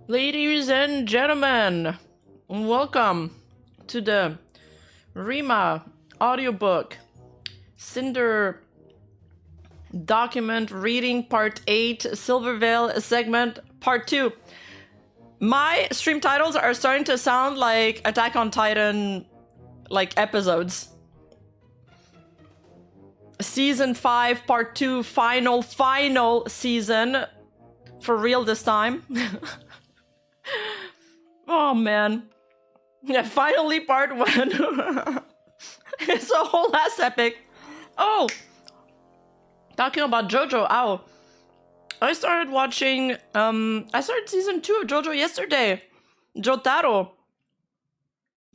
Ladies and gentlemen, welcome to the Rima audiobook Cinder document reading part 8 Silvervale segment part 2. My stream titles are starting to sound like Attack on Titan like episodes. Season 5 part 2 final season for real this time. Oh man. Yeah, finally part 1. It's a whole ass epic. Oh! Talking about JoJo, ow. I started watching, I started season 2 of JoJo yesterday. Jotaro.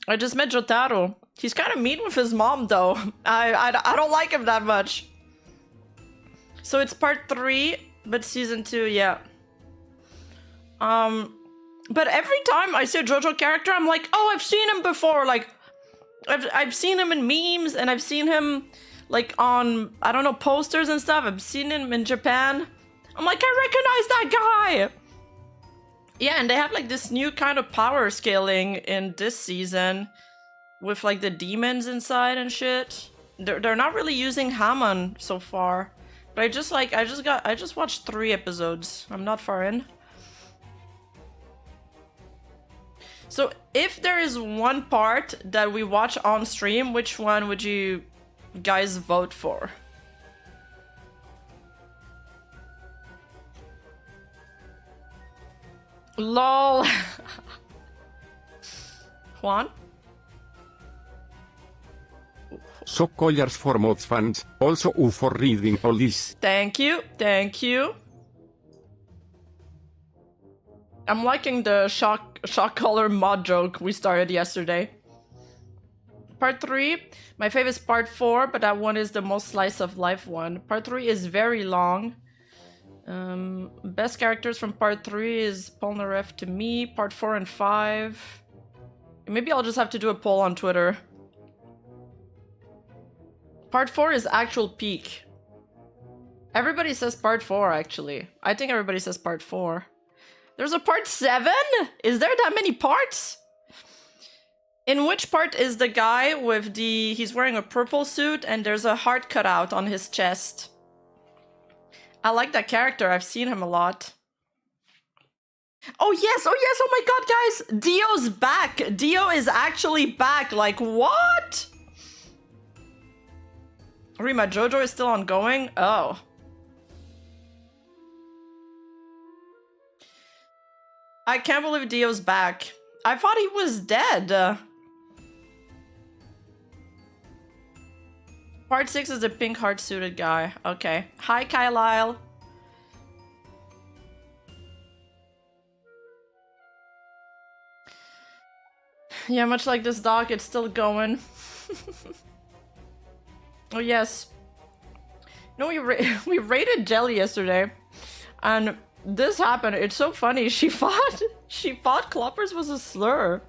I just met Jotaro. He's kind of mean with his mom though. I don't like him that much. So it's part 3, but season 2, yeah. But every time I see a JoJo character, I'm like, oh, I've seen him before. Like, I've seen him in memes, and I've seen him, like, on, I don't know, posters and stuff. I've seen him in Japan. I'm like, I recognize that guy! Yeah, and they have, like, this new kind of power scaling in this season with, like, the demons inside and shit. They're not really using Hammon so far. But I just watched 3 episodes. I'm not far in. So if there is one part that we watch on stream, which one would you guys vote for? LOL. Juan? Sockollars for mods fans, also U for reading all this. Thank you, thank you. I'm liking the shock color mod joke we started yesterday. Part 3, my favorite is part 4, but that one is the most slice of life one. Part 3 is very long. Best characters from part 3 is Polnareff to me, part 4 and 5. Maybe I'll just have to do a poll on Twitter. Part 4 is actual peak. Everybody says part 4 actually. I think everybody says part 4. There's a part 7? Is there that many parts? In which part is the guy with the... He's wearing a purple suit and there's a heart cut out on his chest. I like that character. I've seen him a lot. Oh yes, oh my god, guys! Dio's back! Dio is actually back, like what? Rima, JoJo is still ongoing? Oh. I can't believe Dio's back. I thought he was dead. Part 6 is the pink heart-suited guy. Okay. Hi, Kylile. Yeah, much like this dog, it's still going. Oh, yes. No, we raided Jelly yesterday. And... this happened. It's so funny. She thought Cloppers was a slur.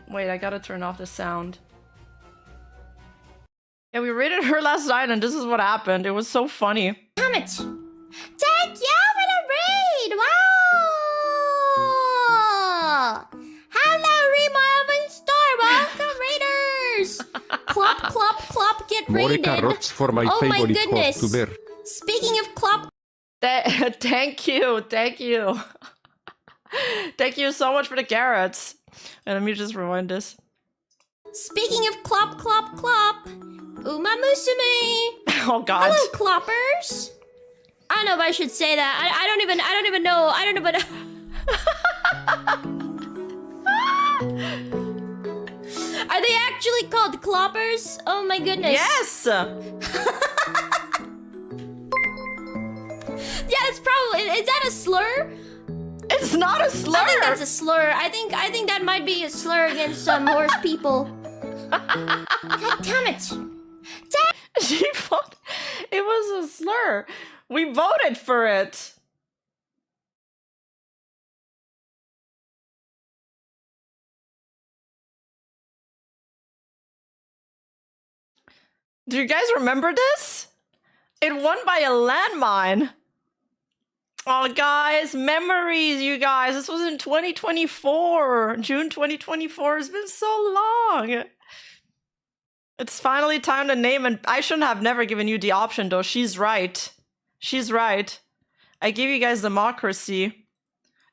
Wait, I gotta turn off the sound. Yeah, we raided her last night and this is what happened. It was so funny. Damn it! Thank you for the raid! Wow! Welcome, Raiders! Clop, clop, clop, get raided. More carrots for my oh my favorite goodness. horse to bear. Speaking of clop... Thank you, thank you. Thank you so much for the carrots. And let me just rewind this. Speaking of clop, clop, clop. Uma musume. Oh god. Hello, cloppers. I don't know if I should say that. I don't even know. I don't know, but... Are they actually called cloppers? Oh my goodness. Yes! Yeah, that's probably... Is that a slur? It's not a slur! I think that's a slur. I think that might be a slur against some horse people. God damn it. She thought it was a slur. We voted for it. Do you guys remember this? It won by a landmine. Oh, guys, memories, you guys. This was in 2024. June 2024. It's been so long. It's finally time to name, and I shouldn't have never given you the option, though. She's right. She's right. I gave you guys democracy.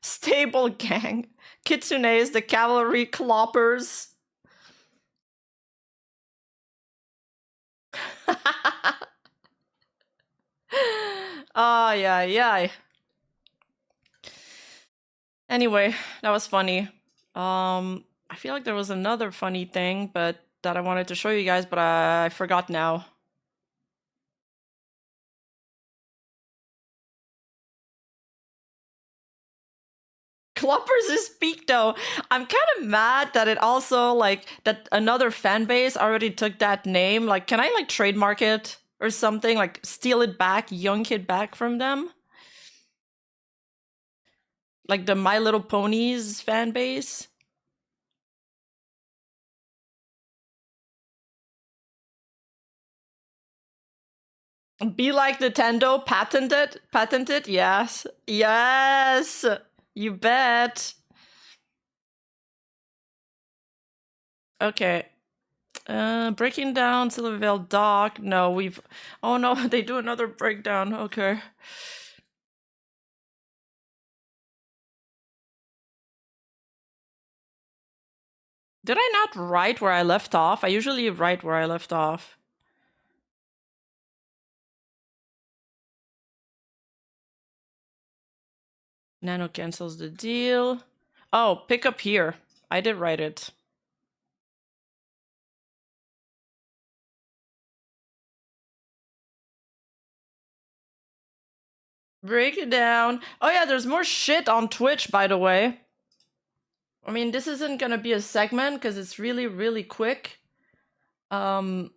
Stable gang. Kitsunes, the cavalry cloppers. Yeah. Anyway, that was funny. I feel like there was another funny thing, but that I wanted to show you guys, but I forgot now. Cloppers is peak though. I'm kind of mad that it also like that another fan base already took that name. Like, can I like trademark it or something? Like steal it back, yoink it back from them? Like the My Little Ponies fan base? Be like Nintendo, patented, yes, you bet. Okay, breaking down Silvervale dock. No, oh no, they do another breakdown. Okay. Did I not write where I left off? I usually write where I left off. Nano cancels the deal. Oh, pick up here. I did write it. Break it down. Oh yeah, there's more shit on Twitch, by the way. I mean, this isn't gonna be a segment because it's really, really quick. But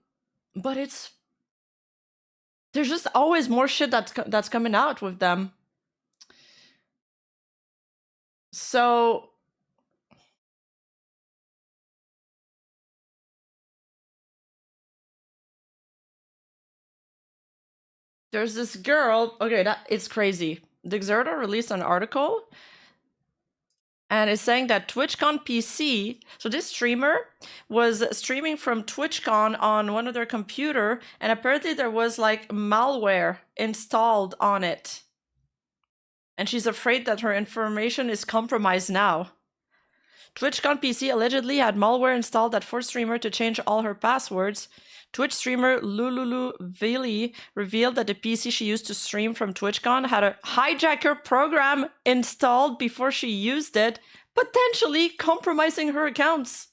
there's just always more shit that's coming out with them. So there's this girl. Okay, it's crazy. The Exerto released an article and it's saying that TwitchCon PC, so this streamer was streaming from TwitchCon on one of their computer, and apparently there was like malware installed on it. And she's afraid that her information is compromised now. TwitchCon PC allegedly had malware installed that forced streamer to change all her passwords. Twitch streamer Lululu Vili revealed that the PC she used to stream from TwitchCon had a hijacker program installed before she used it, potentially compromising her accounts.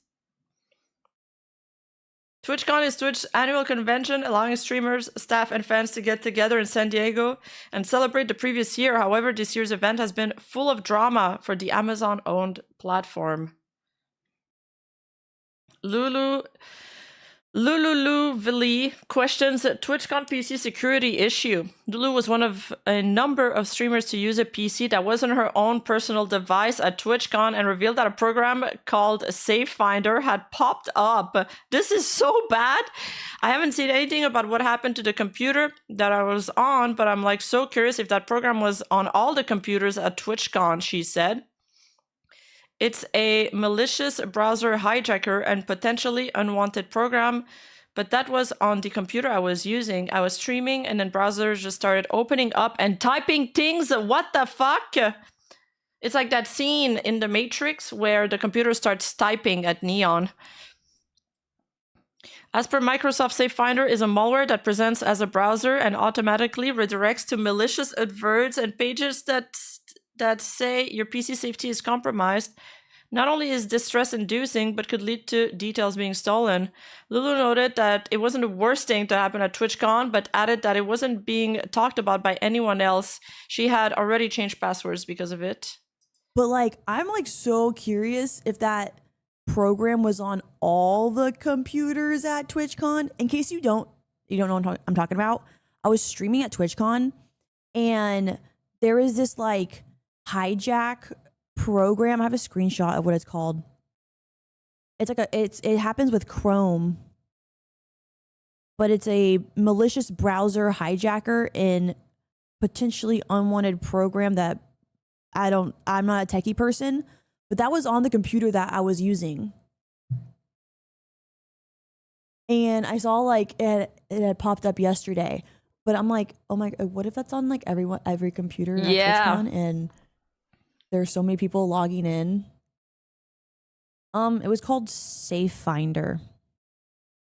TwitchCon is Twitch's annual convention, allowing streamers, staff, and fans to get together in San Diego and celebrate the previous year. However, this year's event has been full of drama for the Amazon-owned platform. Lulu Vili questions TwitchCon PC security issue. Lulu was one of a number of streamers to use a PC that wasn't her own personal device at TwitchCon and revealed that a program called Safe Finder had popped up. This is so bad. I haven't seen anything about what happened to the computer that I was on, but I'm like so curious if that program was on all the computers at TwitchCon, she said. It's a malicious browser hijacker and potentially unwanted program, but that was on the computer I was using. I was streaming and then browsers just started opening up and typing things. What the fuck? It's like that scene in The Matrix where the computer starts typing at neon. As per Microsoft, Safe Finder is a malware that presents as a browser and automatically redirects to malicious adverts and pages that say your PC safety is compromised. Not only is this stress-inducing, but could lead to details being stolen. Lulu noted that it wasn't the worst thing to happen at TwitchCon, but added that it wasn't being talked about by anyone else. She had already changed passwords because of it. But like, I'm like so curious if that program was on all the computers at TwitchCon. In case you don't know what I'm talking about, I was streaming at TwitchCon and there is this like hijack program. I have a screenshot of what it's called. It's like it happens with Chrome. but it's a malicious browser hijacker and potentially unwanted program that I'm not a techie person, but that was on the computer that I was using. And I saw like it had popped up yesterday, but I'm like, oh my god, what if that's on like every computer at TwitchCon and there's so many people logging in? It was called Safe Finder.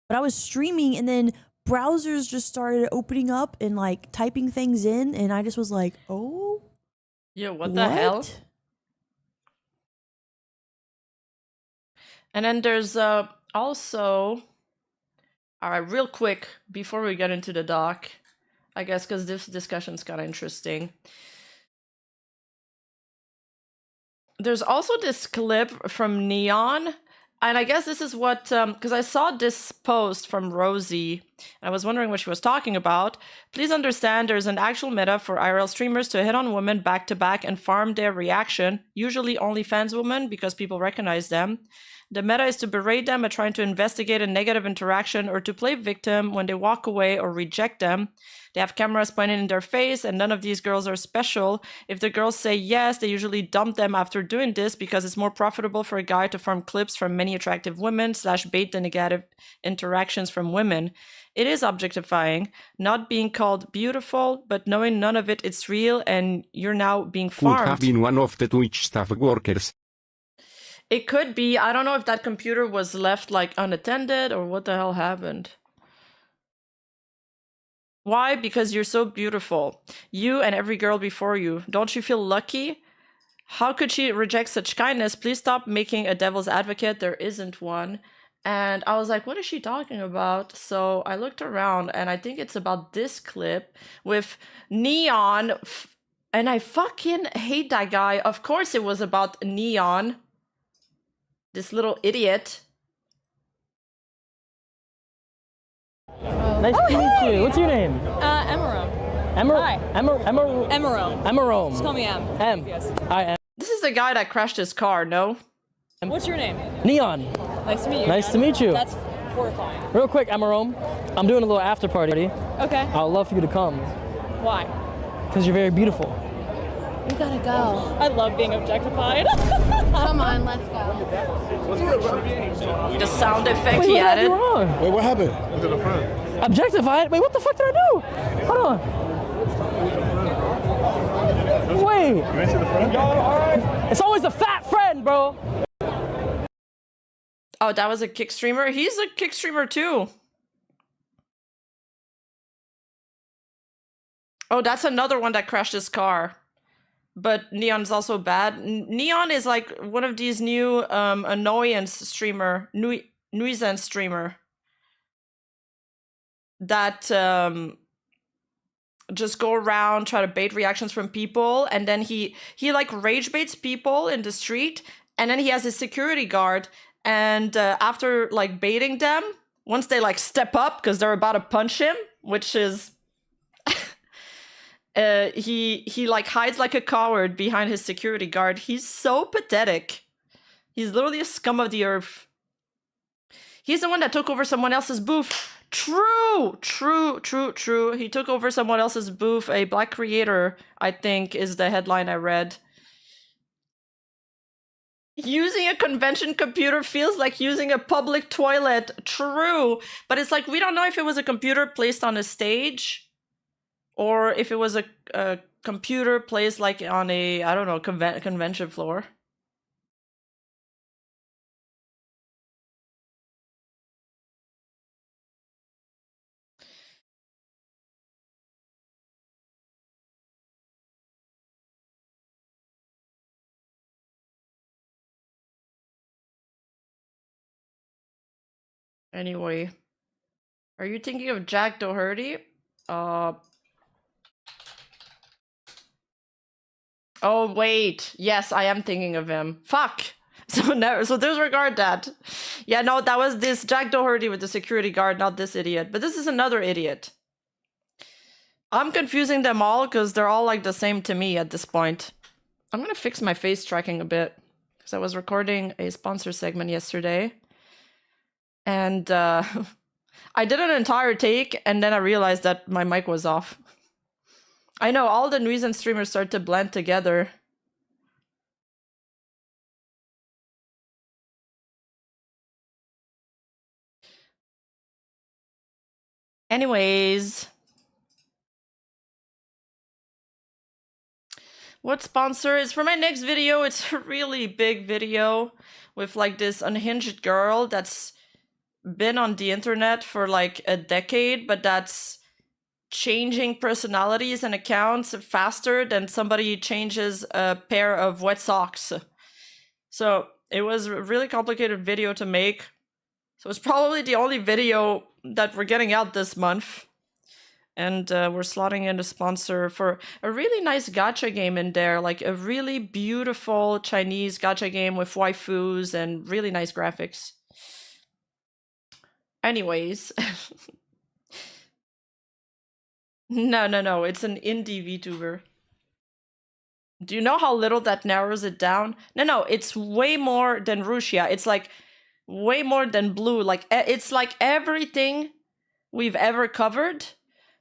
But I was streaming and then browsers just started opening up and like typing things in, and I just was like, oh, yeah, what the hell? And then there's also, all right, real quick before we get into the doc, I guess because this discussion's kind of interesting. There's also this clip from Neon, and I guess this is what, because I saw this post from Rosie, and I was wondering what she was talking about. Please understand there's an actual meta for IRL streamers to hit on women back to back and farm their reaction, usually OnlyFans women because people recognize them. The meta is to berate them by trying to investigate a negative interaction or to play victim when they walk away or reject them. They have cameras pointed in their face, and none of these girls are special. If the girls say yes, they usually dump them after doing this because it's more profitable for a guy to farm clips from many attractive women / bait the negative interactions from women. It is objectifying, not being called beautiful, but knowing none of it's real and you're now being farmed. Could have been one of the Twitch staff workers. It could be. I don't know if that computer was left like unattended or what the hell happened. Why? Because you're so beautiful. You and every girl before you. Don't you feel lucky? How could she reject such kindness? Please stop making a devil's advocate. There isn't one. And I was like, what is she talking about? So I looked around and I think it's about this clip with Neon. And I fucking hate that guy. Of course it was about Neon. This little idiot. Nice to meet you. What's your name? Emerome. Hi. Emerome. Just call me M. M. Yes. I am. This is the guy that crashed his car, no? What's your name? Neon. Nice to meet you. Nice to meet you. That's horrifying. Real quick, Emerome. I'm doing a little after party. Okay. I'd love for you to come. Why? Because you're very beautiful. We gotta go. I love being objectified. Come on, let's go. The sound effect Wait, he what did I added. do wrong? Wait, what happened? Objectified? Wait, what the fuck did I do? Hold on. Wait. It's always the fat friend, bro. Oh, that was a kick streamer? He's a kick streamer too. Oh, that's another one that crashed his car. But Neon's also bad. Neon is like one of these new annoyance streamer, nuisance streamer. That just go around, try to bait reactions from people. And then he like rage baits people in the street. And then he has his security guard. And after like baiting them, once they like step up because they're about to punch him, which is... he like hides like a coward behind his security guard. He's so pathetic. He's literally a scum of the earth. He's the one that took over someone else's booth. True. He took over someone else's booth. A black creator, I think, is the headline I read. Using a convention computer feels like using a public toilet. True. But it's like, we don't know if it was a computer placed on a stage or if it was a computer placed like on a, I don't know, convention floor. Anyway, are you thinking of Jack Doherty? Oh wait, yes, I am thinking of him. Fuck. So disregard that. Yeah, no, that was this Jack Doherty with the security guard, not this idiot. But this is another idiot. I'm confusing them all because they're all like the same to me at this point. I'm gonna fix my face tracking a bit because I was recording a sponsor segment yesterday. And I did an entire take and then I realized that my mic was off. I know, all the news and streamers start to blend together. Anyways. What sponsor is for my next video? It's a really big video with like this unhinged girl that's been on the internet for like a decade, but that's changing personalities and accounts faster than somebody changes a pair of wet socks. So it was a really complicated video to make. So it's probably the only video that we're getting out this month. And we're slotting in a sponsor for a really nice gacha game in there, like a really beautiful Chinese gacha game with waifus and really nice graphics. Anyways. No, it's an indie VTuber. Do you know how little that narrows it down? No, it's way more than Rusia. It's like way more than Blue. Like it's like everything we've ever covered,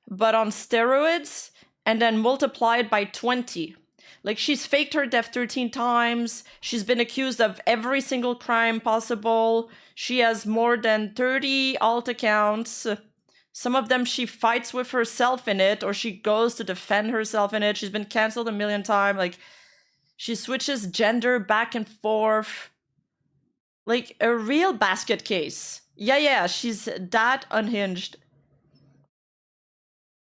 but on steroids, and then multiplied by 20. Like, she's faked her death 13 times. She's been accused of every single crime possible. She has more than 30 alt accounts. Some of them she fights with herself in it, or she goes to defend herself in it. She's been cancelled a million times. Like, she switches gender back and forth. Like, a real basket case. Yeah, she's that unhinged.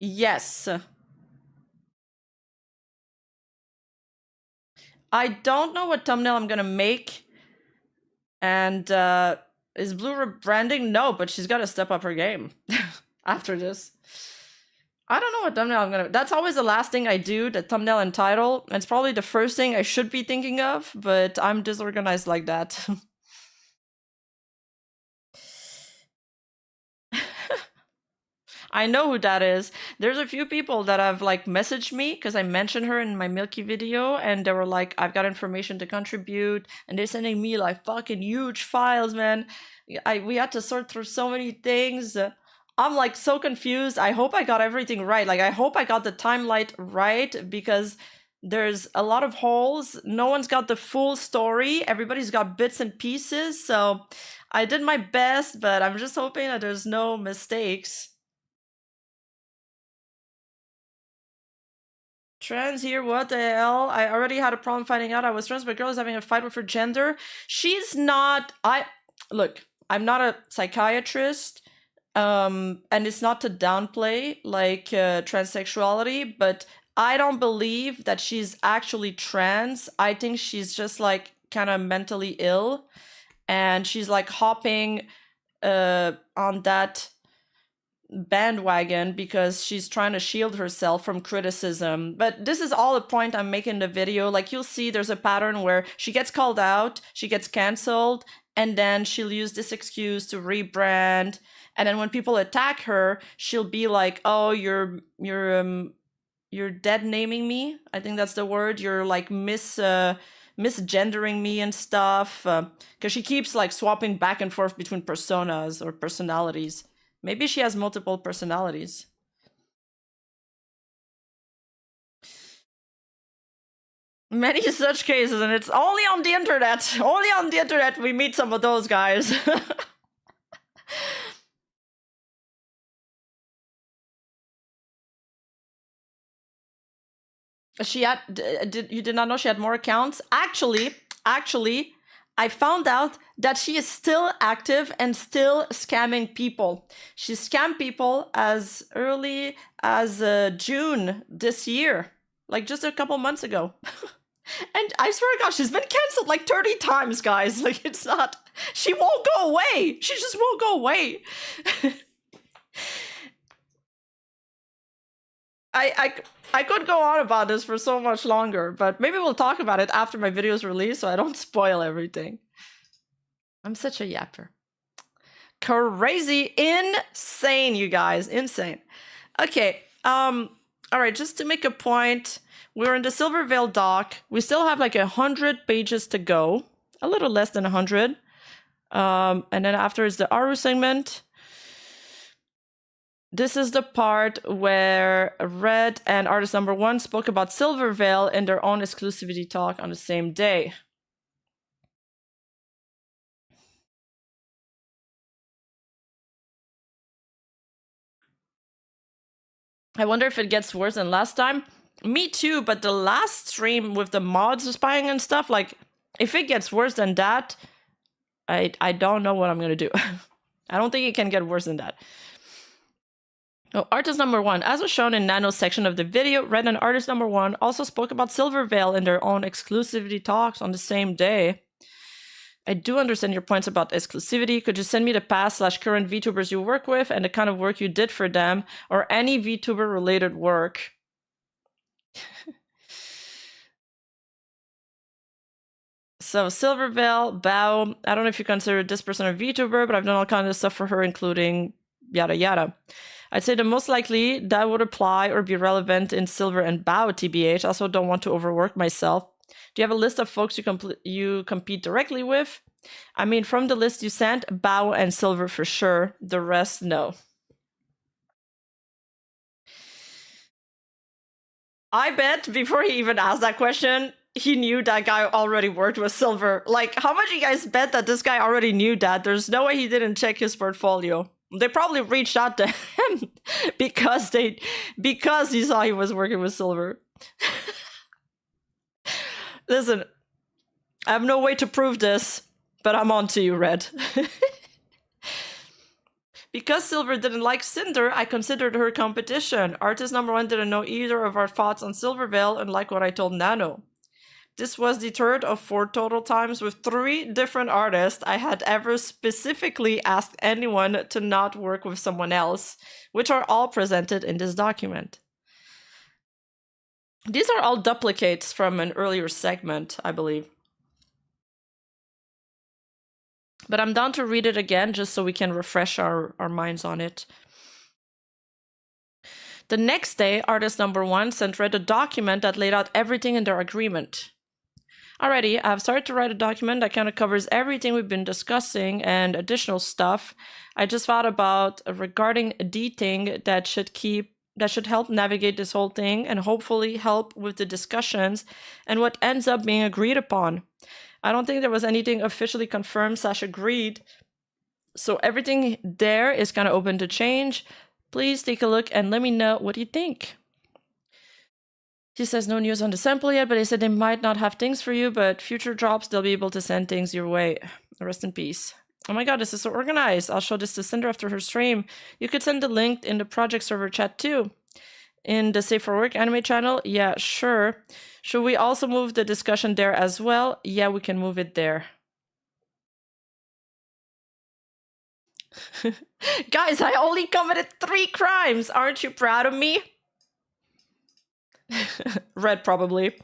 Yes. I don't know what thumbnail I'm gonna make. And is Blue rebranding? No, but she's gotta step up her game after this. I don't know what thumbnail I'm gonna... That's always the last thing I do, the thumbnail and title. And it's probably the first thing I should be thinking of, but I'm disorganized like that. I know who that is. There's a few people that have like messaged me because I mentioned her in my Milky video, and they were like, I've got information to contribute, and they're sending me like fucking huge files, man. We had to sort through so many things. I'm like so confused. I hope I got everything right. Like, I hope I got the timeline right, because there's a lot of holes. No one's got the full story. Everybody's got bits and pieces. So I did my best, but I'm just hoping that there's no mistakes. Trans here, what the hell? I already had a problem finding out I was trans, but girl is having a fight with her gender. She's not... Look, I'm not a psychiatrist, and it's not to downplay, like, transsexuality, but I don't believe that she's actually trans. I think she's just, like, kind of mentally ill, and she's, like, hopping on that bandwagon because she's trying to shield herself from criticism. But this is all a point I'm making in the video. Like, you'll see there's a pattern where she gets called out, she gets canceled, and then she'll use this excuse to rebrand. And then when people attack her, she'll be like, oh, you're dead naming me. I think that's the word. You're like misgendering me and stuff. Because she keeps like swapping back and forth between personas or personalities. Maybe she has multiple personalities. Many such cases, and it's only on the internet. Only on the internet we meet some of those guys. She had... you did not know she had more accounts? Actually, I found out that she is still active and still scamming people. She scammed people as early as June this year, like just a couple months ago. And I swear to God, she's been canceled like 30 times, guys. Like, it's not... She won't go away. She just won't go away. I could go on about this for so much longer, but maybe we'll talk about it after my video's released so I don't spoil everything. I'm such a yapper. Crazy. Insane, you guys. Insane. Okay. All right, just to make a point, we're in the Silvervale dock. We still have like 100 pages to go. A little less than 100. And then after is the Aru segment. This is the part where Red and artist number 1 spoke about Silvervale in their own exclusivity talk on the same day. I wonder if it gets worse than last time. Me too, but the last stream with the mods spying and stuff, like, if it gets worse than that, I don't know what I'm gonna do. I don't think it can get worse than that. Oh, artist number 1. As was shown in Nano's section of the video, Red and artist number 1 also spoke about Silvervale in their own exclusivity talks on the same day. I do understand your points about exclusivity. Could you send me the past/current VTubers you work with and the kind of work you did for them, or any VTuber related work? So Silvervale, Bao, I don't know if you consider this person a VTuber, but I've done all kinds of stuff for her, including yada yada. I'd say the most likely that would apply or be relevant in Silver and Bao, TBH. Also don't want to overwork myself. Do you have a list of folks you compete directly with? I mean, from the list you sent, Bao and Silver for sure. The rest, no. I bet before he even asked that question, he knew that guy already worked with Silver. Like, how much you guys bet that this guy already knew that? There's no way he didn't check his portfolio. They probably reached out to him because he saw he was working with Silver. Listen, I have no way to prove this, but I'm on to you, Red. Because Silver didn't like Sinder, I considered her competition. Artist number 1 didn't know either of our thoughts on Silvervale and like what I told Nano. This was the third of 4 total times with 3 different artists I had ever specifically asked anyone to not work with someone else, which are all presented in this document. These are all duplicates from an earlier segment, I believe. But I'm down to read it again just so we can refresh our minds on it. The next day, artist number 1 sent Red a document that laid out everything in their agreement. Alrighty, I've started to write a document that kind of covers everything we've been discussing and additional stuff. I just thought about regarding the thing that should help navigate this whole thing and hopefully help with the discussions and what ends up being agreed upon. I don't think there was anything officially confirmed/agreed, so everything there is kind of open to change. Please take a look and let me know what you think. He says no news on the sample yet, but they said they might not have things for you, but future drops, they'll be able to send things your way. Rest in peace. Oh my god, this is so organized. I'll show this to Sinder after her stream. You could send the link in the project server chat too. In the Safe for Work anime channel? Yeah, sure. Should we also move the discussion there as well? Yeah, we can move it there. Guys, I only committed 3 crimes. Aren't you proud of me? Red, probably.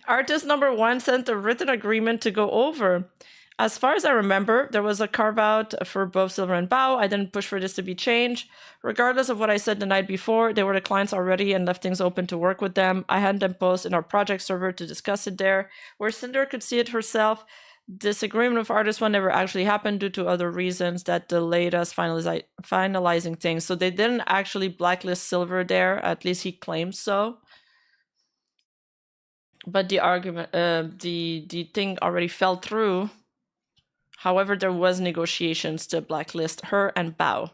Artist number 1 sent a written agreement to go over. As far as I remember, there was a carve-out for both Silver and Bao. I didn't push for this to be changed. Regardless of what I said the night before, they were the clients already and left things open to work with them. I had them post in our project server to discuss it there, where Cinder could see it herself. This agreement with Artist 1 never actually happened due to other reasons that delayed us finalizing things. So they didn't actually blacklist Silver there, at least he claims so. But the argument, the thing already fell through. However, there was negotiations to blacklist her and Bao.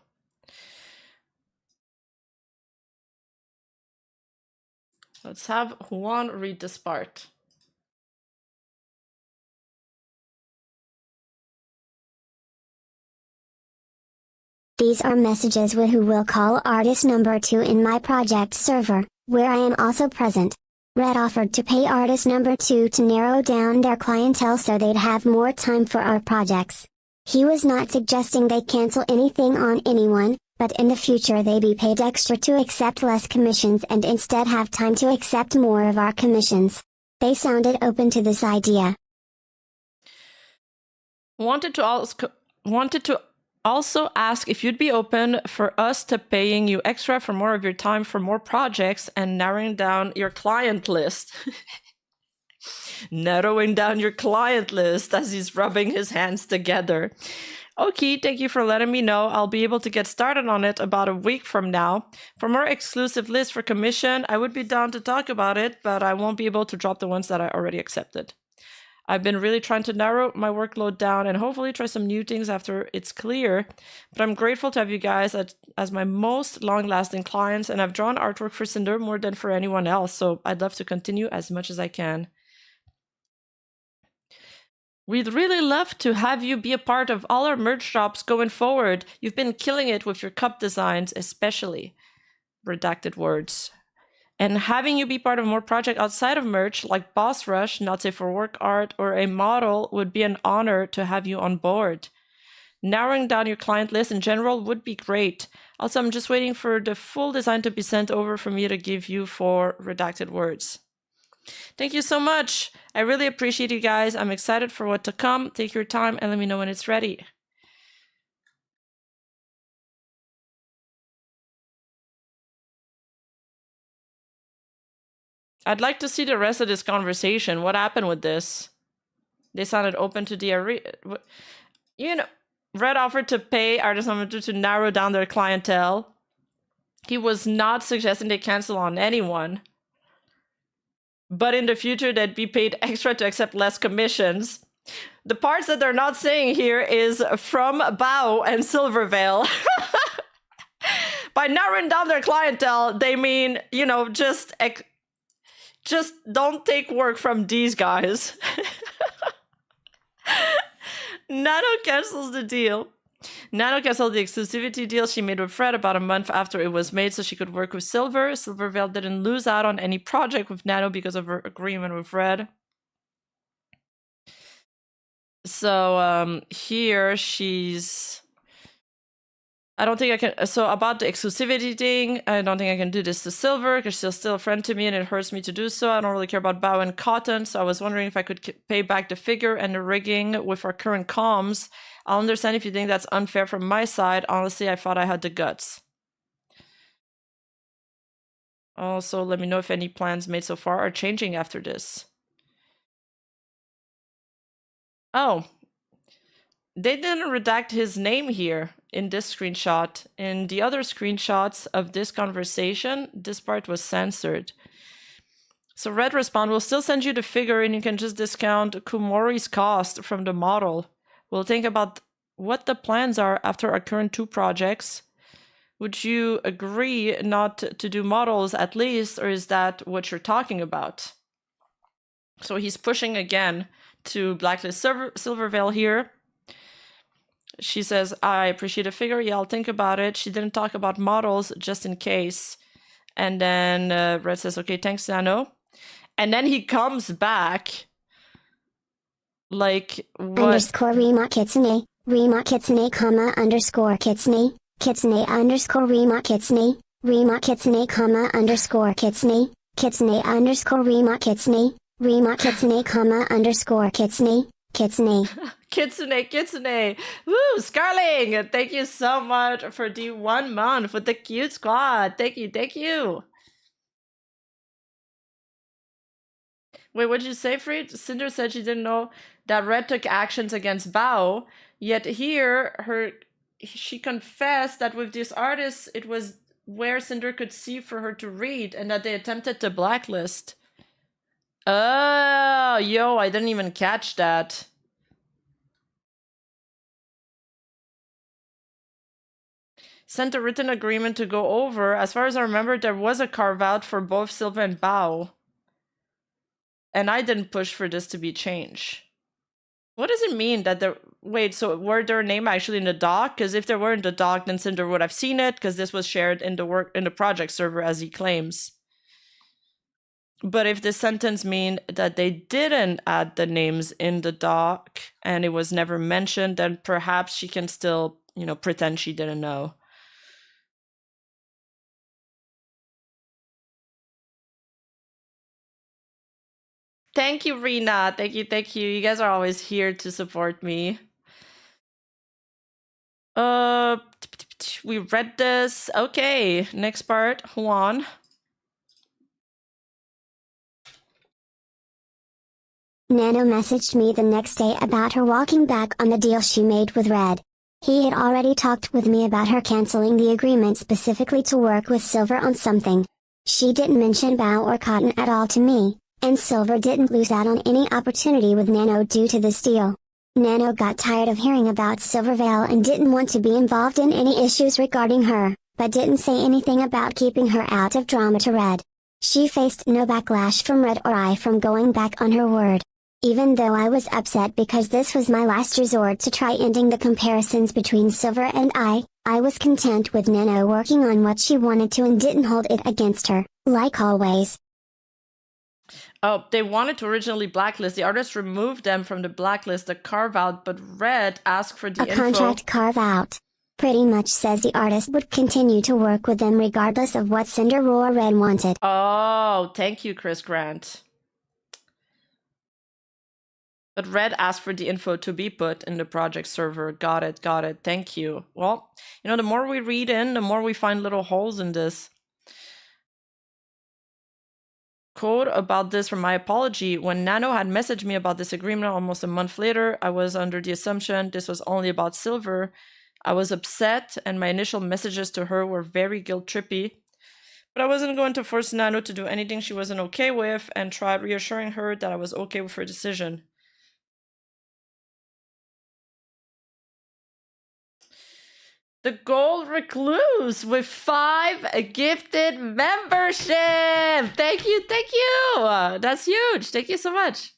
Let's have Juan read this part. These are messages with who will call artist number 2 in my project server, where I am also present. Red offered to pay artist number 2 to narrow down their clientele so they'd have more time for our projects. He was not suggesting they cancel anything on anyone, but in the future they be paid extra to accept less commissions and instead have time to accept more of our commissions. They sounded open to this idea. Wanted to also ask if you'd be open for us to paying you extra for more of your time for more projects and narrowing down your client list. Narrowing down your client list as he's rubbing his hands together. Okay, thank you for letting me know. I'll be able to get started on it about a week from now. For more exclusive lists for commission, I would be down to talk about it, but I won't be able to drop the ones that I already accepted. I've been really trying to narrow my workload down and hopefully try some new things after it's clear. But I'm grateful to have you guys as my most long-lasting clients, and I've drawn artwork for Sinder more than for anyone else, so I'd love to continue as much as I can. We'd really love to have you be a part of all our merch drops going forward. You've been killing it with your cup designs, especially. Redacted words. And having you be part of more projects outside of merch, like Boss Rush, Not Safe for Work art, or a model, would be an honor to have you on board. Narrowing down your client list in general would be great. Also, I'm just waiting for the full design to be sent over for me to give you for redacted words. Thank you so much. I really appreciate you guys. I'm excited for what to come. Take your time and let me know when it's ready. I'd like to see the rest of this conversation. What happened with this? They sounded open to the you know, Red offered to pay artist number 2 to narrow down their clientele. He was not suggesting they cancel on anyone. But in the future, they'd be paid extra to accept less commissions. The parts that they're not saying here is from Bao and Silvervale. By narrowing down their clientele, they mean, you know, just don't take work from these guys. Nano cancels the deal. Nano canceled the exclusivity deal she made with Fred about a month after it was made so she could work with Silver. Silvervale didn't lose out on any project with Nano because of her agreement with Fred. So here she's... I don't think I can... So about the exclusivity thing, I don't think I can do this to Silver because she's still a friend to me and it hurts me to do so. I don't really care about Bao and Cotton, so I was wondering if I could pay back the figure and the rigging with our current comms. I'll understand if you think that's unfair from my side. Honestly, I thought I had the guts. Also, let me know if any plans made so far are changing after this. Oh. They didn't redact his name here in this screenshot. In the other screenshots of this conversation, this part was censored. So Red respond, we'll still send you the figure and you can just discount Kumori's cost from the model. We'll think about what the plans are after our current 2 projects. Would you agree not to do models at least, or is that what you're talking about? So he's pushing again to blacklist Silvervale here. She says, I appreciate a figure. Yeah, I'll think about it. She didn't talk about models just in case. And then Red says, okay, thanks, Nano. And then he comes back. Like, what? Underscore Rima Kitsune, comma, underscore Kitsune, Kitsune underscore Rima Kitsune, comma, underscore Kitsune, Kitsune underscore Rima Kitsune, comma, underscore Kitsune, Kitsune. Kitsune. Woo, Scarling, thank you so much for the 1 month with the cute squad. Thank you. Wait, what did you say, Fried? Cinder said she didn't know that Red took actions against Bao, yet here she confessed that with this artist it was where Cinder could see for her to read and that they attempted to blacklist. Oh, yo, I didn't even catch that. Sent a written agreement to go over. As far as I remember, there was a carve-out for both Silva and Bao. And I didn't push for this to be changed. What does it mean that the... Wait, so were their name actually in the doc? Because if they were in the doc, then Cinder would have seen it, because this was shared in the project server, as he claims. But if this sentence mean that they didn't add the names in the doc, and it was never mentioned, then perhaps she can still, you know, pretend she didn't know. Thank you, Rena. Thank you. You guys are always here to support me. We read this. Okay, next part, Juan. Nano messaged me the next day about her walking back on the deal she made with Red. He had already talked with me about her canceling the agreement specifically to work with Silver on something. She didn't mention Bao or Cotton at all to me, and Silver didn't lose out on any opportunity with Nano due to this deal. Nano got tired of hearing about Silvervale and didn't want to be involved in any issues regarding her, but didn't say anything about keeping her out of drama to Red. She faced no backlash from Red or I from going back on her word. Even though I was upset because this was my last resort to try ending the comparisons between Silver and I was content with Nano working on what she wanted to and didn't hold it against her, like always. Oh, they wanted to originally blacklist. The artist removed them from the blacklist, the carve-out, but Red asked for the A info. contract carve-out. Pretty much says the artist would continue to work with them regardless of what Sinder or Red wanted. Oh, thank you, Chris Grant. But Red asked for the info to be put in the project server. Got it, got it. Thank you. Well, you know, the more we read in, the more we find little holes in this. Quote about this from my apology. When Nano had messaged me about this agreement almost a month later, I was under the assumption this was only about Silver. I was upset, and my initial messages to her were very guilt-trippy. But I wasn't going to force Nano to do anything she wasn't okay with, and tried reassuring her that I was okay with her decision. The Gold Recluse with 5 gifted membership. Thank you, thank you. That's huge. Thank you so much.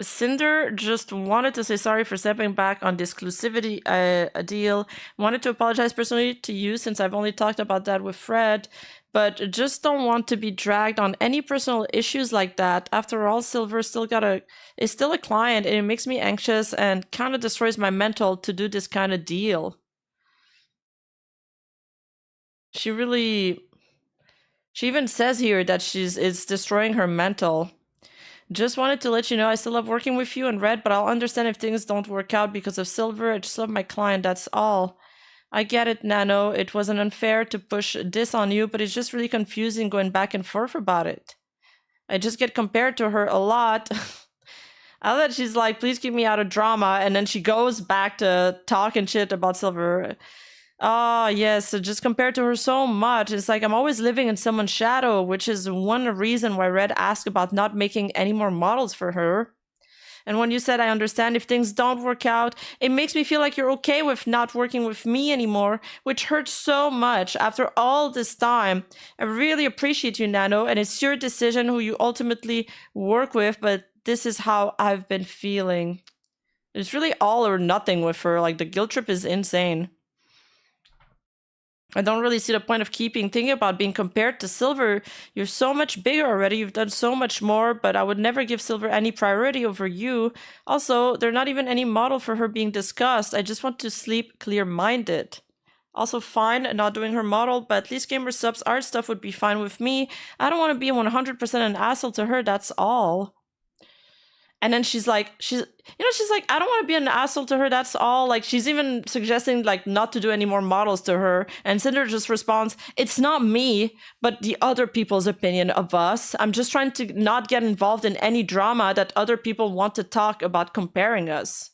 Sinder just wanted to say sorry for stepping back on the exclusivity deal. Wanted to apologize personally to you since I've only talked about that with Fred, but just don't want to be dragged on any personal issues like that. After all, Silver is still a client, and it makes me anxious and kind of destroys my mental to do this kind of deal. She even says here that it's destroying her mental. Just wanted to let you know I still love working with you and Red, but I'll understand if things don't work out because of Silver. I just love my client, that's all. I get it, Nano. It wasn't unfair to push this on you, but it's just really confusing going back and forth about it. I just get compared to her a lot. I love that she's like, please keep me out of drama, and then she goes back to talking shit about Silver. Oh, yes, so just compared to her so much. It's like I'm always living in someone's shadow, which is one reason why Red asked about not making any more models for her. And when you said, I understand if things don't work out, it makes me feel like you're okay with not working with me anymore, which hurts so much after all this time. I really appreciate you, Nano, and it's your decision who you ultimately work with, but this is how I've been feeling. It's really all or nothing with her. Like, the guilt trip is insane. I don't really see the point of thinking about being compared to Silver. You're so much bigger already. You've done so much more, but I would never give Silver any priority over you. Also, there's not even any model for her being discussed. I just want to sleep clear-minded. Also fine not doing her model, but at least Gamer Subs art stuff would be fine with me. I don't want to be 100% an asshole to her, that's all. And then she's like, I don't want to be an asshole to her, that's all. Like, she's even suggesting, like, not to do any more models to her. And Cinder just responds, it's not me, but the other people's opinion of us. I'm just trying to not get involved in any drama that other people want to talk about comparing us.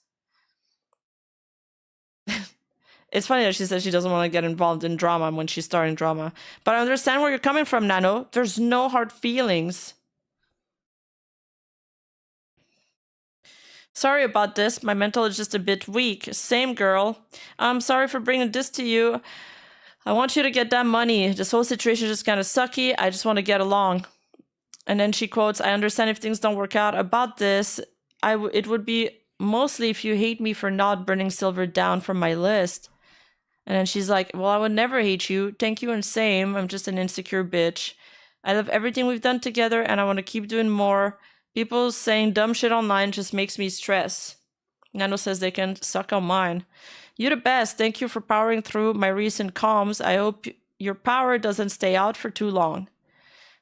It's funny that she says she doesn't want to get involved in drama when she's starting drama. But I understand where you're coming from, Nano. There's no hard feelings. Sorry about this. My mental is just a bit weak. Same, girl. I'm sorry for bringing this to you. I want you to get that money. This whole situation is just kind of sucky. I just want to get along. And then she quotes, I understand if things don't work out about this. It would be mostly if you hate me for not burning Silver down from my list. And then she's like, well, I would never hate you. Thank you and same. I'm just an insecure bitch. I love everything we've done together and I want to keep doing more. People saying dumb shit online just makes me stress. Nano says they can suck on mine. You're the best. Thank you for powering through my recent comms. I hope your power doesn't stay out for too long.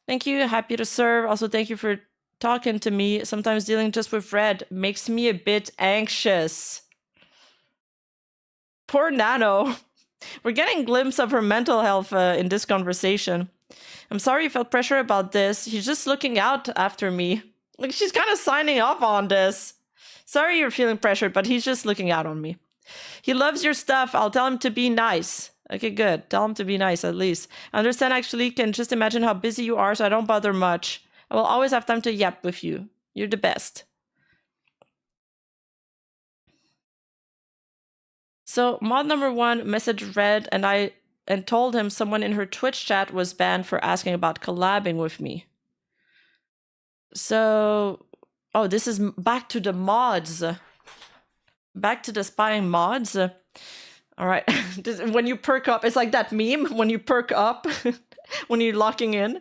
Thank you. Happy to serve. Also, thank you for talking to me. Sometimes dealing just with Red makes me a bit anxious. Poor Nano. We're getting a glimpse of her mental health in this conversation. I'm sorry you felt pressure about this. He's just looking out after me. Like, she's kind of signing off on this. Sorry you're feeling pressured, but he's just looking out on me. He loves your stuff. I'll tell him to be nice. Okay, good. Tell him to be nice, at least. I understand, actually. Can just imagine how busy you are, so I don't bother much. I will always have time to yap with you. You're the best. So, mod number 1 message read, and told him someone in her Twitch chat was banned for asking about collabing with me. So, oh, this is back to the mods. Back to the spying mods. All right. When you perk up, it's like that meme when you perk up when you're locking in.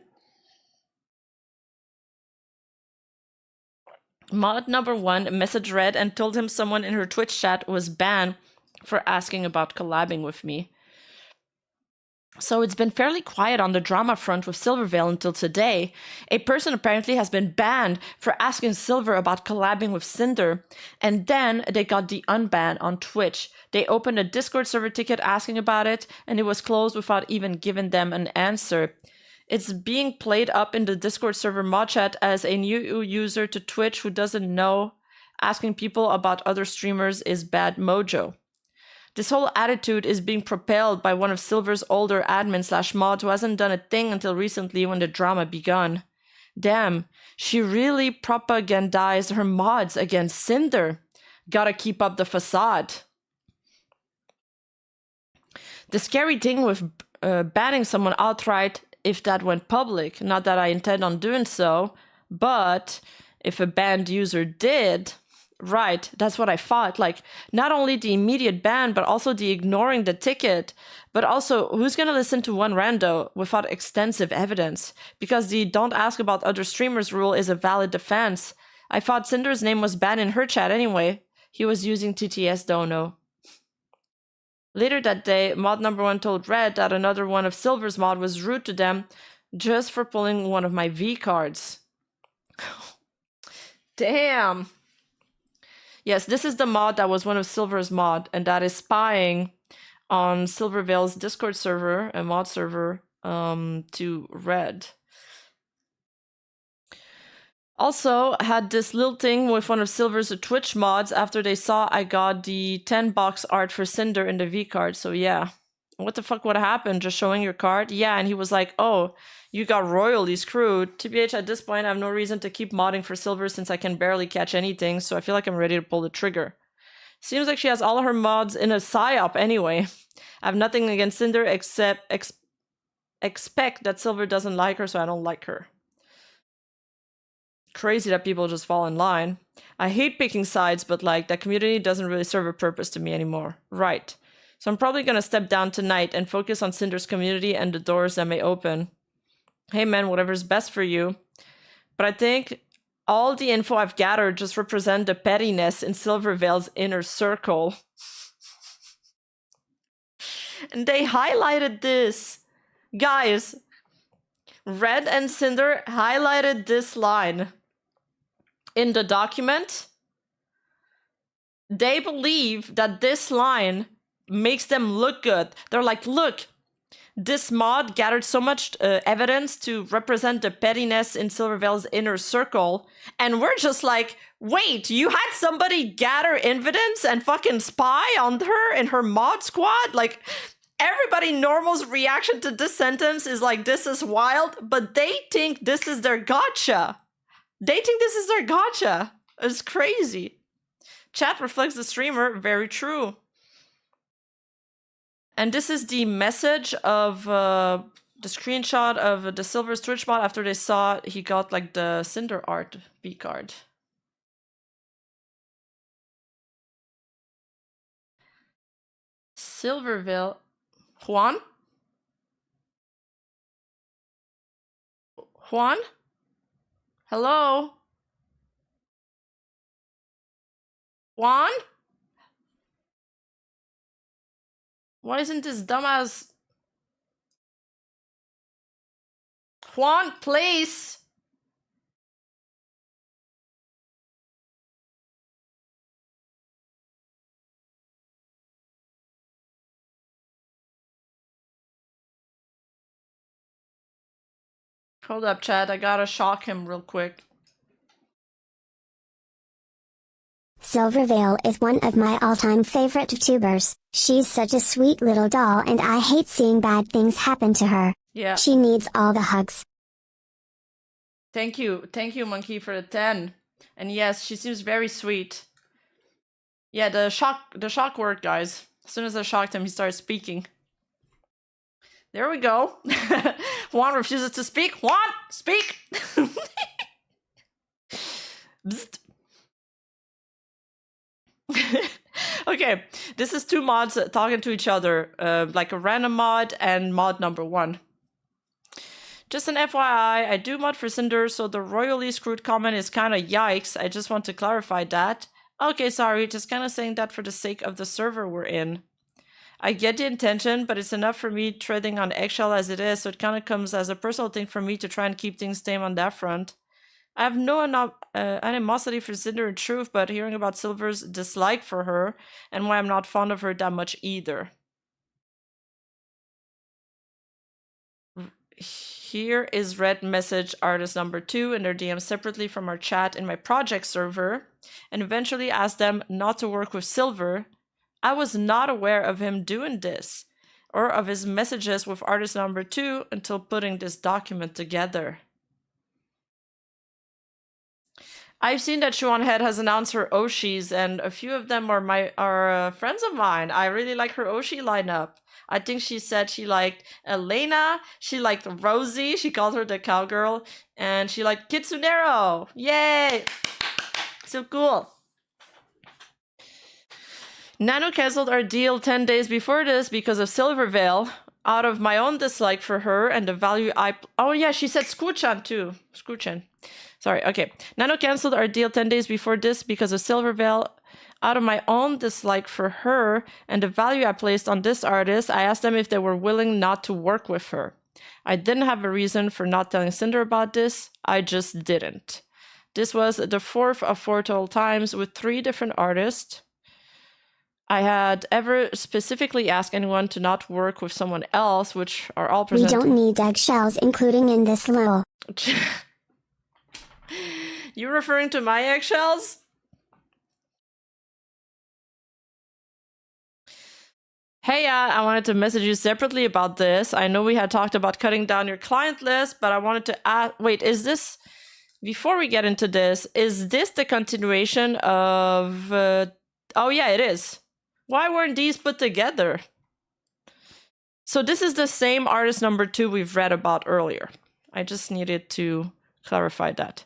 Mod number 1 message read and told him someone in her Twitch chat was banned for asking about collabing with me. So it's been fairly quiet on the drama front with Silvervale until today. A person apparently has been banned for asking Silver about collabing with Sinder, and then they got the unban on Twitch. They opened a Discord server ticket asking about it, and it was closed without even giving them an answer. It's being played up in the Discord server mod chat as a new user to Twitch who doesn't know asking people about other streamers is bad mojo. This whole attitude is being propelled by one of Silver's older admin/mods who hasn't done a thing until recently when the drama begun. Damn, she really propagandized her mods against Sinder. Gotta keep up the facade. The scary thing with banning someone outright, if that went public, not that I intend on doing so, but if a banned user did... Right, that's what I thought. Like, not only the immediate ban, but also the ignoring the ticket. But also, who's gonna listen to one rando without extensive evidence? Because the don't ask about other streamers rule is a valid defense. I thought Cinder's name was banned in her chat anyway. He was using TTS Dono. Later that day, mod number 1 told Red that another one of Silver's mod was rude to them just for pulling one of my V cards. Damn. Yes, this is the mod that was one of Silver's mod, and that is spying on Silvervale's Discord server, a mod server, to Red. Also, had this little thing with one of Silver's Twitch mods after they saw I got the 10-box art for Cinder in the V card, so yeah. What the fuck would happen? Just showing your card? Yeah, and he was like, oh, you got royally screwed. TBH, at this point, I have no reason to keep modding for Silver since I can barely catch anything, so I feel like I'm ready to pull the trigger. Seems like she has all her mods in a psyop anyway. I have nothing against Cinder except expect that Silver doesn't like her, so I don't like her. Crazy that people just fall in line. I hate picking sides, but like, that community doesn't really serve a purpose to me anymore. Right. So I'm probably gonna step down tonight and focus on Cinder's community and the doors that may open. Hey man, whatever's best for you. But I think all the info I've gathered just represent the pettiness in Silvervale's inner circle. And they highlighted this. Guys, Red and Cinder highlighted this line in the document. They believe that this line makes them look good. They're like, look, this mod gathered so much evidence to represent the pettiness in Silvervale's inner circle, and we're just like, wait, you had somebody gather evidence and fucking spy on her in her mod squad? Like, everybody normal's reaction to this sentence is like, this is wild, but they think this is their gotcha. They think this is their gotcha. It's crazy. Chat reflects the streamer, very true. And this is the message of the screenshot of the Silver's Twitch mod after they saw he got like the Cinder art V card. Silvervale. Juan? Juan? Hello? Juan? Why isn't this dumbass... Juan, please! Hold up, Chad. I gotta shock him real quick. Silvervale is one of my all-time favorite tubers. She's such a sweet little doll and I hate seeing bad things happen to her. Yeah. She needs all the hugs. Thank you, Monkey, for the 10. And yes, she seems very sweet. Yeah, the shock worked, guys. As soon as I shocked him, he started speaking. There we go. Juan refuses to speak. Juan, speak! Bzzt. Okay, this is two mods talking to each other, like a random mod and mod number 1. Just an FYI, I do mod for Cinder, so the royally screwed comment is kind of yikes. I just want to clarify that. Okay, sorry, just kind of saying that for the sake of the server we're in. I get the intention, but it's enough for me treading on eggshell as it is, so it kind of comes as a personal thing for me to try and keep things tame on that front. I have no animosity for Cinder in truth, but hearing about Silver's dislike for her, and why I'm not fond of her that much either. Here is red message artist number 2 in their DM separately from our chat in my project server, and eventually asked them not to work with Silver. I was not aware of him doing this, or of his messages with artist number 2 until putting this document together. I've seen that Shuanhead has announced her Oshis, and a few of them are friends of mine. I really like her Oshi lineup. I think she said she liked Elena, she liked Rosie, she called her the cowgirl, and she liked Kitsunero. Yay! So cool. Nano canceled our deal 10 days before this because of Silvervale, out of my own dislike for her and the value I... Oh yeah, she said Skuchan too. Skuchan. Sorry, okay. Nano canceled our deal 10 days before this because of Silvervale. Out of my own dislike for her and the value I placed on this artist, I asked them if they were willing not to work with her. I didn't have a reason for not telling Cinder about this. I just didn't. This was the 4th of 4 total times with 3 different artists I had ever specifically asked anyone to not work with someone else, which are all presented. We don't need eggshells, including in this lol. You referring to my eggshells? Hey, I wanted to message you separately about this. I know we had talked about cutting down your client list, but I wanted to ask, wait, is this, before we get into this, is this the continuation of, oh yeah, it is. Why weren't these put together? So this is the same artist number 2 we've read about earlier. I just needed to clarify that.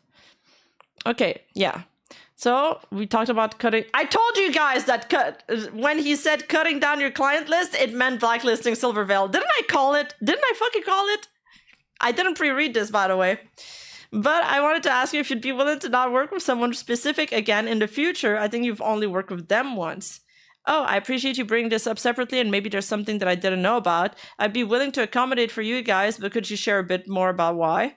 Okay, yeah. So we talked about cutting. I told you guys that when he said cutting down your client list, it meant blacklisting Silvervale. Didn't I call it? Didn't I fucking call it? I didn't pre-read this, by the way. But I wanted to ask you if you'd be willing to not work with someone specific again in the future. I think you've only worked with them once. Oh, I appreciate you bringing this up separately, and maybe there's something that I didn't know about. I'd be willing to accommodate for you guys, but could you share a bit more about why?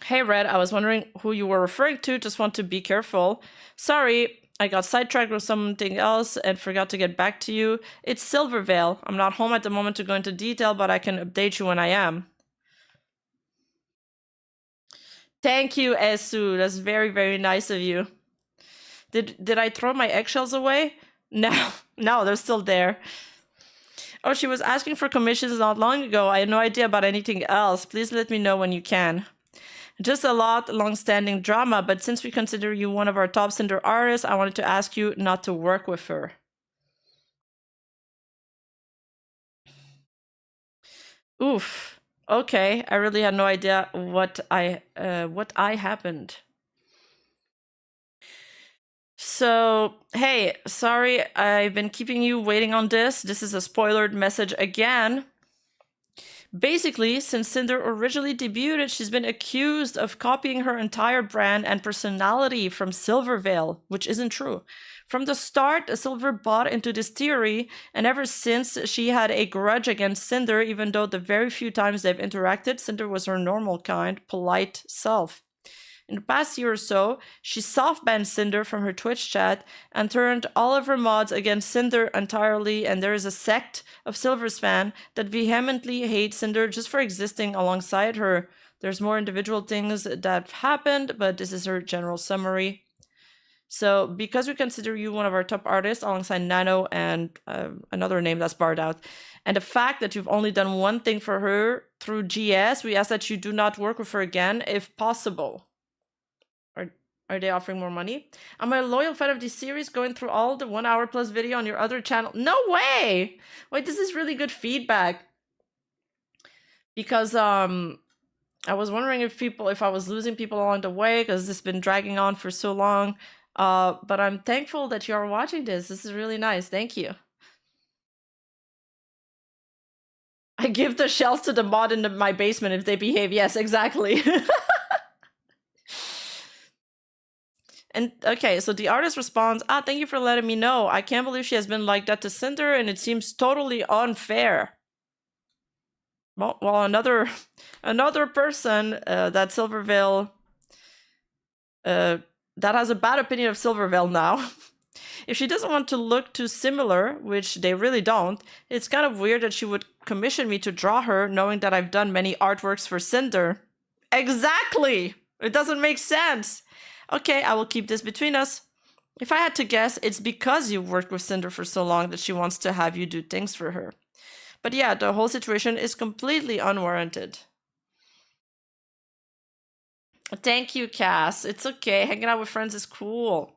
Hey, Red, I was wondering who you were referring to. Just want to be careful. Sorry, I got sidetracked with something else and forgot to get back to you. It's Silvervale. I'm not home at the moment to go into detail, but I can update you when I am. Thank you, Esu. That's very, very nice of you. Did I throw my eggshells away? No, no, they're still there. Oh, she was asking for commissions not long ago. I had no idea about anything else. Please let me know when you can. Just a lot long-standing drama, but since we consider you one of our top Cinder artists, I wanted to ask you not to work with her. Oof. Okay, I really had no idea what happened. So, hey, sorry, I've been keeping you waiting on this. This is a spoilered message again. Basically, since Cinder originally debuted, she's been accused of copying her entire brand and personality from Silvervale, which isn't true. From the start, Silver bought into this theory, and ever since, she had a grudge against Cinder, even though the very few times they've interacted, Cinder was her normal kind, polite self. In the past year or so, she soft-banned Cinder from her Twitch chat and turned all of her mods against Cinder entirely, and there is a sect of Silver's fan that vehemently hate Cinder just for existing alongside her. There's more individual things that have happened, but this is her general summary. So because we consider you one of our top artists alongside Nano and another name that's barred out, and the fact that you've only done one thing for her through GS, we ask that you do not work with her again if possible. Are they offering more money? I'm a loyal fan of this series, going through all the 1 hour plus video on your other channel. No way! Wait, this is really good feedback. Because I was wondering if I was losing people along the way, because this has been dragging on for so long. But I'm thankful that you are watching this. This is really nice. Thank you. I give the shells to the mod in my basement if they behave. Yes, exactly. And okay, so the artist responds, thank you for letting me know. I can't believe she has been like that to Cinder, and it seems totally unfair. Well, another person that Silvervale that has a bad opinion of Silvervale now. If she doesn't want to look too similar, which they really don't, it's kind of weird that she would commission me to draw her, knowing that I've done many artworks for Cinder. Exactly! It doesn't make sense. Okay, I will keep this between us. If I had to guess, it's because you've worked with Cinder for so long that she wants to have you do things for her. But yeah, the whole situation is completely unwarranted. Thank you, Cass. It's okay. Hanging out with friends is cool.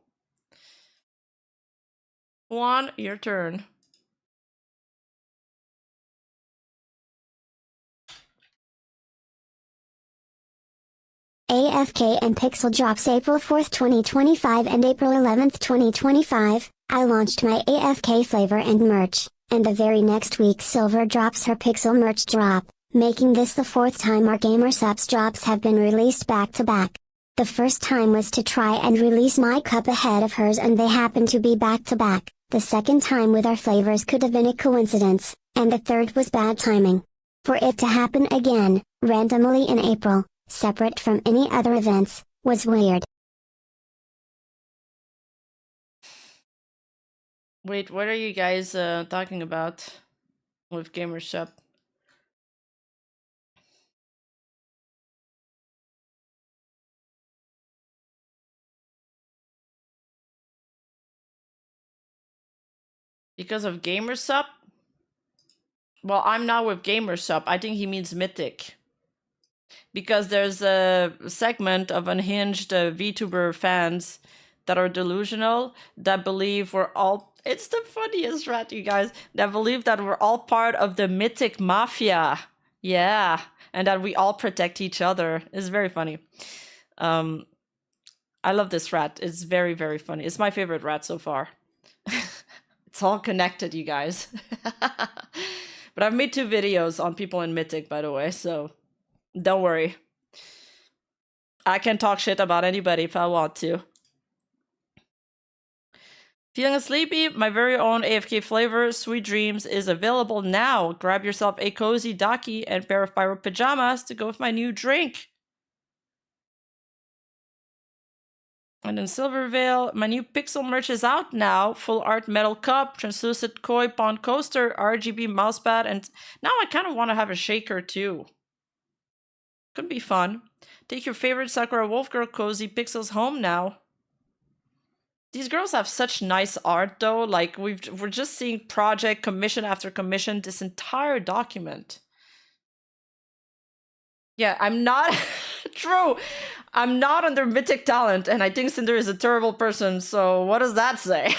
Juan, your turn. AFK and Pixel drops April 4th, 2025 and April 11th, 2025. I launched my AFK flavor and merch, and the very next week Silver drops her Pixel merch drop, making this the fourth time our GamerSupps drops have been released back to back. The first time was to try and release my cup ahead of hers and they happened to be back to back. The second time with our flavors could have been a coincidence, and the third was bad timing. For it to happen again, randomly in April, separate from any other events, was weird. Wait, what are you guys talking about with GamerSup? Because of GamerSup? Well, I'm not with GamerSup. I think he means Mythic. Because there's a segment of unhinged VTuber fans that are delusional, that believe we're all... It's the funniest rat, you guys. That believe that we're all part of the Mythic Mafia. Yeah. And that we all protect each other. It's very funny. I love this rat. It's very, very funny. It's my favorite rat so far. It's all connected, you guys. But I've made 2 videos on people in Mythic, by the way, so don't worry. I can talk shit about anybody if I want to. Feeling sleepy? My very own AFK flavor, Sweet Dreams, is available now. Grab yourself a cozy daki and pair of pyro pajamas to go with my new drink. And in Silvervale, my new Pixel merch is out now. Full art metal cup, translucent koi pond coaster, RGB mousepad, and now I kind of want to have a shaker too. Could be fun. Take your favorite Sakura Wolf Girl cozy pixels home now. These girls have such nice art though. Like we're just seeing project commission after commission, this entire document. Yeah, I'm not true. I'm not under Mythic talent, and I think Cinder is a terrible person, so what does that say?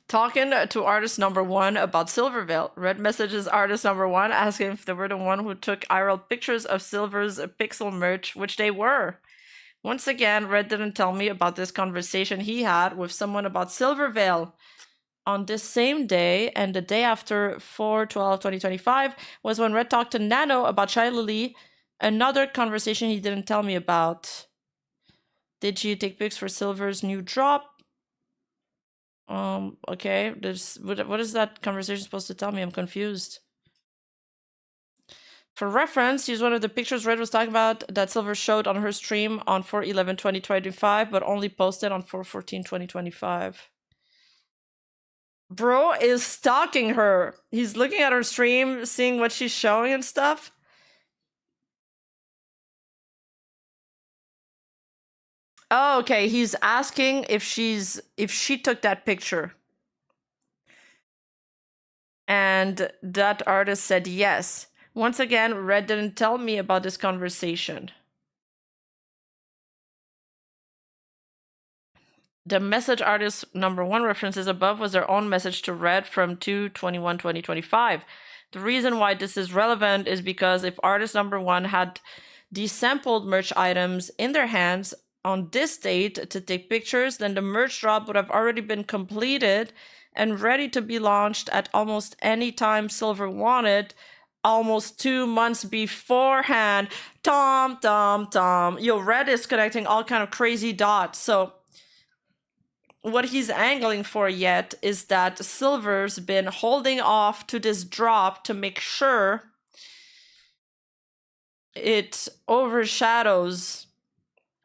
Talking to artist number 1 about Silvervale. Red messages artist number 1 asking if they were the one who took IRL pictures of Silver's Pixel merch, which they were. Once again, Red didn't tell me about this conversation he had with someone about Silvervale. On this same day, and the day after 4/12/2025, was when Red talked to Nano about Shiley, another conversation he didn't tell me about. Did you take pics for Silver's new drop? Okay, what is that conversation supposed to tell me? I'm confused. For reference, here's one of the pictures Red was talking about that Silver showed on her stream on 4/11/2025, but only posted on 4/14/2025. Bro is stalking her. He's looking at her stream, seeing what she's showing and stuff. Oh, okay. He's asking if she took that picture. And that artist said yes. Once again, Red didn't tell me about this conversation. The message artist number 1 references above was their own message to Red from 2/21/2025. The reason why this is relevant is because if artist number 1 had these sampled merch items in their hands on this date to take pictures, then the merch drop would have already been completed and ready to be launched at almost any time Silver wanted, almost 2 months beforehand. Tom. Yo, Red is connecting all kind of crazy dots. So what he's angling for yet is that Silver's been holding off to this drop to make sure it overshadows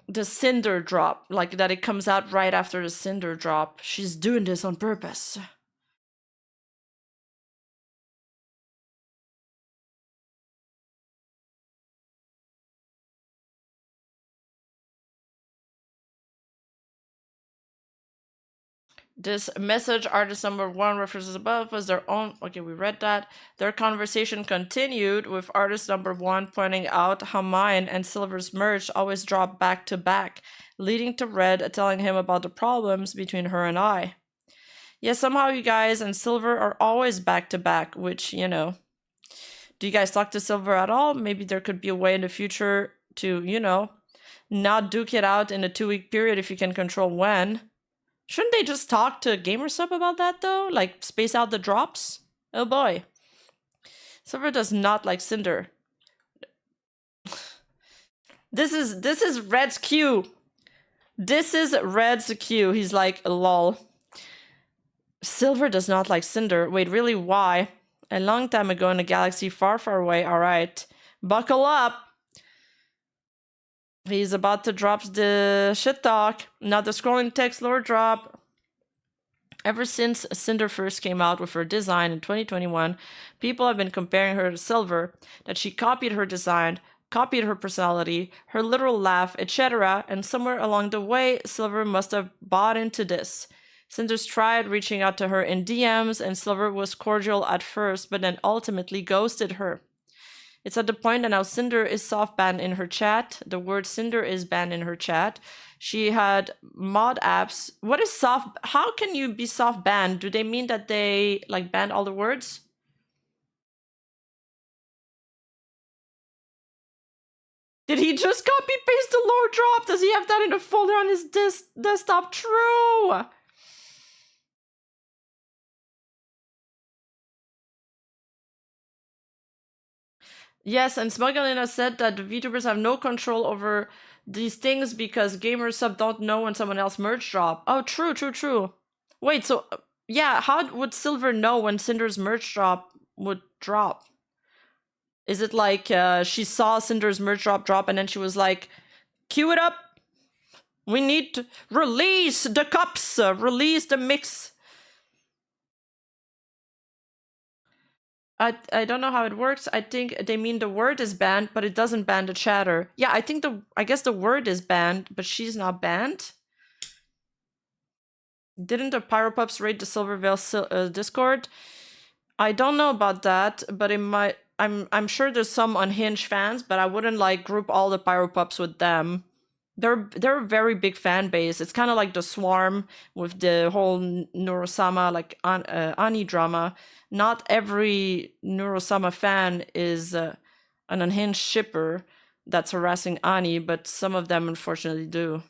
the Cinder drop, like that it comes out right after the Cinder drop. She's doing this on purpose. This message artist number 1 references above was their own. Okay, we read that. Their conversation continued with artist number 1 pointing out how mine and Silver's merch always drop back to back, leading to Red telling him about the problems between her and I. Yeah, somehow you guys and Silver are always back to back, which, you know. Do you guys talk to Silver at all? Maybe there could be a way in the future to, you know, not duke it out in a 2-week period if you can control when. Shouldn't they just talk to GamerSub about that though? Like space out the drops? Oh boy. Silver does not like Cinder. This is Red's cue. This is Red's cue. He's like, lol. Silver does not like Cinder. Wait, really? Why? A long time ago in a galaxy far, far away. Alright. Buckle up. He's about to drop the shit talk. Now the scrolling text lore drop. Ever since Cinder first came out with her design in 2021, people have been comparing her to Silver, that she copied her design, copied her personality, her literal laugh, etc. And somewhere along the way, Silver must have bought into this. Cinder's tried reaching out to her in DMs, and Silver was cordial at first, but then ultimately ghosted her. It's at the point that now Cinder is soft banned in her chat. The word Cinder is banned in her chat. She had mod apps. What is soft? How can you be soft banned? Do they mean that they like banned all the words? Did he just copy paste the lore drop? Does he have that in a folder on his desktop? True. Yes, and Smugglerina said that the VTubers have no control over these things because GamerSub don't know when someone else merch drop. Oh, true. Wait, so yeah, how would Silver know when Cinder's merch drop would drop? Is it like she saw Cinder's merch drop and then she was like, cue it up. We need to release the cups, release the mix. I don't know how it works. I think they mean the word is banned, but it doesn't ban the chatter. Yeah, I guess the word is banned, but she's not banned. Didn't the Pyropups raid the Silvervale Discord? I don't know about that, but it might. I'm sure there's some unhinged fans, but I wouldn't like group all the Pyropups with them. They're a very big fan base. It's kind of like the Swarm with the whole Neurosama like Ani drama. Not every Neurosama fan is an unhinged shipper that's harassing Ani, but some of them unfortunately do.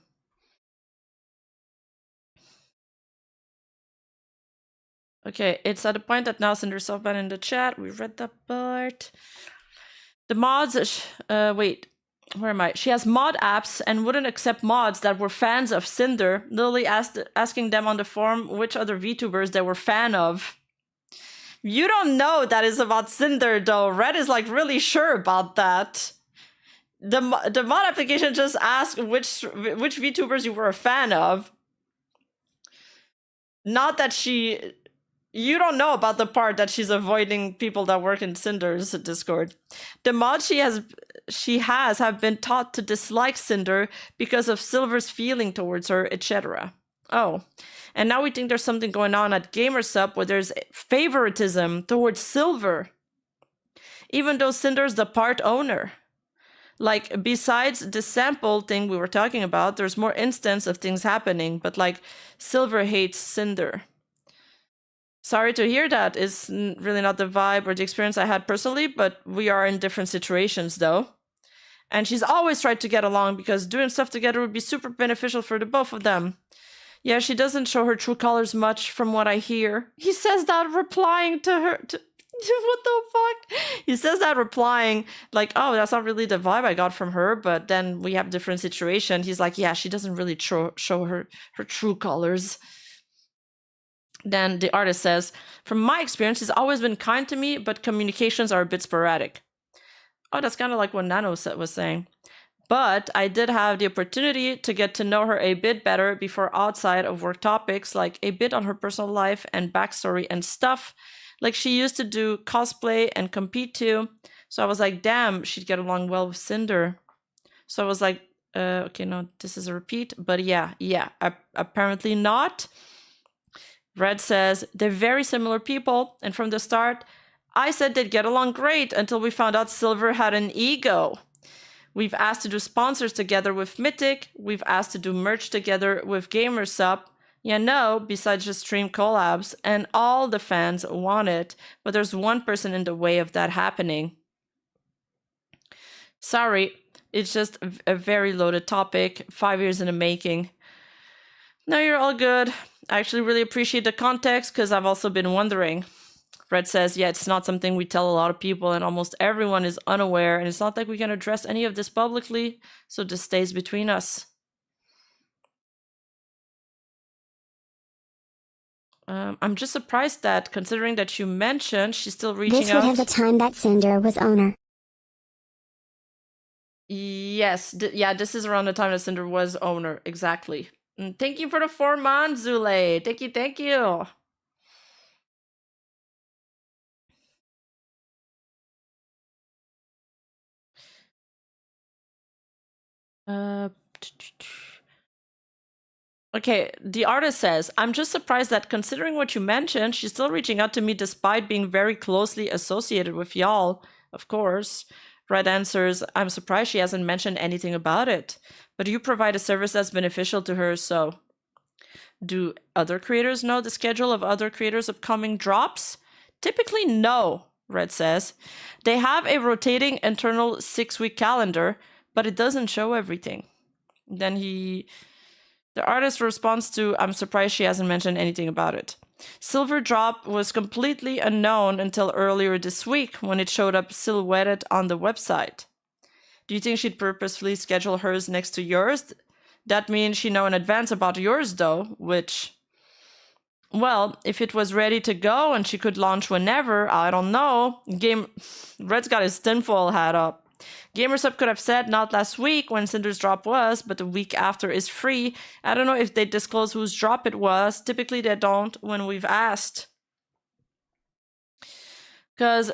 Okay, it's at the point that now Cinder softbanned in the chat. We read that part. The mods, wait, where am I? She has mod apps and wouldn't accept mods that were fans of Cinder, literally asking them on the forum which other VTubers they were fan of. You don't know that is about Cinder though. Red is like really sure about that. The mod application just asked which VTubers you were a fan of. Not that she You don't know about the part that she's avoiding people that work in Cinder's Discord. The mods she has have been taught to dislike Cinder because of Silver's feeling towards her, etc. Oh, and now we think there's something going on at Gamersub where there's favoritism towards Silver, even though Cinder's the part owner. Like, besides the sample thing we were talking about, there's more instance of things happening, but like, Silver hates Cinder. Sorry to hear that. It's really not the vibe or the experience I had personally, but we are in different situations though. And she's always tried to get along because doing stuff together would be super beneficial for the both of them. Yeah, she doesn't show her true colors much from what I hear. He says that replying to her... what the fuck? He says that replying like, oh, that's not really the vibe I got from her, but then we have different situation. He's like, yeah, she doesn't really show her true colors. Then the artist says, from my experience, she's always been kind to me, but communications are a bit sporadic. Oh, that's kind of like what Nano was saying. But I did have the opportunity to get to know her a bit better before outside of work topics, like a bit on her personal life and backstory and stuff. Like she used to do cosplay and compete too. So I was like, damn, she'd get along well with Cinder. So I was like, okay, no, this is a repeat. But yeah, apparently not. Red says, they're very similar people. And from the start, I said they'd get along great until we found out Silver had an ego. We've asked to do sponsors together with Mythic. We've asked to do merch together with Gamersub. Yeah, no, besides just stream collabs. And all the fans want it. But there's one person in the way of that happening. Sorry, it's just a very loaded topic. 5 years in the making. No, you're all good. I actually really appreciate the context because I've also been wondering. Red says, yeah, it's not something we tell a lot of people and almost everyone is unaware. And it's not like we can address any of this publicly. So this stays between us. I'm just surprised that, considering that you mentioned she's still reaching out. This would have the time that Cinder was owner. Yes, yeah, this is around the time that Cinder was owner, exactly. And thank you for the 4 months, Zule. Thank you. Okay, the artist says, I'm just surprised that considering what you mentioned, she's still reaching out to me despite being very closely associated with y'all, of course. Red answers, I'm surprised she hasn't mentioned anything about it. But you provide a service that's beneficial to her, so... Do other creators know the schedule of other creators' upcoming drops? Typically, no, Red says. They have a rotating internal 6-week calendar, but it doesn't show everything. Then the artist responds to, I'm surprised she hasn't mentioned anything about it. Silver Drop was completely unknown until earlier this week when it showed up silhouetted on the website. Do you think she'd purposefully schedule hers next to yours? That means she know in advance about yours though, which... Well, if it was ready to go and she could launch whenever, I don't know. Red's got his tinfoil hat up. Gamersub could have said not last week when Cinder's drop was, but the week after is free. I don't know if they disclose whose drop it was. Typically they don't when we've asked. Because...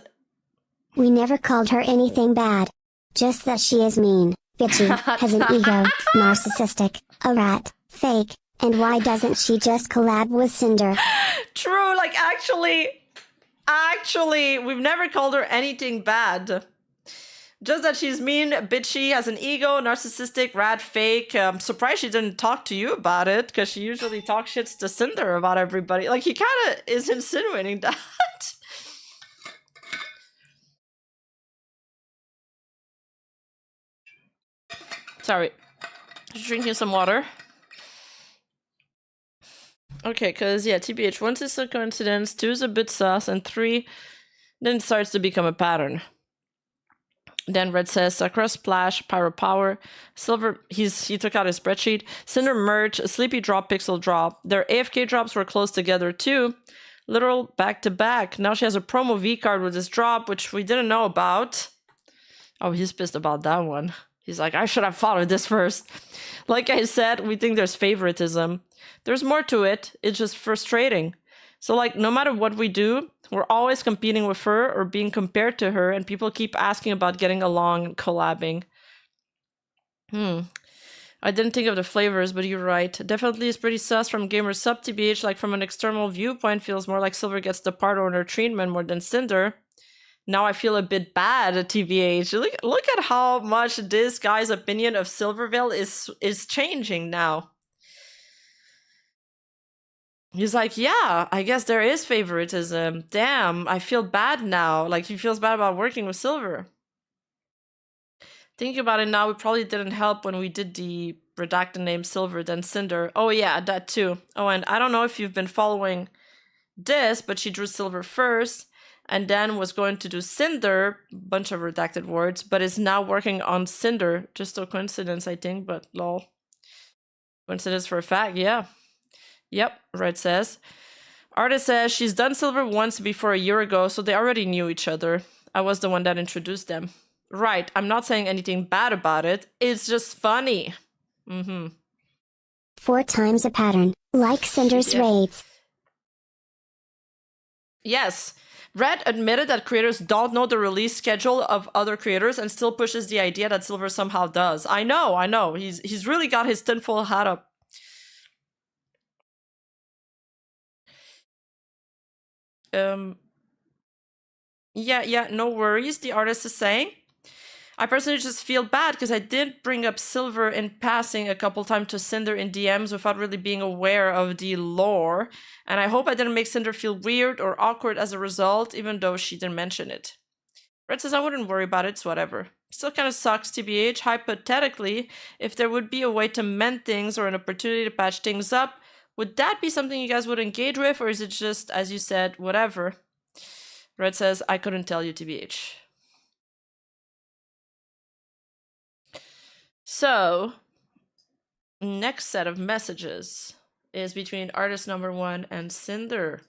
We never called her anything bad. Just that she is mean, bitchy, has an ego, narcissistic, a rat, fake, and why doesn't she just collab with Cinder? True, like actually, we've never called her anything bad. Just that she's mean, bitchy, has an ego, narcissistic, rat, fake. I'm surprised she didn't talk to you about it, because she usually talks shits to Cinder about everybody. Like, he kind of is insinuating that. Sorry. Just drinking some water. Okay, because, yeah, TBH, 1 is a coincidence, 2 is a bit sus, and 3 then it starts to become a pattern. Then Red says, Sakura Splash, Pyro Power, Silver, he took out his spreadsheet, Cinder Merch, Sleepy Drop, Pixel Drop. Their AFK drops were close together too. Literal back-to-back. Now she has a promo V-card with this drop, which we didn't know about. Oh, he's pissed about that one. He's like, I should have followed this first. Like I said, we think there's favoritism. There's more to it. It's just frustrating. So like no matter what we do, we're always competing with her or being compared to her, and people keep asking about getting along and collabing. I didn't think of the flavors, but you're right. Definitely is pretty sus from gamer sub TBH, like from an external viewpoint, feels more like Silver gets the part owner treatment more than Sinder. Now I feel a bit bad at TBH. Look at how much this guy's opinion of Silvervale is changing now. He's like, yeah, I guess there is favoritism. Damn, I feel bad now. Like he feels bad about working with Silver. Thinking about it now, we probably didn't help when we did the redacted name Silver then Cinder. Oh yeah, that too. Oh, and I don't know if you've been following this, but she drew Silver first and then was going to do Cinder, bunch of redacted words, but is now working on Cinder. Just a coincidence, I think, but lol. Coincidence for a fact, yeah. Yep, Red says. Artist says she's done Silver once before a year ago, so they already knew each other. I was the one that introduced them. Right, I'm not saying anything bad about it. It's just funny. 4 times a pattern, like Cinder's raids. Yes. Red admitted that creators don't know the release schedule of other creators and still pushes the idea that Silver somehow does. I know. He's really got his tinfoil hat up. Yeah, no worries, the artist is saying. I personally just feel bad because I did bring up Silver in passing a couple times to Cinder in DMs without really being aware of the lore, and I hope I didn't make Cinder feel weird or awkward as a result, even though she didn't mention it. Red says I wouldn't worry about it, it's whatever. Still kind of sucks, TBH. Hypothetically, if there would be a way to mend things or an opportunity to patch things up, would that be something you guys would engage with, or is it just, as you said, whatever? Red says, I couldn't tell you, TBH. So, next set of messages is between artist number 1 and Cinder.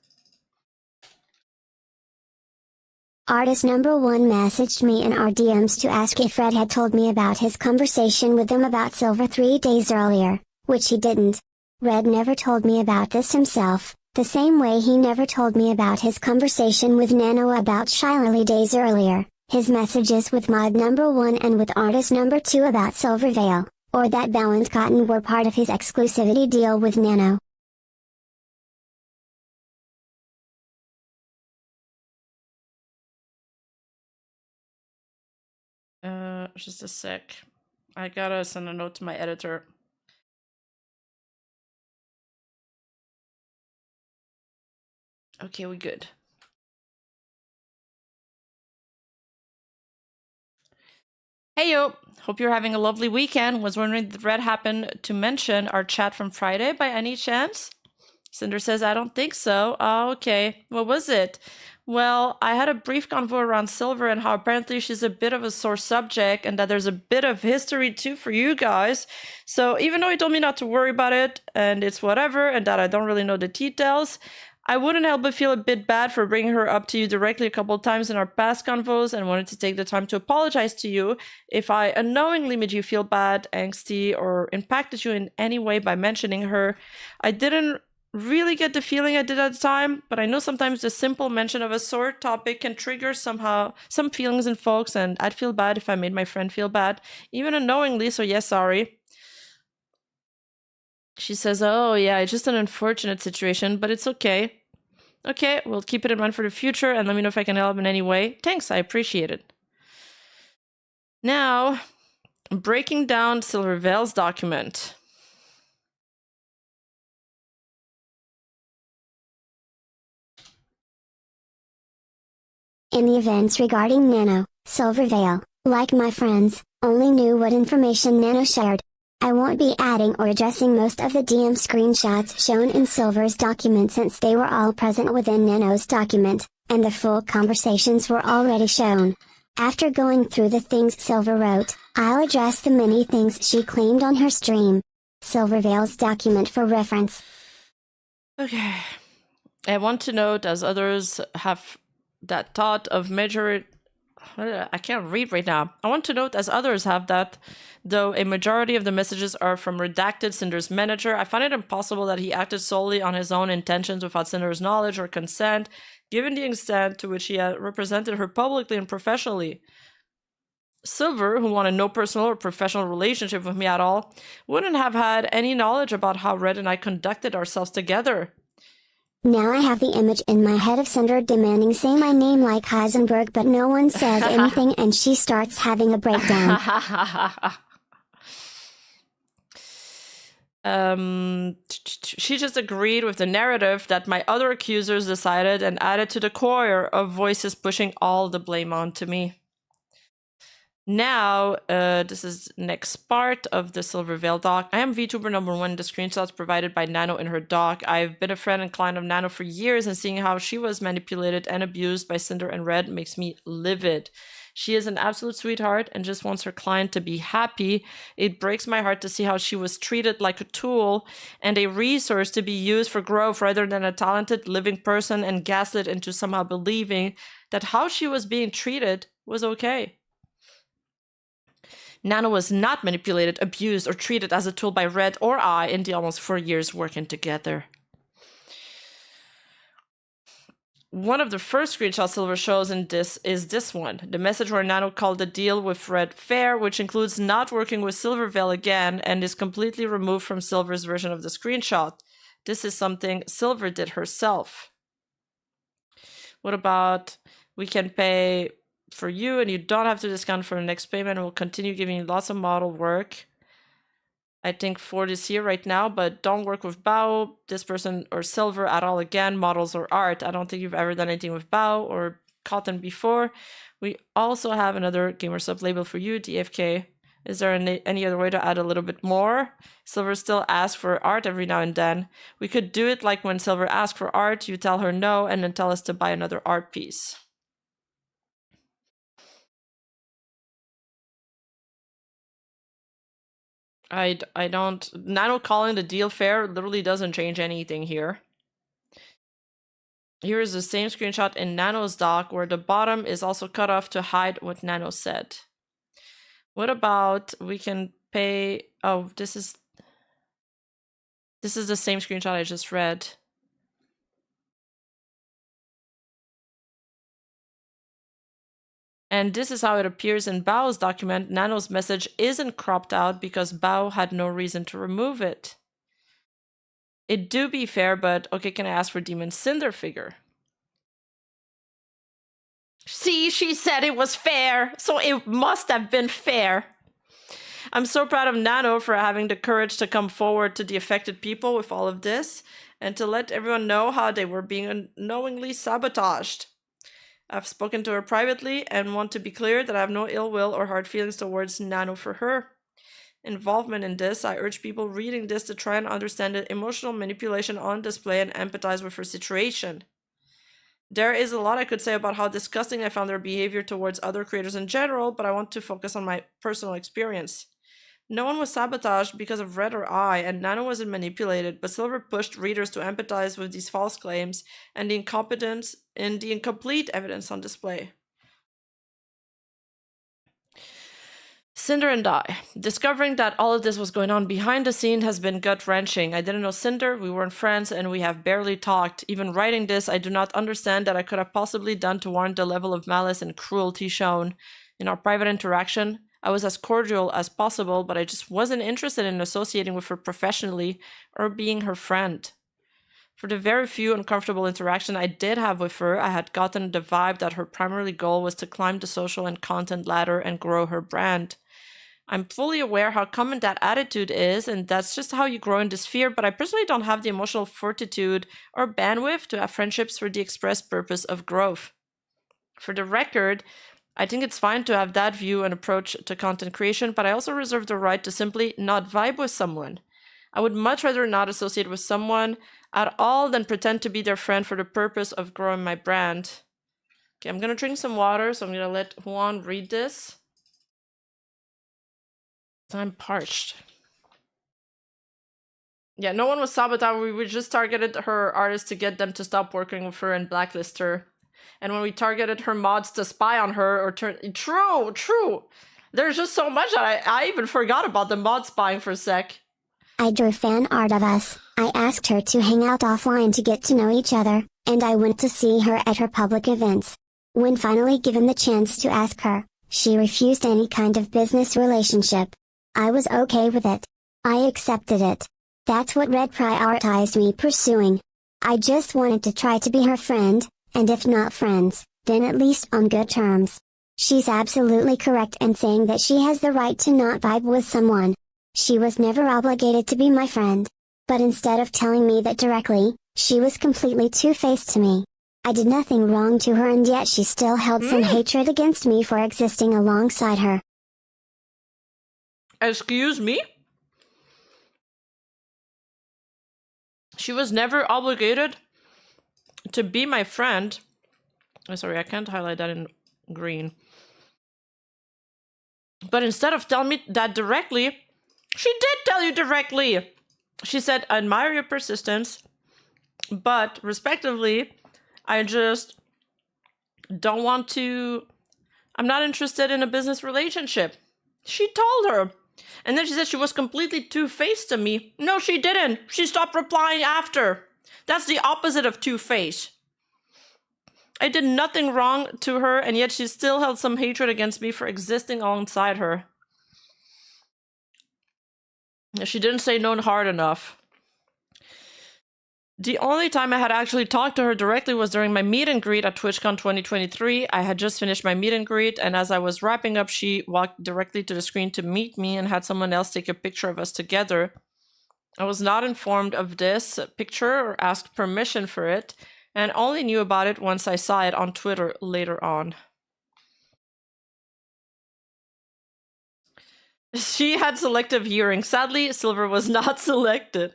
Artist number 1 messaged me in our DMs to ask if Red had told me about his conversation with them about Silver 3 days earlier, which he didn't. Red never told me about this himself, the same way he never told me about his conversation with Nano about Shiley days earlier. His messages with mod number 1 and with artist number 2 about Silvervale, or that Balance Cotton were part of his exclusivity deal with Nano. Just a sec. I gotta send a note to my editor. Okay, we good. Hey yo, hope you're having a lovely weekend. Was wondering if Red happened to mention our chat from Friday by any chance? Cinder says, I don't think so. Oh, okay. What was it? Well, I had a brief convo around Silver and how apparently she's a bit of a sore subject and that there's a bit of history too for you guys. So even though he told me not to worry about it and it's whatever and that I don't really know the details, I wouldn't help but feel a bit bad for bringing her up to you directly a couple of times in our past convos and wanted to take the time to apologize to you if I unknowingly made you feel bad, angsty, or impacted you in any way by mentioning her. I didn't really get the feeling I did at the time, but I know sometimes the simple mention of a sore topic can trigger somehow some feelings in folks, and I'd feel bad if I made my friend feel bad, even unknowingly, so yes, sorry. She says, oh yeah, it's just an unfortunate situation, but it's okay. Okay, we'll keep it in mind for the future, and let me know if I can help in any way. Thanks, I appreciate it. Now, breaking down Silvervale's document. In the events regarding Nano, Silvervale, like my friends, only knew what information Nano shared. I won't be adding or addressing most of the DM screenshots shown in Silver's document since they were all present within Nano's document, and the full conversations were already shown. After going through the things Silver wrote, I'll address the many things she claimed on her stream. Silvervale's document for reference. Okay. I want to note, as others have that thought of I can't read right now. I want to note, as others have, that though a majority of the messages are from redacted Cinder's manager, I find it impossible that he acted solely on his own intentions without Cinder's knowledge or consent, given the extent to which he had represented her publicly and professionally. Silver, who wanted no personal or professional relationship with me at all, wouldn't have had any knowledge about how Red and I conducted ourselves together. Now I have the image in my head of Cinder demanding say my name like Heisenberg, but no one says anything and she starts having a breakdown. She just agreed with the narrative that my other accusers decided and added to the choir of voices pushing all the blame onto me. Now, this is next part of the Silvervale doc. I am VTuber number 1. The screenshots provided by Nano in her doc. I've been a friend and client of Nano for years, and seeing how she was manipulated and abused by Cinder and Red makes me livid. She is an absolute sweetheart and just wants her client to be happy. It breaks my heart to see how she was treated like a tool and a resource to be used for growth rather than a talented living person, and gaslit into somehow believing that how she was being treated was okay. Nano was not manipulated, abused, or treated as a tool by Red or I in the almost 4 years working together. One of the first screenshots Silver shows in this is this one. The message where Nano called the deal with Red fair, which includes not working with Silvervale again and is completely removed from Silver's version of the screenshot. This is something Silver did herself. What about we can pay for you and you don't have to discount for the next payment, and we'll continue giving you lots of model work. I think for this year right now, but don't work with Bao, this person, or Silver at all again, models or art. I don't think you've ever done anything with Bao or Cotton before. We also have another gamer sub label for you, DFK. Is there any other way to add a little bit more? Silver still asks for art every now and then. We could do it like when Silver asks for art, you tell her no, and then tell us to buy another art piece. I don't... Nano calling the deal fair literally doesn't change anything here. Here is the same screenshot in Nano's doc where the bottom is also cut off to hide what Nano said. What about we can pay... Oh, this is the same screenshot I just read. And this is how it appears in Bao's document. Nano's message isn't cropped out because Bao had no reason to remove it. It do be fair, but okay, can I ask for Demon Cinder figure? See, she said it was fair, so it must have been fair. I'm so proud of Nano for having the courage to come forward to the affected people with all of this and to let everyone know how they were being unknowingly sabotaged. I've spoken to her privately and want to be clear that I have no ill will or hard feelings towards Nano for her involvement in this. I urge people reading this to try and understand the emotional manipulation on display and empathize with her situation. There is a lot I could say about how disgusting I found their behavior towards other creators in general, but I want to focus on my personal experience. No one was sabotaged because of Red or I, and Nano wasn't manipulated, but Silver pushed readers to empathize with these false claims and the incompetence and the incomplete evidence on display. Cinder and I. Discovering that all of this was going on behind the scene has been gut-wrenching. I didn't know Cinder, we weren't friends, and we have barely talked. Even writing this, I do not understand that I could have possibly done to warrant the level of malice and cruelty shown. In our private interaction, I was as cordial as possible, but I just wasn't interested in associating with her professionally or being her friend. For the very few uncomfortable interactions I did have with her, I had gotten the vibe that her primary goal was to climb the social and content ladder and grow her brand. I'm fully aware how common that attitude is, and that's just how you grow in this sphere, but I personally don't have the emotional fortitude or bandwidth to have friendships for the express purpose of growth. For the record, I think it's fine to have that view and approach to content creation, but I also reserve the right to simply not vibe with someone. I would much rather not associate with someone at all than pretend to be their friend for the purpose of growing my brand. Okay, I'm gonna drink some water, so I'm gonna let Juan read this. I'm parched. Yeah, no one was sabotaged. We just targeted her artists to get them to stop working with her and blacklist her. And when we targeted her mods to spy on her or turn... True. There's just so much that I even forgot about the mod spying for a sec. I drew fan art of us. I asked her to hang out offline to get to know each other, and I went to see her at her public events. When finally given the chance to ask her, she refused any kind of business relationship. I was okay with it. I accepted it. That's what Red prioritized me pursuing. I just wanted to try to be her friend, and if not friends, then at least on good terms. She's absolutely correct in saying that she has the right to not vibe with someone. She was never obligated to be my friend. But instead of telling me that directly, she was completely two-faced to me. I did nothing wrong to her and yet she still held some hatred against me for existing alongside her. Excuse me? She was never obligated to be my friend. Oh, sorry, I can't highlight that in green. But instead of telling me that directly, she did tell you directly. She said, I admire your persistence, but respectively, I just don't want to... I'm not interested in a business relationship. She told her. And then she said she was completely two-faced to me. No, she didn't. She stopped replying after. That's the opposite of two-faced. I did nothing wrong to her, and yet she still held some hatred against me for existing alongside her. She didn't say no hard enough. The only time I had actually talked to her directly was during my meet and greet at TwitchCon 2023. I had just finished my meet and greet, and as I was wrapping up, she walked directly to the screen to meet me and had someone else take a picture of us together. I was not informed of this picture or asked permission for it, and only knew about it once I saw it on Twitter later on. She had selective hearing. Sadly, Silver was not selected.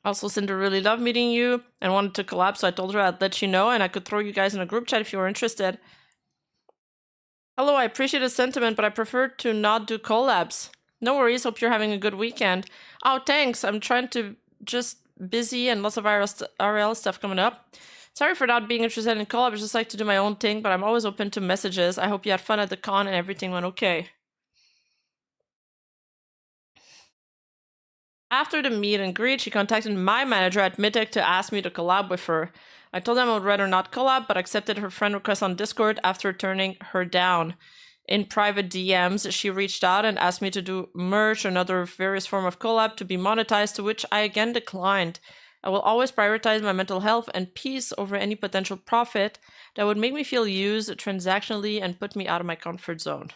Also, Cinder really loved meeting you and wanted to collab, so I told her I'd let you know and I could throw you guys in a group chat if you were interested. Hello, I appreciate the sentiment, but I prefer to not do collabs. No worries, hope you're having a good weekend. Oh, thanks. I'm trying to just busy and lots of RL stuff coming up. Sorry for not being interested in collabs, I just like to do my own thing, but I'm always open to messages. I hope you had fun at the con and everything went okay. After the meet and greet, she contacted my manager at Mythic to ask me to collab with her. I told them I would rather not collab, but accepted her friend request on Discord after turning her down. In private DMs, she reached out and asked me to do merch or another various form of collab to be monetized, to which I again declined. I will always prioritize my mental health and peace over any potential profit that would make me feel used transactionally and put me out of my comfort zone.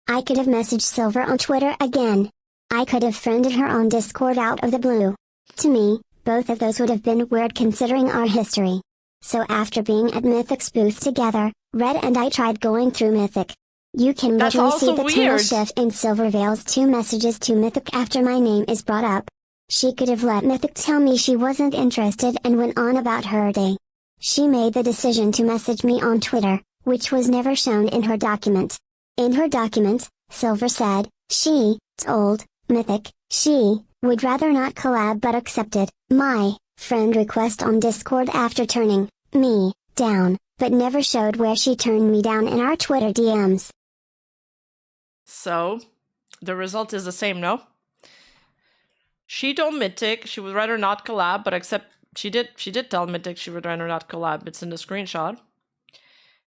I could have messaged Silver on Twitter again. I could have friended her on Discord out of the blue. To me, both of those would have been weird considering our history. So after being at Mythic's booth together, Red and I tried going through Mythic. You can literally see the tonal shift in Silvervale's 2 messages to Mythic after my name is brought up. She could have let Mythic tell me she wasn't interested and went on about her day. She made the decision to message me on Twitter, which was never shown in her document. In her document, Silver said, she told Mythic she would rather not collab but accepted my friend request on Discord after turning me down, but never showed where she turned me down in our Twitter DMs. So, the result is the same, no? She told Mythic she would rather not collab, but she did tell Mythic she would rather not collab. It's in the screenshot.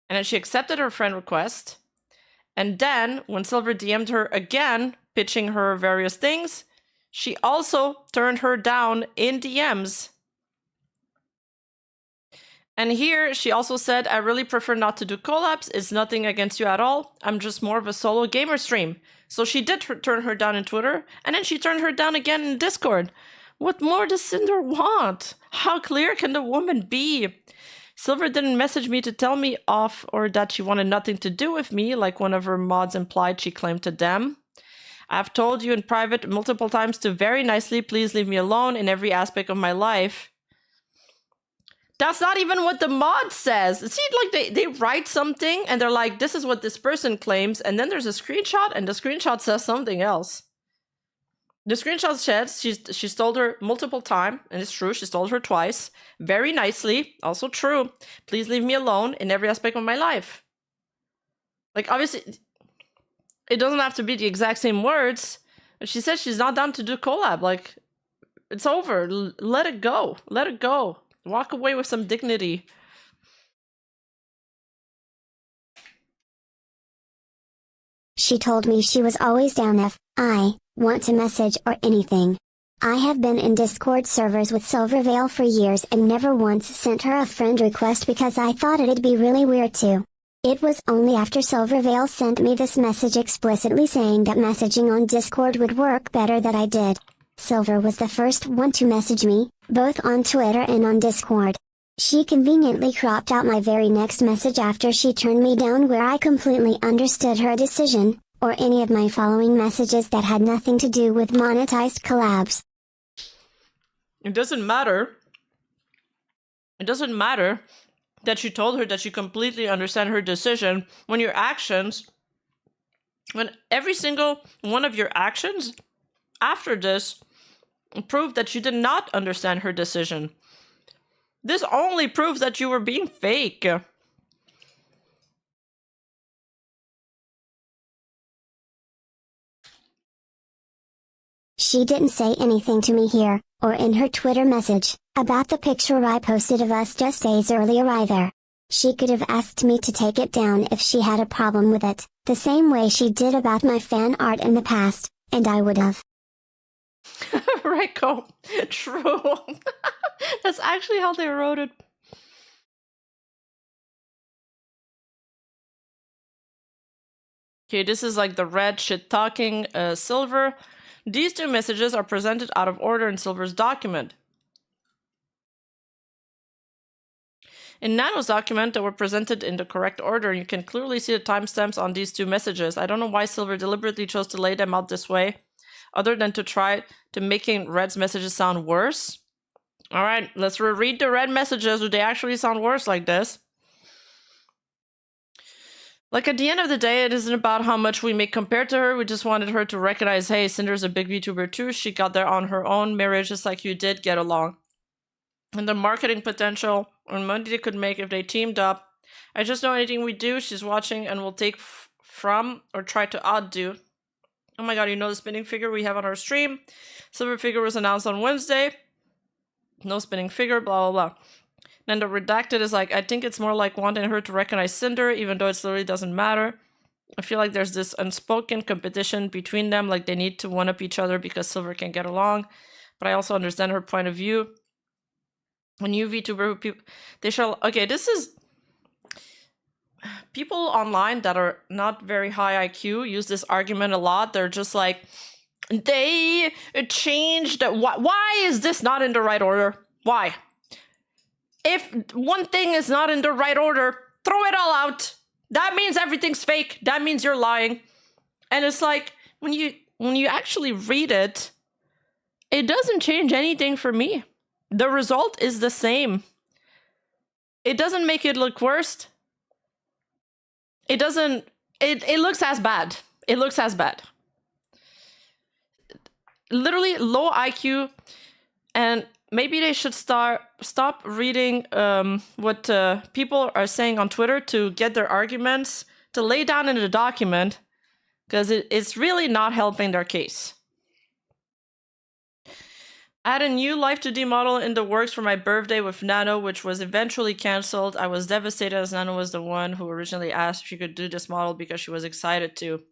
And then she accepted her friend request. And then, when Silver DM'd her again, pitching her various things, she also turned her down in DMs. And here, she also said, I really prefer not to do collabs. It's nothing against you at all. I'm just more of a solo gamer stream. So she did turn her down in Twitter, and then she turned her down again in Discord. What more does Cinder want? How clear can the woman be? Silver didn't message me to tell me off or that she wanted nothing to do with me, like one of her mods implied she claimed to them. I've told you in private multiple times to very nicely please leave me alone in every aspect of my life. That's not even what the mod says. See, like they write something and they're like, this is what this person claims, and then there's a screenshot and the screenshot says something else. The screenshot says she's told her multiple times, and it's true, she's told her twice, very nicely, also true, please leave me alone in every aspect of my life. Like, obviously, it doesn't have to be the exact same words. She said she's not down to do collab. Like, it's over. Let it go. Let it go. Walk away with some dignity. She told me she was always down if I want to message or anything. I have been in Discord servers with Silvervale for years and never once sent her a friend request because I thought it'd be really weird to. It was only after Silvervale sent me this message explicitly saying that messaging on Discord would work better that I did. Silver was the first one to message me, both on Twitter and on Discord. She conveniently cropped out my very next message after she turned me down where I completely understood her decision, or any of my following messages that had nothing to do with monetized collabs. It doesn't matter. It doesn't matter that you told her that you completely understand her decision when your actions, when every single one of your actions after this proved that you did not understand her decision. This only proves that you were being fake. She didn't say anything to me here, or in her Twitter message, about the picture I posted of us just days earlier either. She could have asked me to take it down if she had a problem with it, the same way she did about my fan art in the past, and I would have. Reiko, true. That's actually how they wrote it. Okay, this is like the red shit talking Silver. These two messages are presented out of order in Silver's document. In Nano's document, they were presented in the correct order. You can clearly see the timestamps on these two messages. I don't know why Silver deliberately chose to lay them out this way, other than to try to making Red's messages sound worse. Alright, let's reread the Red messages. Do they actually sound worse like this? Like, at the end of the day, it isn't about how much we make compared to her. We just wanted her to recognize, hey, Cinder's a big VTuber too. She got there on her own. Marriage, just like you did, get along. And the marketing potential and money they could make if they teamed up. I just know anything we do, she's watching and will take from or try to outdo. Oh my god, you know the spinning figure we have on our stream? Silver figure was announced on Wednesday. No spinning figure, blah, blah, blah. Then the redacted is like, I think it's more like wanting her to recognize Cinder, even though it literally doesn't matter. I feel like there's this unspoken competition between them, like they need to one-up each other because Silver can get along. But I also understand her point of view. A new VTuber who people... They shall... Okay, this is... People online that are not very high IQ use this argument a lot. They're just like, they changed... Why is this not in the right order? Why? If one thing is not in the right order, throw it all out. That means everything's fake. That means you're lying. And it's like, when you actually read it, it doesn't change anything for me. The result is the same. It doesn't make it look worse. It doesn't... It looks as bad. It looks as bad. Literally low IQ, and maybe they should stop reading what people are saying on Twitter to get their arguments, to lay down in the document, because it's really not helping their case. I had a new Life 2D model in the works for my birthday with Nano, which was eventually cancelled. I was devastated as Nano was the one who originally asked if she could do this model because she was excited to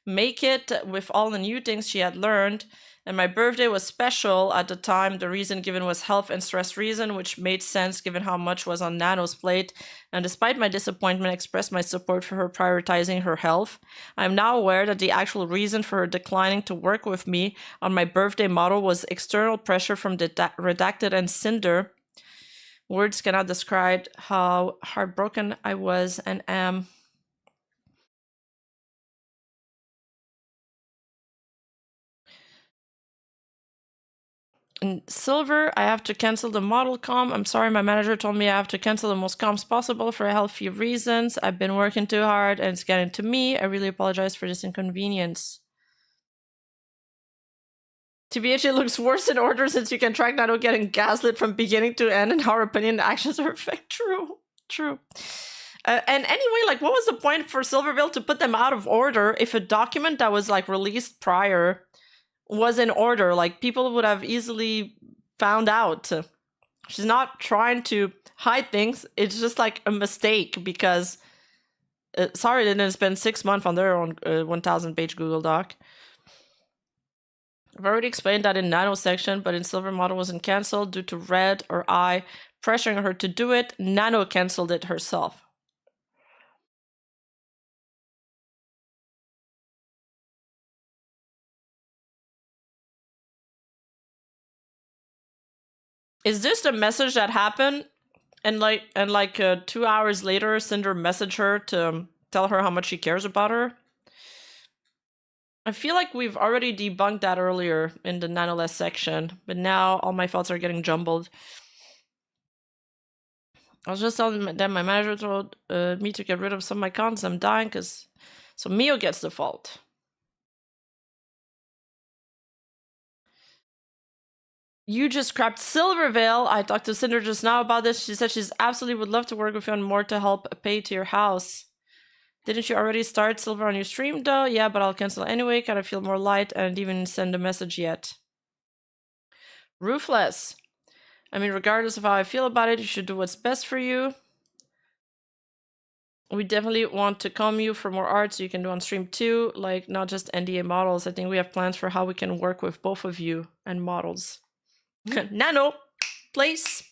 make it with all the new things she had learned. And my birthday was special at the time. The reason given was health and stress reason, which made sense given how much was on Nano's plate. And despite my disappointment, I expressed my support for her prioritizing her health. I am now aware that the actual reason for her declining to work with me on my birthday model was external pressure from the Redacted and Cinder. Words cannot describe how heartbroken I was and am. In Silver, I have to cancel the model comm. I'm sorry, my manager told me I have to cancel the most comms possible for healthy reasons. I've been working too hard and it's getting to me. I really apologize for this inconvenience. TBH, it looks worse in Order since you can track Nano getting gaslit from beginning to end, and our opinion and actions are effect. True. And anyway, like, what was the point for Silvervale to put them out of order if a document that was like released prior was in order? Like, people would have easily found out. She's not trying to hide things. It's just like a mistake because sorry, they didn't spend 6 months on their own 1,000-page Google Doc. I've already explained that in Nano section, but in Silver model wasn't cancelled due to Red or I pressuring her to do it. Nano cancelled it herself. Is this the message that happened? And 2 hours later, Sinder messaged her to tell her how much he cares about her? I feel like we've already debunked that earlier in the Nanoless section, but now all my thoughts are getting jumbled. I was just telling them that my manager told me to get rid of some of my cons. I'm dying because... So Mio gets the fault. You just scrapped Silvervale. I talked to Sinder just now about this. She said she's absolutely would love to work with you on more to help pay to your house. Didn't you already start Silver on your stream though? Yeah, but I'll cancel anyway. Kind of feel more light and even send a message yet. Ruthless. I mean, regardless of how I feel about it, you should do what's best for you. We definitely want to come you for more art so you can do on stream too, like not just NDA models. I think we have plans for how we can work with both of you and models. Nano, place.